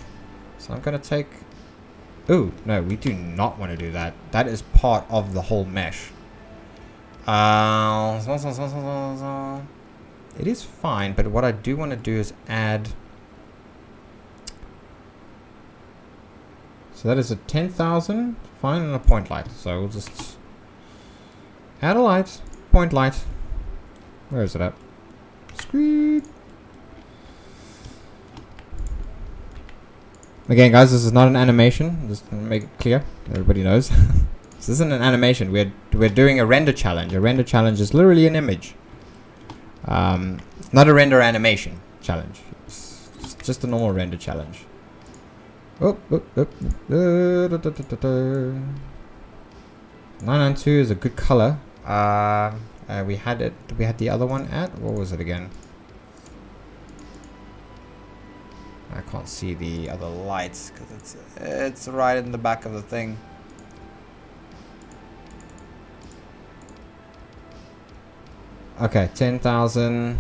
So I'm gonna take. Ooh, no, we do not want to do that. That is part of the whole mesh. It is fine, but what I do want to do is add. So that is a 10,000, fine, and a point light. So we'll just add a light, point light. Where is it at? Screed. Again, guys, this is not an animation. Just to make it clear, everybody knows. This isn't an animation. We're doing a render challenge. A render challenge is literally an image. It's not a render animation challenge. It's just a normal render challenge. Oh, 992 is a good color. We had it. We had the other one at, what was it again? I can't see the other lights because it's right in the back of the thing. Okay, 10,000.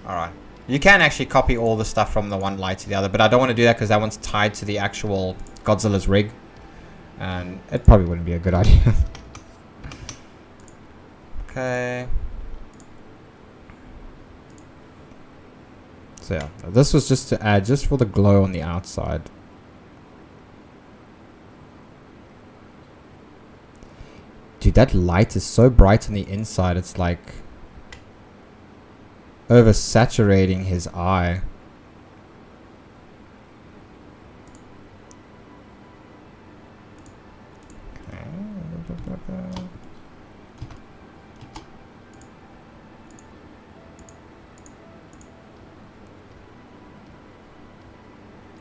All right. You can actually copy all the stuff from the one light to the other, but I don't want to do that because that one's tied to the actual Godzilla's rig. And it probably wouldn't be a good idea. Okay. So yeah, this was just to add, just for the glow on the outside. Dude, that light is so bright on the inside, it's like oversaturating his eye.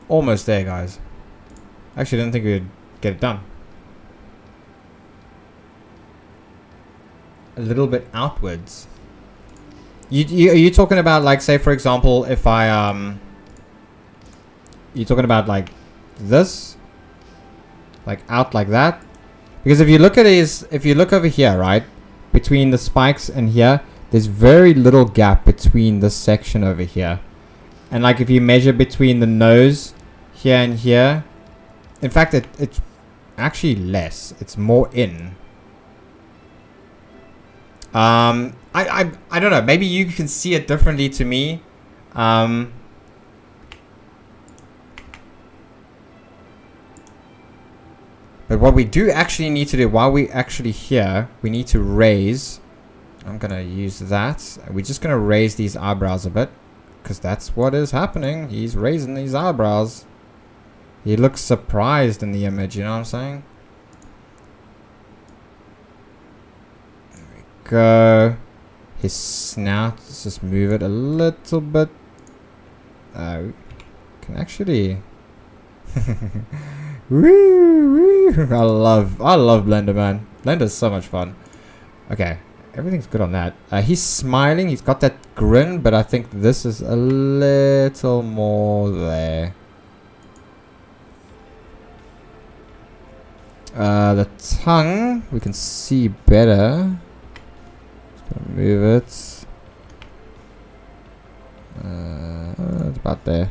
Almost there, guys. Actually, I didn't think we'd get it done. A little bit outwards. Are you talking about, like, say for example, if I you're talking about like this, like out like that? Because if you look at if you look over here, right, between the spikes and here, there's very little gap between this section over here. And like if you measure between the nose here and here, in fact it's actually less. It's more in. I don't know. Maybe you can see it differently to me. But what we do actually need to do while we actually here, we need to raise. I'm gonna use that. We're just gonna raise these eyebrows a bit, because that's what is happening. He's raising these eyebrows. He looks surprised in the image. You know what I'm saying? Go. His snout, let's just move it a little bit. Can actually woo, woo. I love Blender, man. Blender's so much fun. Okay, everything's good on that. He's smiling, he's got that grin, but I think this is a little more there. The tongue we can see better. Move it. It's about there.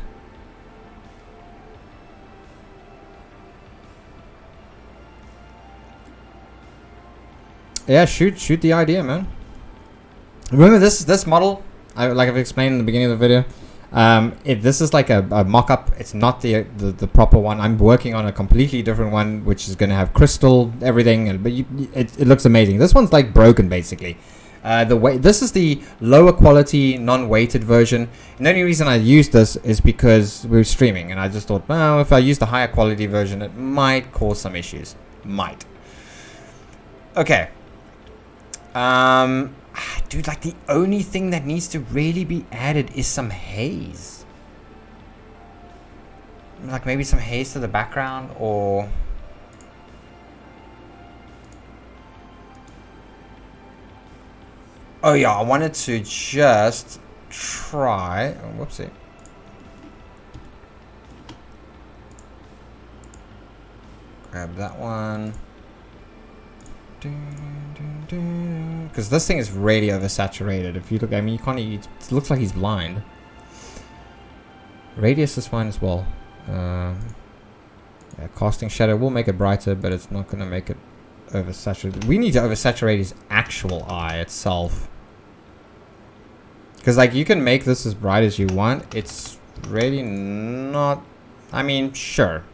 Yeah, shoot the idea, man. Remember this model, like I've explained in the beginning of the video. This is like a mock-up. It's not the proper one. I'm working on a completely different one, which is going to have crystal everything, but it looks amazing. This one's like broken basically. This is the lower quality non-weighted version, and the only reason I used this is because we were streaming, and I just thought, well, if I use the higher quality version, it might cause some issues. Might. Okay. Dude, like the only thing that needs to really be added is some haze. Like maybe some haze to the background, or oh yeah, I wanted to just try. Oh, whoopsie. Grab that one. Because this thing is really oversaturated. If you look, I mean, you can't. It looks like he's blind. Radius is fine as well. Yeah, casting shadow will make it brighter, but it's not going to make it oversaturated. We need to oversaturate his actual eye itself. Because like you can make this as bright as you want. It's really not. I mean, sure.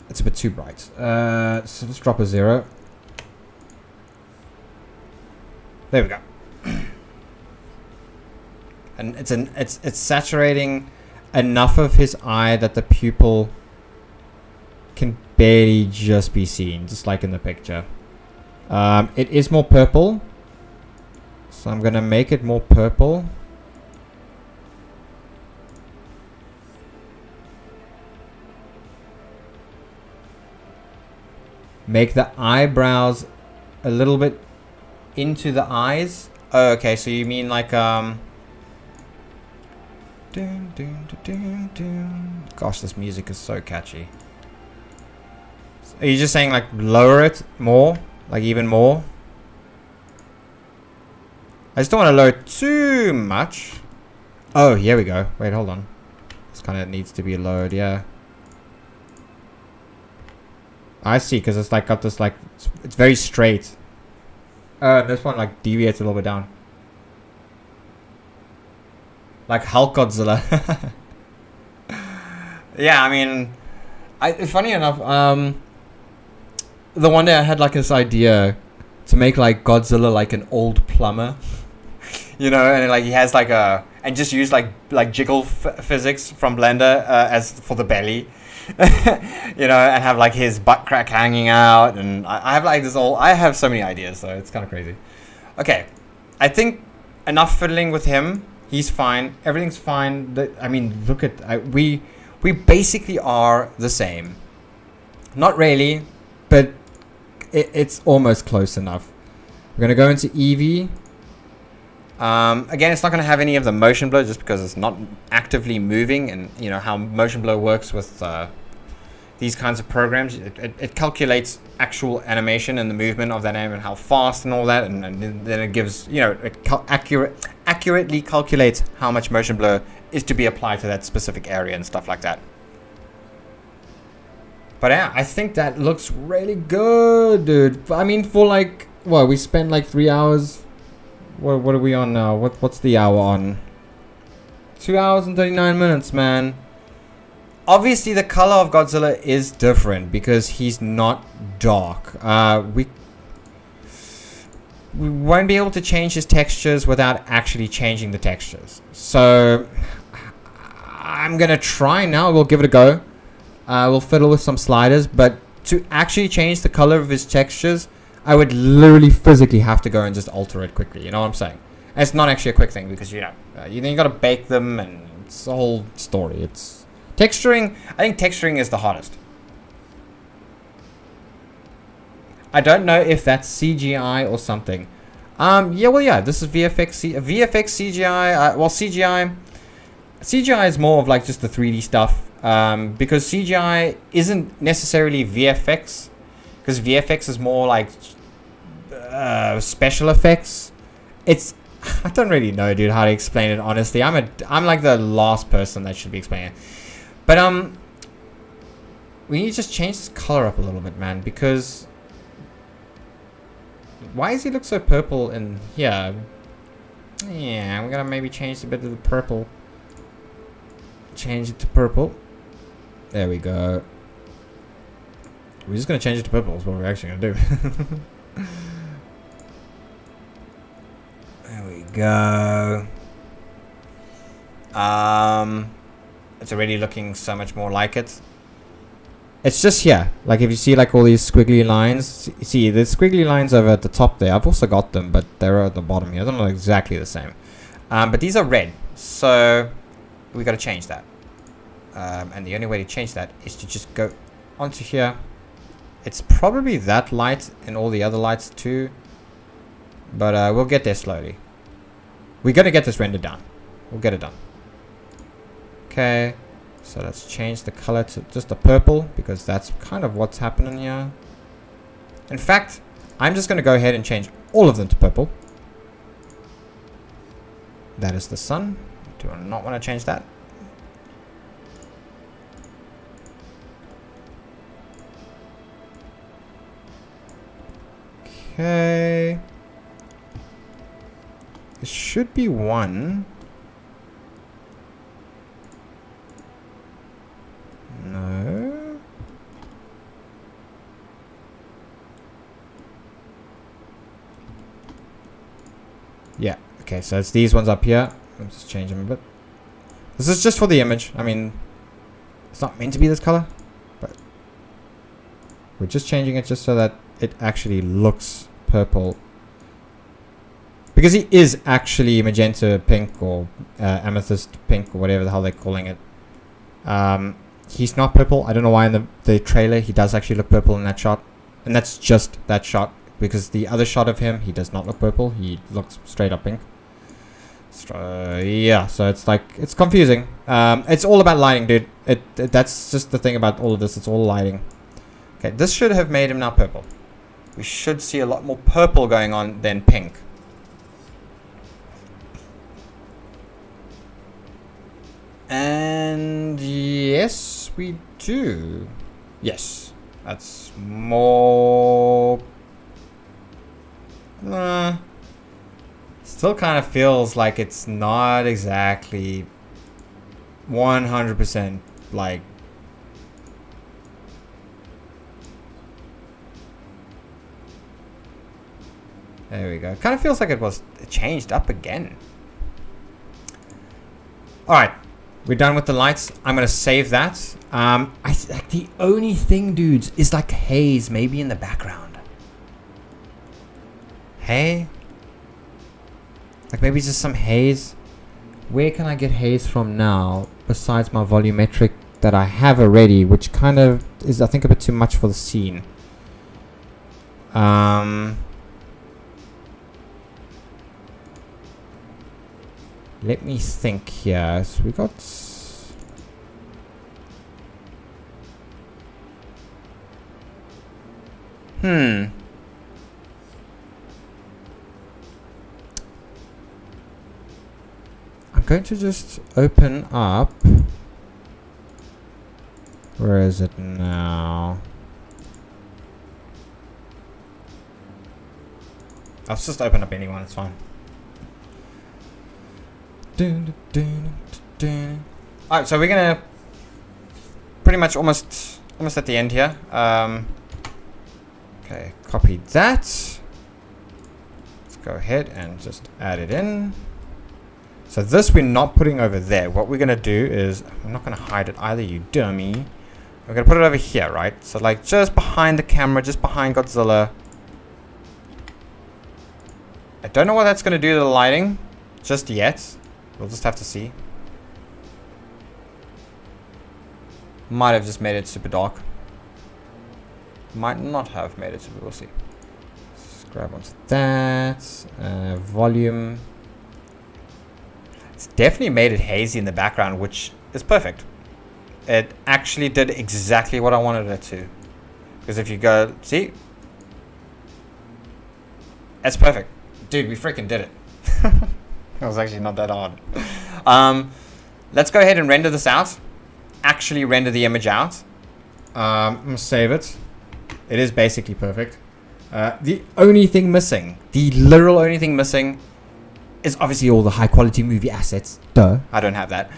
It's a bit too bright. So let's drop a 0. There we go. And it's saturating enough of his eye that the pupil can barely just be seen, just like in the picture. It is more purple, so I'm gonna make it more purple. Make the eyebrows a little bit into the eyes. Oh, okay, so you mean like gosh, this music is so catchy. Are you just saying like lower it more, like even more? I just don't want to lower it too much. Oh, here we go. Wait, hold on. This kind of needs to be lowered, yeah. I see, because it's like got this like it's very straight. This one like deviates a little bit down. Like Hulk Godzilla. Yeah, I mean, funny enough, the one day I had like this idea to make like Godzilla like an old plumber, you know, and like he has like and just use like jiggle physics from Blender as for the belly, you know, and have like his butt crack hanging out, and I have like this I have so many ideas, so it's kind of crazy. Okay, I think enough fiddling with him. He's fine. Everything's fine. I mean, look at we basically are the same. Not really, but it's almost close enough. We're gonna go into Eevee. Again, it's not gonna have any of the motion blur just because it's not actively moving, and you know how motion blur works with these kinds of programs. It calculates actual animation and the movement of that anim and how fast and all that, and then it gives, you know, it accurately calculates how much motion blur is to be applied to that specific area and stuff like that. But yeah, I think that looks really good, dude. I mean, for like, what, we spent like 3 hours. What are we on now? What's the hour on? 2 hours and 39 minutes, man. Obviously, the color of Godzilla is different because he's not dark. We won't be able to change his textures without actually changing the textures. So I'm gonna try now. We'll give it a go. We'll fiddle with some sliders, but to actually change the color of his textures, I would literally physically have to go and just alter it quickly. You know what I'm saying? And it's not actually a quick thing because you gotta bake them, and it's a whole story. It's texturing. I think texturing is the hardest. I don't know if that's CGI or something. Yeah, this is VFX CGI. Well, CGI is more of like just the 3D stuff. Because CGI isn't necessarily VFX, because VFX is more like special effects. I don't really know, dude, how to explain it, honestly. I'm like the last person that should be explaining it. But we need to just change this color up a little bit, man, because why does he look so purple in here? Yeah, we're gonna maybe change a bit of the purple. Change it to purple. There we go. We're just gonna change it to purple. Is what we're actually gonna do. There we go. It's already looking so much more like it. It's just here. Like if you see like all these squiggly lines. See the squiggly lines over at the top there. I've also got them, but they're at the bottom here. They're not exactly the same. But these are red, so we got to change that. And the only way to change that is to just go onto here. It's probably that light and all the other lights too, but we'll get there slowly. We're gonna get this rendered down. We'll get it done. Okay, so let's change the color to just a purple, because that's kind of what's happening here. In fact, I'm just gonna go ahead and change all of them to purple. That is the sun. Do not want to change that. Okay. There should be one. No. Yeah. Okay, so it's these ones up here. Let's just change them a bit. This is just for the image. I mean, it's not meant to be this color, but we're just changing it just so that it actually looks purple, because he is actually magenta pink or amethyst pink or whatever the hell they're calling it. He's not purple. I don't know why in the trailer he does actually look purple in that shot, and that's just that shot, because the other shot of him, he does not look purple. He looks straight up pink. Yeah, so it's like, it's confusing. It's all about lighting, dude. That's just the thing about all of this. It's all lighting. Okay, this should have made him now purple. We should see a lot more purple going on than pink. And yes, we do. Yes. That's more... still kind of feels like it's not exactly 100% like... There we go. Kind of feels like it was changed up again. Alright. We're done with the lights. I'm going to save that. Like the only thing, dudes, is like haze maybe in the background. Hey? Like maybe just some haze. Where can I get haze from now besides my volumetric that I have already, which kind of is, I think, a bit too much for the scene. Let me think here. So we got... I'm going to just open up... Where is it now? I'll just open up anyone, it's fine. Alright, so we're gonna pretty much almost at the end here. Okay, copy that. Let's go ahead and just add it in. So this we're not putting over there. What we're gonna do is, I'm not gonna hide it either, you dummy. We're gonna put it over here, right? So like just behind the camera, just behind Godzilla. I don't know what that's gonna do to the lighting just yet. We'll just have to see. Might have just made it super dark. Might not have made it super, we'll see. Let's grab onto that. Volume. It's definitely made it hazy in the background, which is perfect. It actually did exactly what I wanted it to. Because if you go, see? That's perfect. Dude, we freaking did it. It was actually not that hard. Let's go ahead and render this out. Actually render the image out. I'm going to save it. It is basically perfect. The only thing missing, the literal only thing missing, is obviously all the high quality movie assets. Duh. I don't have that.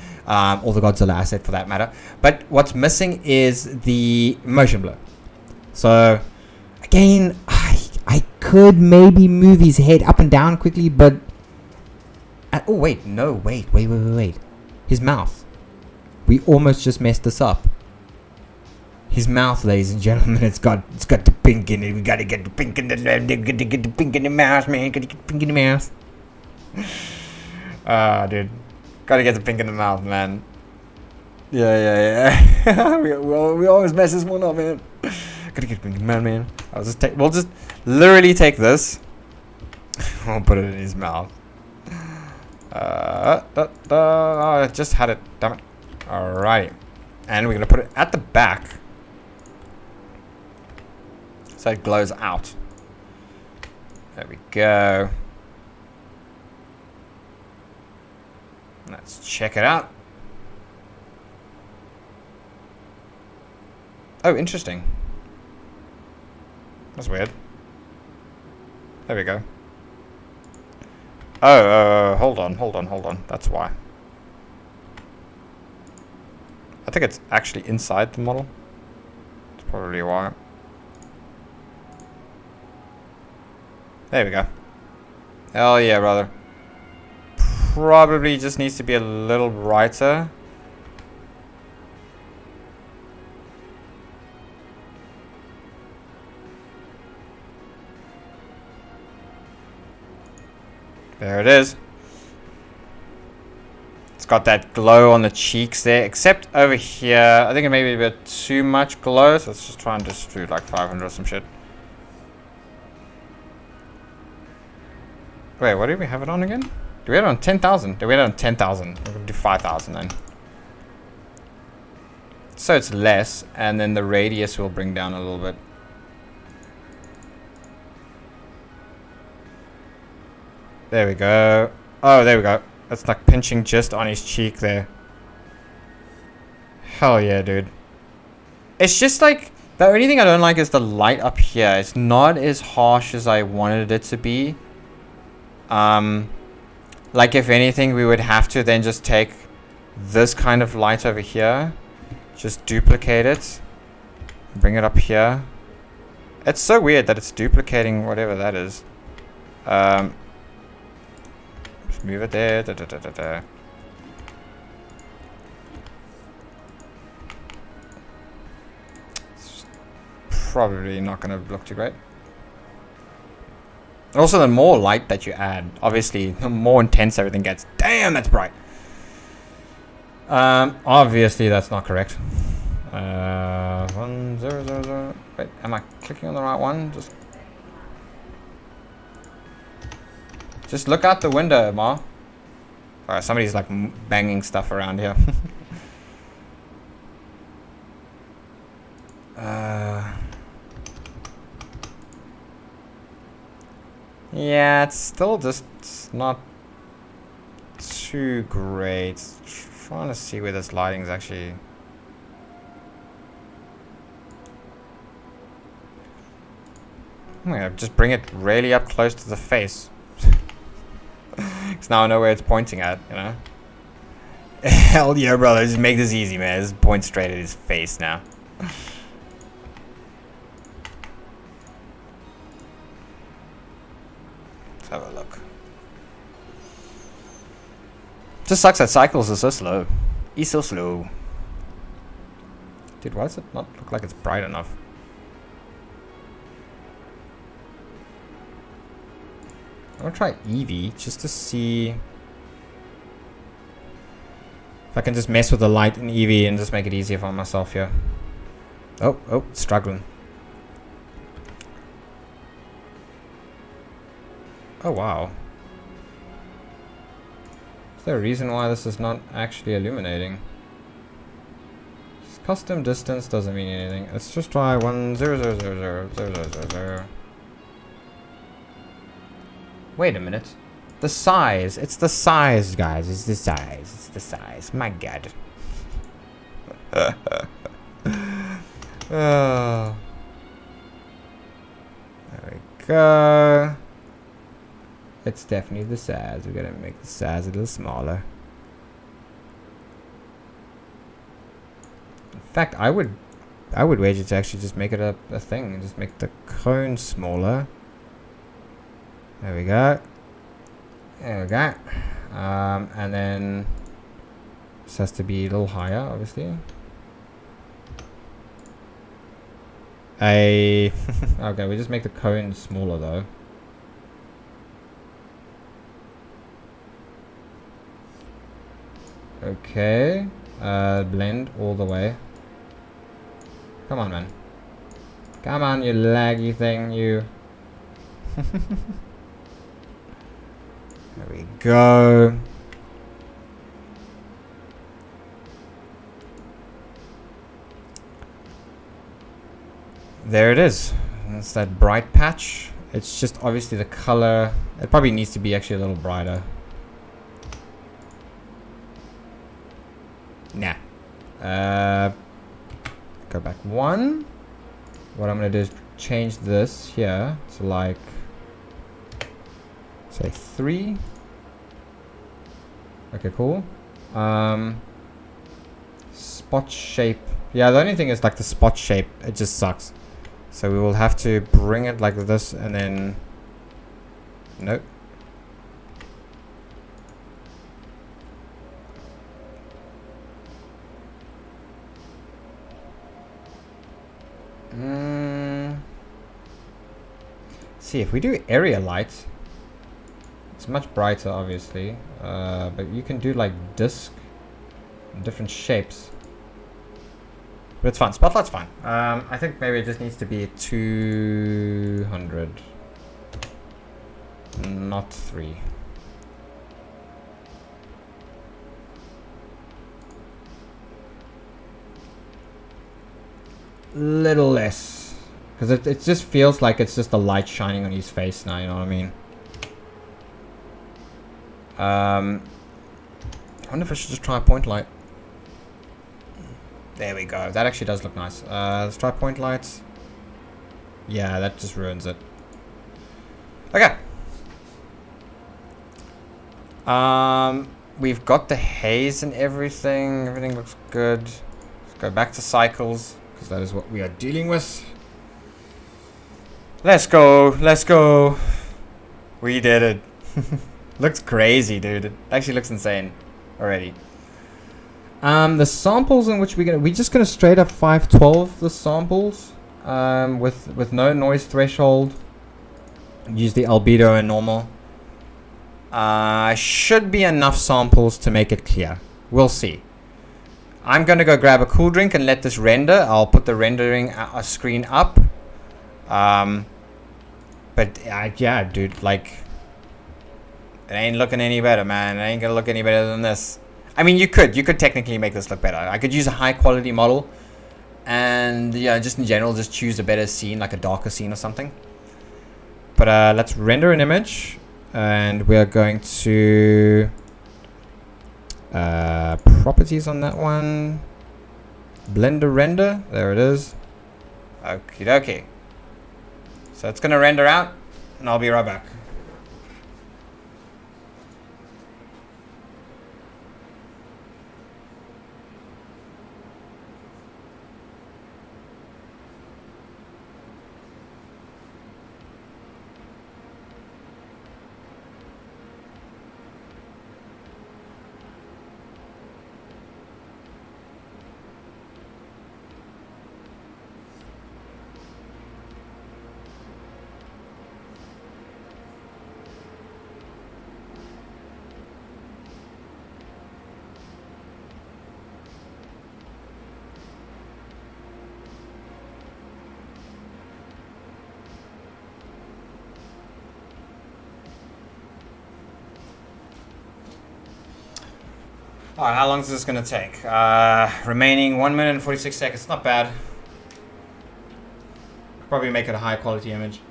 Or the Godzilla asset for that matter. But what's missing is the motion blur. So, again, I could maybe move his head up and down quickly, but... oh, wait. No, wait. His mouth. We almost just messed this up. His mouth, ladies and gentlemen, it's got the pink in it. We gotta get the pink in the get the pink in the mouth, man. Gotta get the pink in the mouth. Dude. Gotta get the pink in the mouth, man. Yeah. we always mess this one up, man. Gotta get the pink in the mouth, man. We'll just literally take this. We'll put it in his mouth. I just had it. Damn it. Alrighty. And we're gonna put it at the back. So it glows out. There we go. Let's check it out. Oh, interesting. That's weird. There we go. Oh, hold on. That's why. I think it's actually inside the model. That's probably why. There we go. Hell yeah, brother. Probably just needs to be a little brighter. There it is. It's got that glow on the cheeks there, except over here. I think it may be a bit too much glow, so let's just try and just do like 500 or some shit. Wait, what do we have it on again? Do we have it on 10,000? Do we have it on 10,000? We're going to do 5,000 then. So it's less, and then the radius will bring down a little bit. There we go. Oh, there we go. That's like pinching just on his cheek there. Hell yeah, dude. It's just like, The only thing I don't like is the light up here. It's not as harsh as I wanted it to be. Like if anything, we would have to then just take this kind of light over here, just duplicate it, bring it up here. It's so weird that it's duplicating whatever that is. Just move it there. Da, da, da, da, da. It's probably not going to look too great. Also, the more light that you add, obviously, the more intense everything gets. Damn, that's bright. Obviously, that's not correct. 1000. Wait, am I clicking on the right one? Just look out the window, Ma. Alright, somebody's like banging stuff around here. Yeah, it's still just not too great. Trying to see where this lighting is actually. I'm gonna just bring it really up close to the face. Because now I know where it's pointing at, you know? Hell yeah, brother. Just make this easy, man. Just point straight at his face now. Let's have a look. Just sucks that cycles are so slow. He's so slow. Dude, why does it not look like it's bright enough? I'm gonna try Eevee just to see if I can just mess with the light in Eevee and just make it easier for myself here. Oh, struggling. Oh wow. Is there a reason why this is not actually illuminating? This custom distance doesn't mean anything. Let's just try 1000000000. Wait a minute. The size. It's the size, guys. It's the size. It's the size. My god. Oh. There we go. It's definitely the size. We're gonna make the size a little smaller. In fact, I would wager to actually just make it a thing and just make the cone smaller. There we go. There we go. And then this has to be a little higher, obviously. Okay, we just make the cone smaller though. Okay. Blend all the way. Come on, man. Come on, you laggy thing, you. There we go. There it is. That's that bright patch. It's just obviously the color. It probably needs to be actually a little brighter. Nah. Go back one. What I'm gonna do is change this here to like, say 3. Okay, cool. Spot shape. Yeah, the only thing is like the spot shape. It just sucks. So we will have to bring it like this and then. Nope. See, if we do area light, it's much brighter, obviously. But you can do like disc, different shapes. But it's fine. Spotlight's fine. I think maybe it just needs to be 200, not 3. Little less, because it just feels like it's just the light shining on his face now. You know what I mean? I wonder if I should just try a point light. There we go. That actually does look nice. Let's try point lights. Yeah, that just ruins it. Okay. We've got the haze and everything. Everything looks good. Let's go back to cycles, because that is what we are dealing with. Let's go. Let's go. We did it. Looks crazy, dude. It actually looks insane already. The samples in which we're just gonna straight up 512 the samples. With no noise threshold. Use the albedo and normal. Should be enough samples to make it clear. We'll see. I'm gonna go grab a cool drink and let this render. I'll put the rendering screen up. But yeah, dude, like, it ain't looking any better, man. It ain't gonna look any better than this. I mean, you could technically make this look better. I could use a high quality model, and yeah, just in general, just choose a better scene, like a darker scene or something. But let's render an image, and we are going to properties on that one. Blender render, there it is. Okie dokie. So it's gonna render out, and I'll be right back. Alright, how long is this going to take? Remaining 1 minute and 46 seconds. Not bad. Probably make it a high quality image.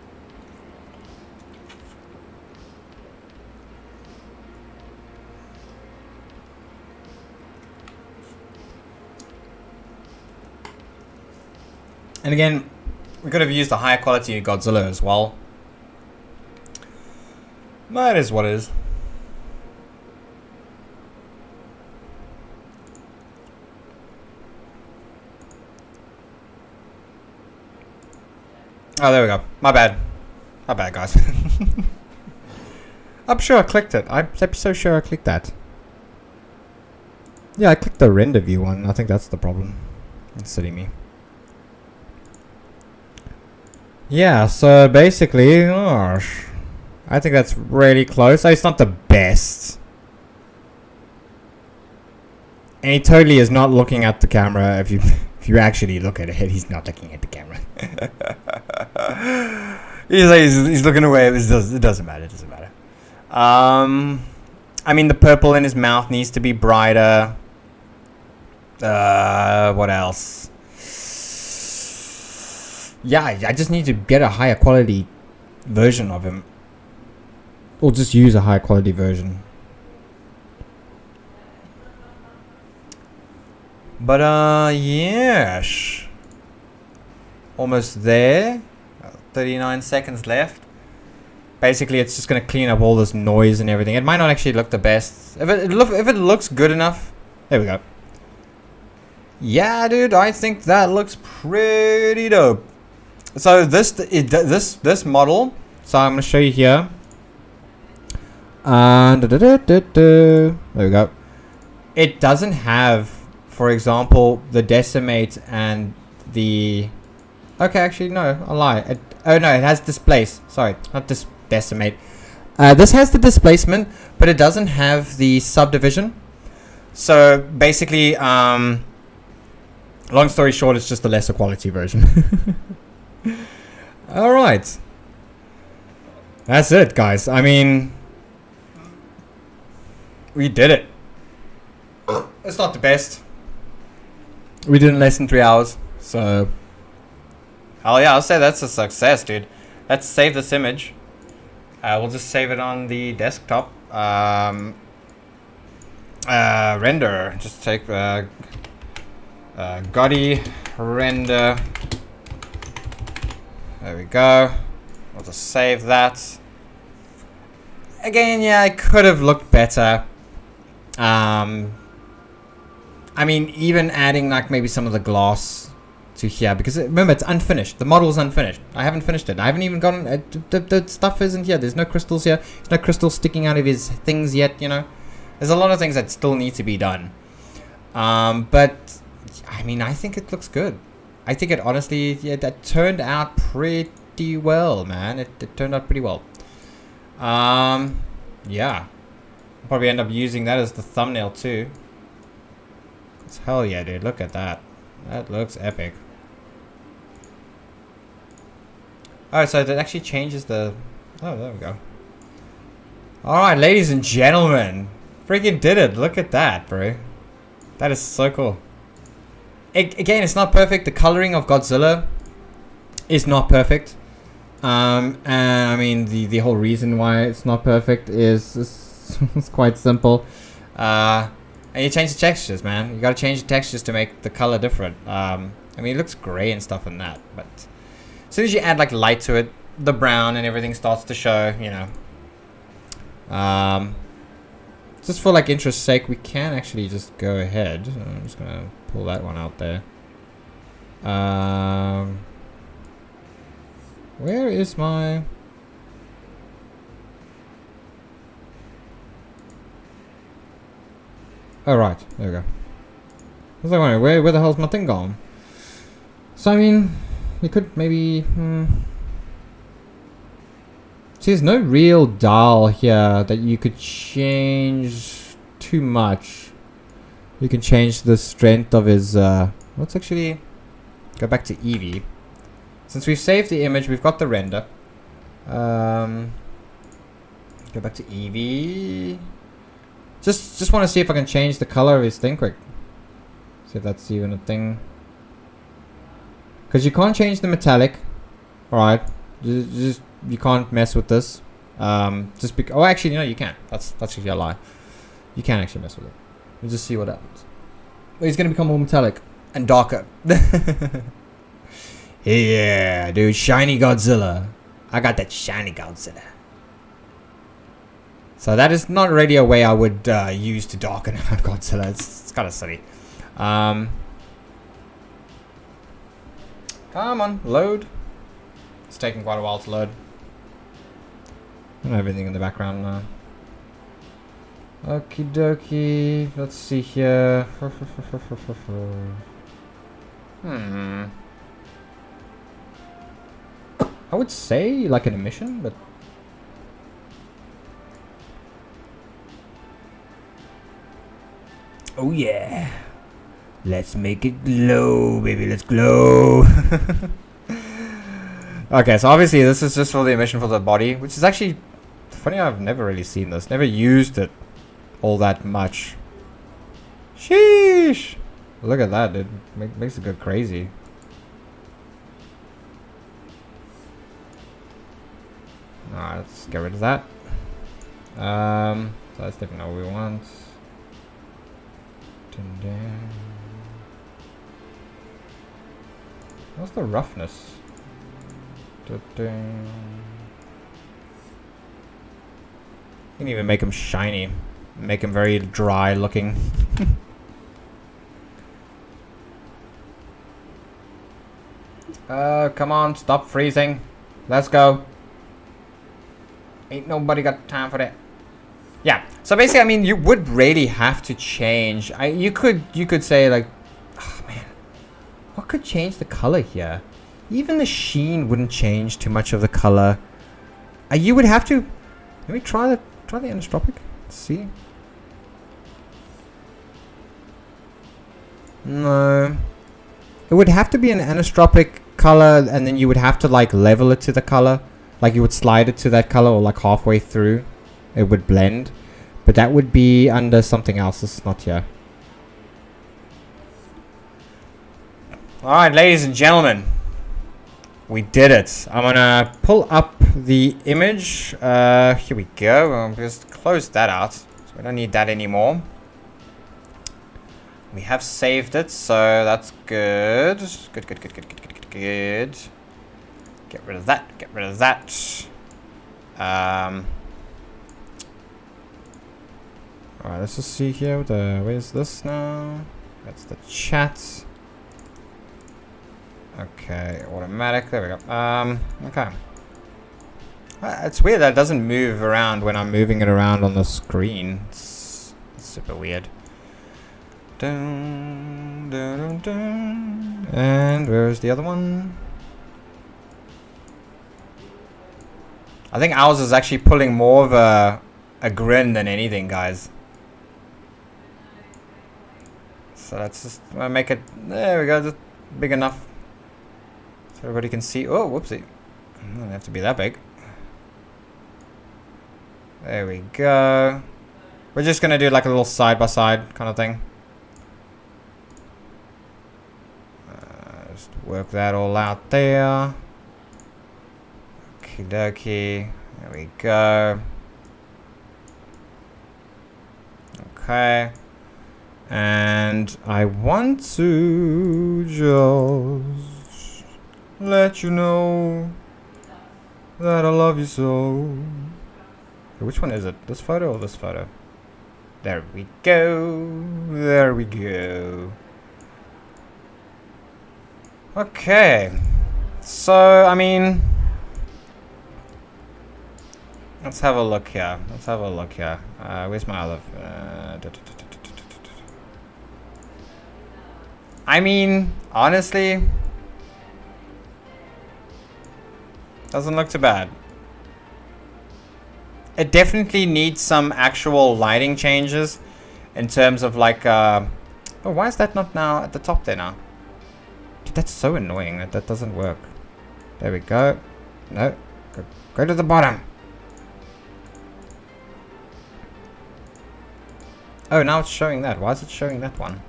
And again, we could have used a higher quality Godzilla as well. But it is what it is. Oh, there we go. My bad. My bad, guys. I'm sure I clicked it. I'm so sure I clicked that. Yeah, I clicked the render view one. I think that's the problem. It's silly me. Yeah, so basically, gosh, I think that's really close. It's not the best. And he totally is not looking at the camera. If you actually look at it, he's not looking at the camera. he's looking away. It doesn't matter. It doesn't matter. I mean, the purple in his mouth needs to be brighter. What else? Yeah, I just need to get a higher quality version of him. Or just use a high quality version. But, yes. Almost there. 39 seconds left. Basically, it's just going to clean up all this noise and everything. It might not actually look the best. If it looks good enough. There we go. Yeah, dude, I think that looks pretty dope. So this model. So I'm going to show you here. There we go. It doesn't have, for example, the decimate and the... Okay, actually, no, I lie. Oh, no, it has displace. Sorry, not decimate. This has the displacement, but it doesn't have the subdivision. So, basically, long story short, it's just a lesser quality version. Alright. That's it, guys. I mean... We did it. It's not the best. We did it in less than 3 hours. So... Hell yeah, I'll say that's a success, dude. Let's save this image. We'll just save it on the desktop. Render. Just take... Gotti render. There we go. I'll just save that. Again, yeah, it could have looked better. I mean, even adding like maybe some of the glass to here, because remember, it's unfinished. The model is unfinished. I haven't finished it. I haven't even gotten the stuff isn't here. There's no crystals here. There's no crystals sticking out of his things yet. You know, there's a lot of things that still need to be done. But I mean, I think it looks good. I think it honestly, yeah, that turned out pretty well, man. It turned out pretty well. Yeah, I'll probably end up using that as the thumbnail too. Hell yeah, dude! Look at that. That looks epic. Oh, so that actually changes the... Oh, there we go. Alright, ladies and gentlemen. Freaking did it. Look at that, bro. That is so cool. Again, it's not perfect. The coloring of Godzilla is not perfect. And I mean, the whole reason why it's not perfect is it's quite simple. And you change the textures, man. You gotta change the textures to make the color different. I mean, it looks gray and stuff in that, but as soon as you add like light to it, the brown and everything starts to show, you know. Just for like interest's sake, we can actually just go ahead. I'm just gonna pull that one out there. Where is my... Oh, right. There we go. I was like, wondering, where the hell's my thing gone? So, I mean, we could maybe... See, there's no real dial here that you could change too much. You can change the strength of his... let's actually go back to Eevee. Since we've saved the image, we've got the render. Go back to Eevee. Just want to see if I can change the color of his thing quick. See if that's even a thing. Because you can't change the metallic. Alright. Just you can't mess with this. Oh, actually, no, you can. That's actually a lie. You can actually mess with it. We'll just see what happens. But he's going to become more metallic and darker. Yeah, dude. Shiny Godzilla. I got that shiny Godzilla. So that is not really a way I would use to darken out Godzilla. It's kind of silly. Come on, load. It's taking quite a while to load. I have everything in the background now. Okie dokie. Let's see here. I would say like an emission, but... Oh yeah. Let's make it glow, baby. Let's glow. Okay, so obviously this is just for the emission for the body, which is actually funny. I've never really seen this. Never used it all that much. Sheesh. Look at that, dude. Makes it go crazy. Alright, let's get rid of that. So that's definitely not what we want. What's the roughness? You can even make him shiny. Make him very dry looking. Come on, stop freezing. Let's go. Ain't nobody got time for that. Yeah, so basically, I mean, you would really have to change. You could say like, oh man, what could change the color here? Even the sheen wouldn't change too much of the color. You would have to. Let me try the anisotropic. Let's see. No, it would have to be an anisotropic color, and then you would have to like level it to the color. Like you would slide it to that color, or like halfway through. It would blend, but that would be under something else. It's not here. Alright, ladies and gentlemen, we did it. I'm gonna pull up the image. Here we go. I'll just close that out, so we don't need that anymore. We have saved it, so that's good. Good. Get rid of that. Get rid of that. Alright, let's just see here. Where's this now? That's the chat. Okay, automatic. There we go. Okay. It's weird that it doesn't move around when I'm moving it around on the screen. It's super weird. Dun, dun, dun, dun. And where's the other one? I think ours is actually pulling more of a grin than anything, guys. So let's just make it, there we go, just big enough so everybody can see. Oh, whoopsie. Doesn't have to be that big. There we go. We're just going to do like a little side-by-side kind of thing. Just work that all out there. Okie dokie. There we go. Okay. And I want to just let you know that I love you so. Which one is it? This photo or this photo? There we go. There we go. Okay. So, I mean, let's have a look here. Let's have a look here. Where's my other? I mean, honestly, doesn't look too bad. It definitely needs some actual lighting changes in terms of like, oh, why is that not now at the top there now? Dude, that's so annoying that that doesn't work. There we go. No, go to the bottom. Oh, now it's showing that. Why is it showing that one?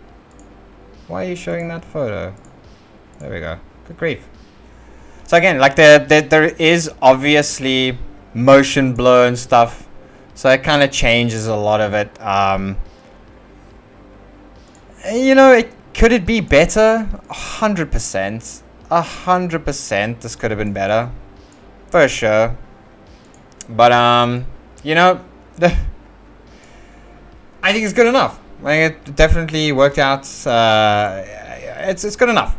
Why are you showing that photo? There we go. Good grief. So again, like there is obviously motion blur and stuff, so it kind of changes a lot of it. You know, could it be better? 100%. 100% this could have been better. For sure. But, you know, I think it's good enough. Like, it definitely worked out. It's good enough.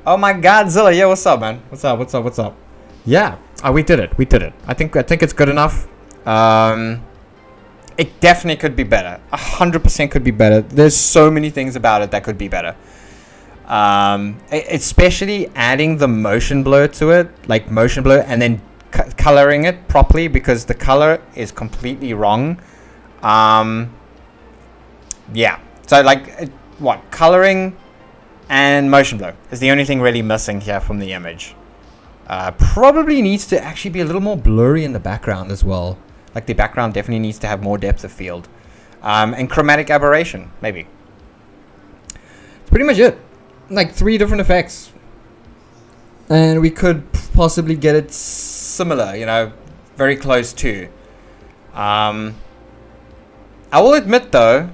Oh my Godzilla, yeah, what's up, man? What's up? Yeah, we did it. I think it's good enough. It definitely could be better. 100% could be better. There's so many things about it that could be better. Especially adding the motion blur to it, like motion blur, and then coloring it properly, because the color is completely wrong. Yeah, so like what, coloring and motion blur is the only thing really missing here from the image. Probably needs to actually be a little more blurry in the background as well. Like the background definitely needs to have more depth of field, and chromatic aberration maybe. That's pretty much it. Like 3 different effects, and we could possibly get it similar, you know, very close to. I will admit though,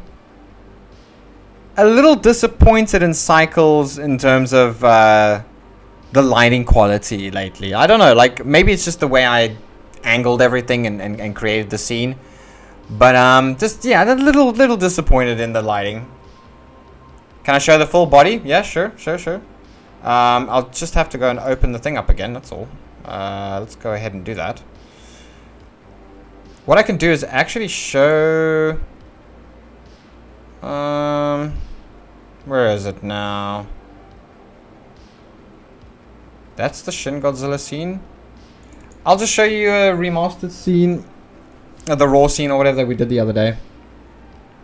a little disappointed in Cycles in terms of the lighting quality lately. I don't know, like maybe it's just the way I angled everything and created the scene, but just yeah, a little disappointed in the lighting. Can I show the full body? Yeah, sure. I'll just have to go and open the thing up again, that's all. Let's go ahead and do that. What I can do is actually show... where is it now? That's the Shin Godzilla scene. I'll just show you a remastered scene, the raw scene or whatever that we did the other day.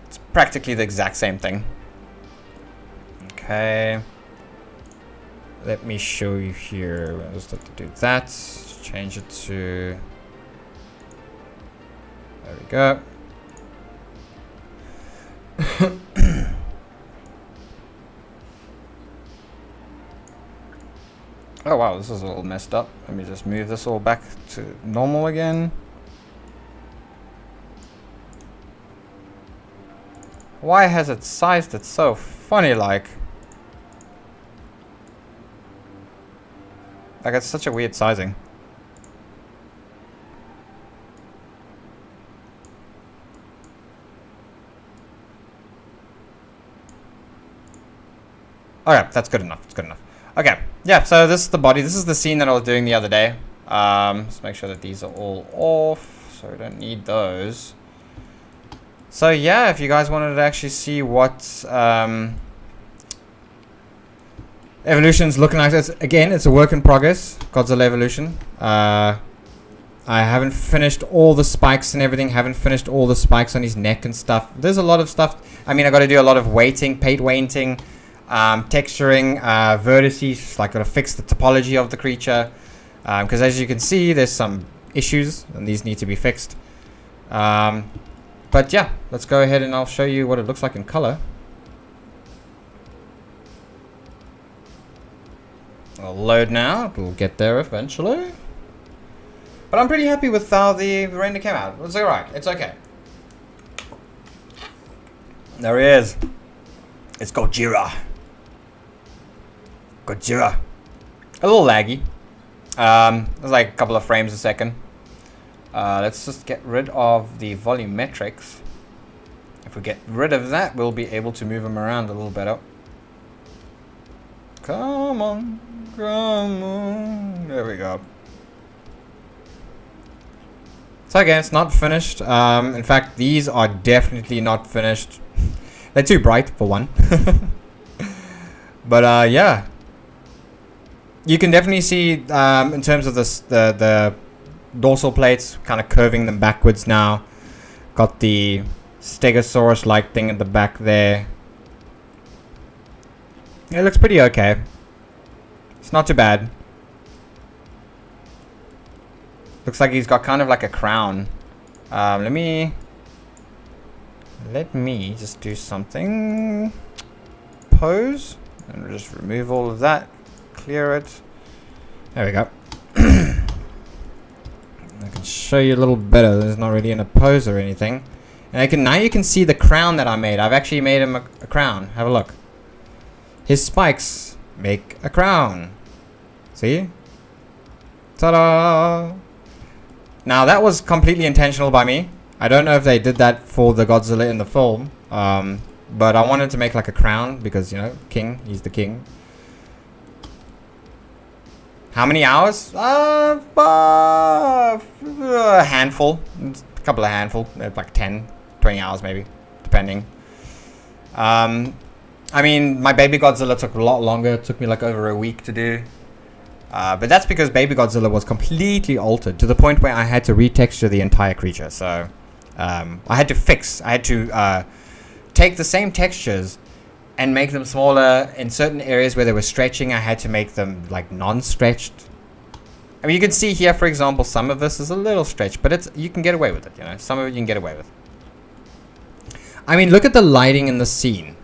It's practically the exact same thing. Okay. Let me show you here. I'll just have to do that. Change it to... There we go. Oh wow, this is all messed up. Let me just move this all back to normal again. Why has it sized it so funny like? Like, it's such a weird sizing. Okay, that's good enough. It's good enough. Okay, yeah, so this is the body. This is the scene that I was doing the other day. Let's make sure that these are all off, so we don't need those. So yeah, if you guys wanted to actually see what Evolution's looking like, it's a work in progress. Godzilla Evolution. I haven't finished all the spikes and everything. Haven't finished all the spikes on his neck and stuff. There's a lot of stuff. I mean, I got to do a lot of weighting, paint weighting. Texturing, vertices, like gotta fix the topology of the creature, because as you can see there's some issues and these need to be fixed. But yeah, let's go ahead and I'll show you what it looks like in color. I'll load now, we'll get there eventually. But I'm pretty happy with how the render came out. It's alright, it's okay. There he is. It's Godzilla. Godzilla. A little laggy. There's like a couple of frames a second. Let's just get rid of the volumetrics. If we get rid of that, we'll be able to move him around a little better. Come on, come on. There we go. So again, it's not finished. In fact, these are definitely not finished. They're too bright for one. But yeah. You can definitely see in terms of this, the dorsal plates, kind of curving them backwards now. Got the Stegosaurus-like thing at the back there. It looks pretty okay. It's not too bad. Looks like he's got kind of like a crown. Let me just do something. Pose. And we'll just remove all of that. Clear it. There we go. I can show you a little better. There's not really in a pose or anything. And now you can see the crown that I made. I've actually made him a crown. Have a look. His spikes make a crown. See? Ta-da! Now that was completely intentional by me. I don't know if they did that for the Godzilla in the film. But I wanted to make like a crown because, you know, king. He's the king. How many hours? A handful. A couple of handful. Like 10, 20 hours maybe. Depending. I mean, my Baby Godzilla took a lot longer. It took me like over a week to do. But that's because Baby Godzilla was completely altered to the point where I had to retexture the entire creature. So I had to take the same textures and make them smaller. In certain areas where they were stretching, I had to make them like non-stretched. I mean, you can see here, for example, some of this is a little stretched, but you can get away with it, you know. Some of it you can get away with. I mean, look at the lighting in the scene.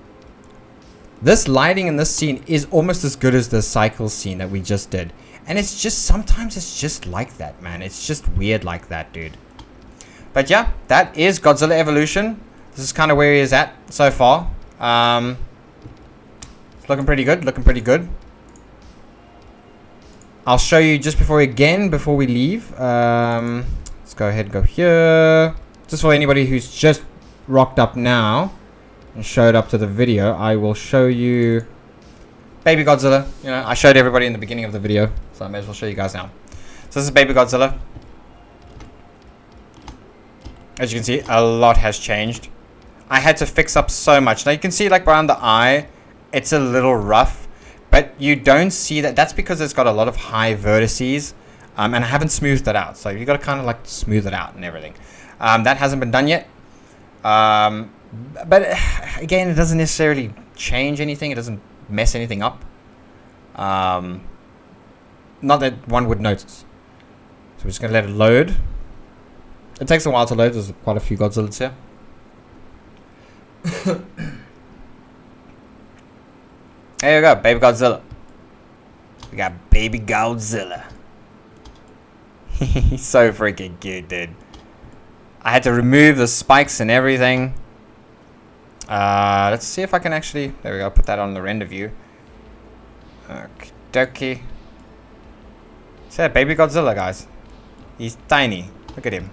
This lighting in this scene is almost as good as the cycle scene that we just did. And it's just, sometimes it's just like that, man. It's just weird like that, dude. But yeah, that is Godzilla Evolution. This is kind of where he is at so far. It's looking pretty good, looking pretty good. I'll show you just before we leave. Let's go ahead and go here. Just for anybody who's just rocked up now and showed up to the video, I will show you Baby Godzilla. You know, I showed everybody in the beginning of the video, so I may as well show you guys now. So this is Baby Godzilla. As you can see, a lot has changed. I had to fix up so much. Now you can see like around the eye, it's a little rough, but you don't see that. That's because it's got a lot of high vertices, and I haven't smoothed that out. So you got to kind of like smooth it out and everything. That hasn't been done yet. But again, it doesn't necessarily change anything. It doesn't mess anything up. Not that one would notice. So we're just going to let it load. It takes a while to load. There's quite a few Godzillas here. There you go, Baby Godzilla. We got Baby Godzilla. He's so freaking cute, dude. I had to remove the spikes and everything. Let's see if I can actually... There we go, put that on the render view. Okie dokie. See that baby Godzilla, guys? He's tiny. Look at him.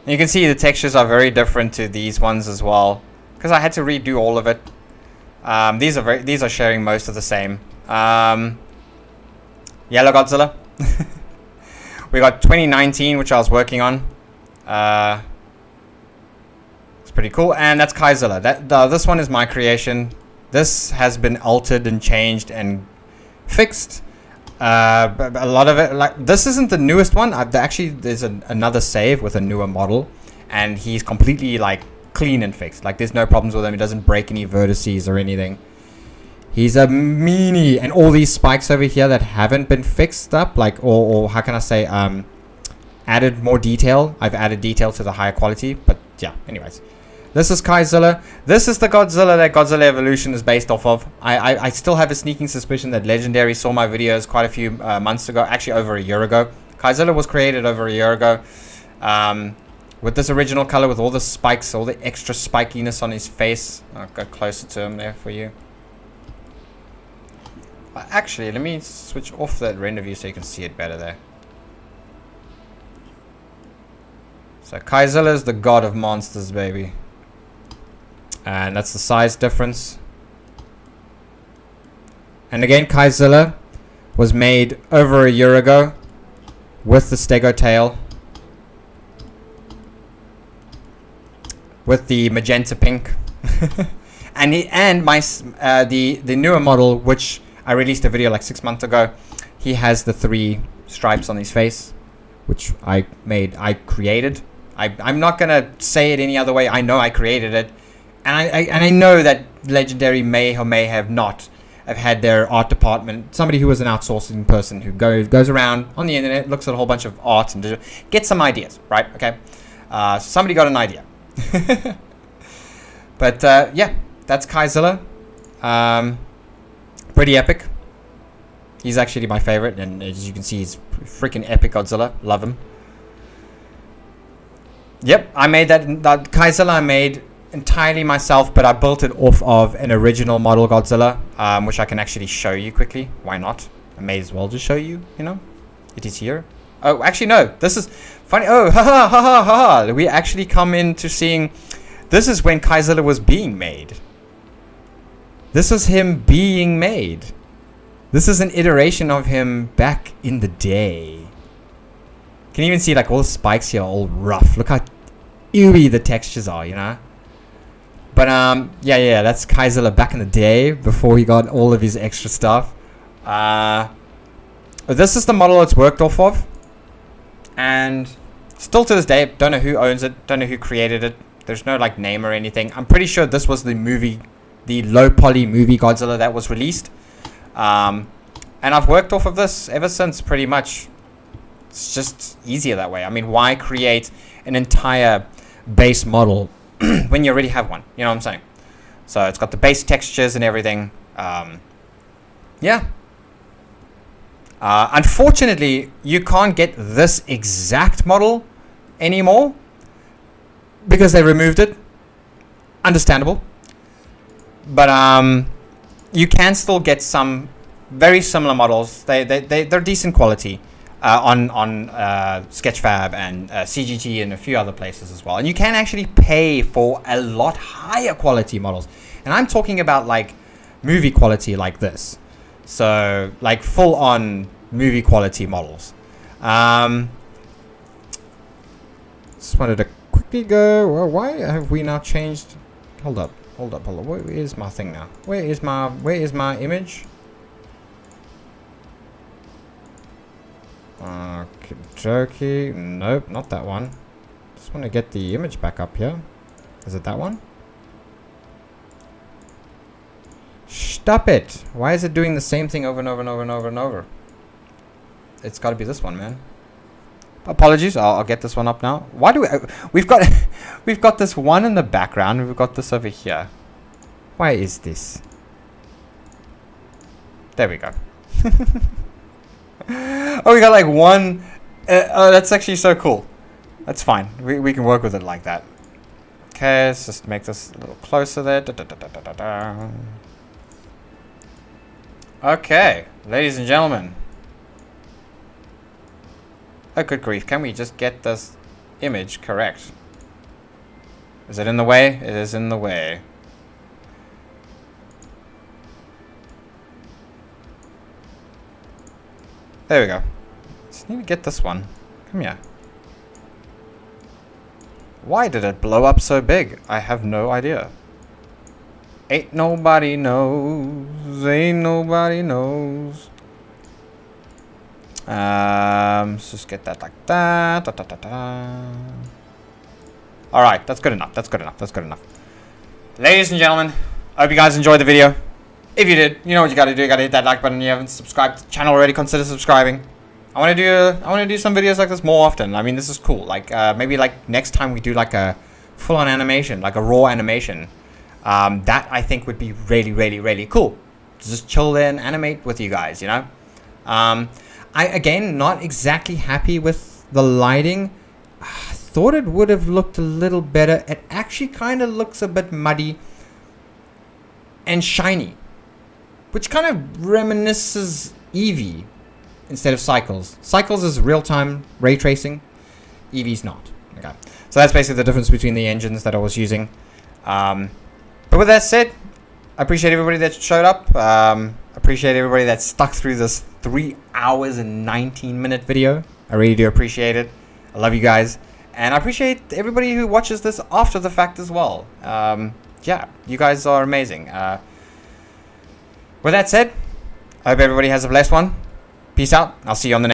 You can see the textures are very different to these ones as well, because I had to redo all of it. These are sharing most of the same. Yellow Godzilla. We got 2019, which I was working on. It's pretty cool, and that's Godzilla. This one is my creation. This has been altered and changed and fixed. But a lot of it, like, this isn't the newest one. Actually, there's another save with a newer model, and he's completely like clean and fixed. Like, there's no problems with him. He doesn't break any vertices or anything. He's a meanie, and all these spikes over here that haven't been fixed up, like, or how can I say, added more detail. I've added detail to the higher quality, but yeah. Anyways, this is Godzilla. This is the Godzilla that Godzilla Evolution is based off of. I still have a sneaking suspicion that Legendary saw my videos quite a few months ago, actually over a year ago. Godzilla was created over a year ago, with this original color, with all the spikes, all the extra spikiness on his face. I'll go closer to him there for you. Actually, let me switch off that render view so you can see it better there. So Godzilla is the god of monsters, baby. And that's the size difference. And again, Godzilla was made over a year ago with the stego tail, with the magenta pink, and the newer model, which I released a video like 6 months ago. He has the 3 stripes on his face, which I created. I'm not gonna say it any other way. I know I created it, and I know that Legendary may or may have not have had their art department, somebody who was an outsourcing person who goes around on the internet, looks at a whole bunch of art and gets some ideas, right? Okay, somebody got an idea. But yeah, that's Godzilla. Pretty epic. He's actually my favorite, and as you can see, he's freaking epic Godzilla. Love him. Yep, I made that Godzilla I made entirely myself, but I built it off of an original model Godzilla, which I can actually show you quickly. Why not? I may as well just show you, you know. It is here. Oh, actually, no. This is funny. Oh, ha ha ha ha ha. We actually come into seeing... This is when Godzilla was being made. This was him being made. This is an iteration of him back in the day. You can even see like all the spikes here are all rough. Look how ooey the textures are, you know. But yeah, that's Godzilla back in the day before he got all of his extra stuff. This is the model it's worked off of, and still to this day, don't know who owns it, don't know who created it. There's no like name or anything. I'm pretty sure this was the movie, the low poly movie Godzilla that was released. And I've worked off of this ever since, pretty much. It's just easier that way. I mean, why create an entire base model when you already have one? You know what I'm saying? So it's got the base textures and everything. Yeah. Unfortunately, you can't get this exact model anymore because they removed it. Understandable. But you can still get some very similar models. They're decent quality on Sketchfab and CGG and a few other places as well. And you can actually pay for a lot higher quality models. And I'm talking about like movie quality like this. So like full on movie quality models. Just wanted to quickly go. Well, why have we now changed? Hold up. Where is my thing now? Where is my image? Okay, nope, not that one. Just want to get the image back up here. Is it that one? Stop it! Why is it doing the same thing over and over and over and over and over? It's got to be this one, man. Apologies, I'll get this one up now. Why do we've got this one in the background, and we've got this over here. Why is this? There we go. Oh, we got like one. Oh, that's actually so cool. That's fine. We can work with it like that. Okay, let's just make this a little closer there. Da, da, da, da, da, da, da. Okay, ladies and gentlemen. Oh, good grief. Can we just get this image correct? Is it in the way? It is in the way. There we go. Just need to get this one. Come here. Why did it blow up so big? I have no idea. Ain't nobody knows. Ain't nobody knows. Let's just get that like that. Da, da, da, da. Alright, that's good enough. That's good enough. That's good enough. Ladies and gentlemen, I hope you guys enjoyed the video. If you did, you know what you gotta do. You gotta hit that like button. If you haven't subscribed to the channel already, consider subscribing. I wanna do some videos like this more often. I mean, this is cool. Like maybe like next time we do like a full-on animation, like a raw animation. That I think would be really, really, really cool. Just chill there and animate with you guys, you know. I again not exactly happy with the lighting. I thought it would have looked a little better. It actually kind of looks a bit muddy and shiny, which kind of reminisces Eevee instead of Cycles. Cycles is real-time ray tracing. Eevee's not. Okay, so that's basically the difference between the engines that I was using. But with that said, I appreciate everybody that showed up. Appreciate everybody that stuck through this 3 hours and 19-minute video. I really do appreciate it. I love you guys. And I appreciate everybody who watches this after the fact as well. Yeah, you guys are amazing. With that said, I hope everybody has a blessed one. Peace out. I'll see you on the next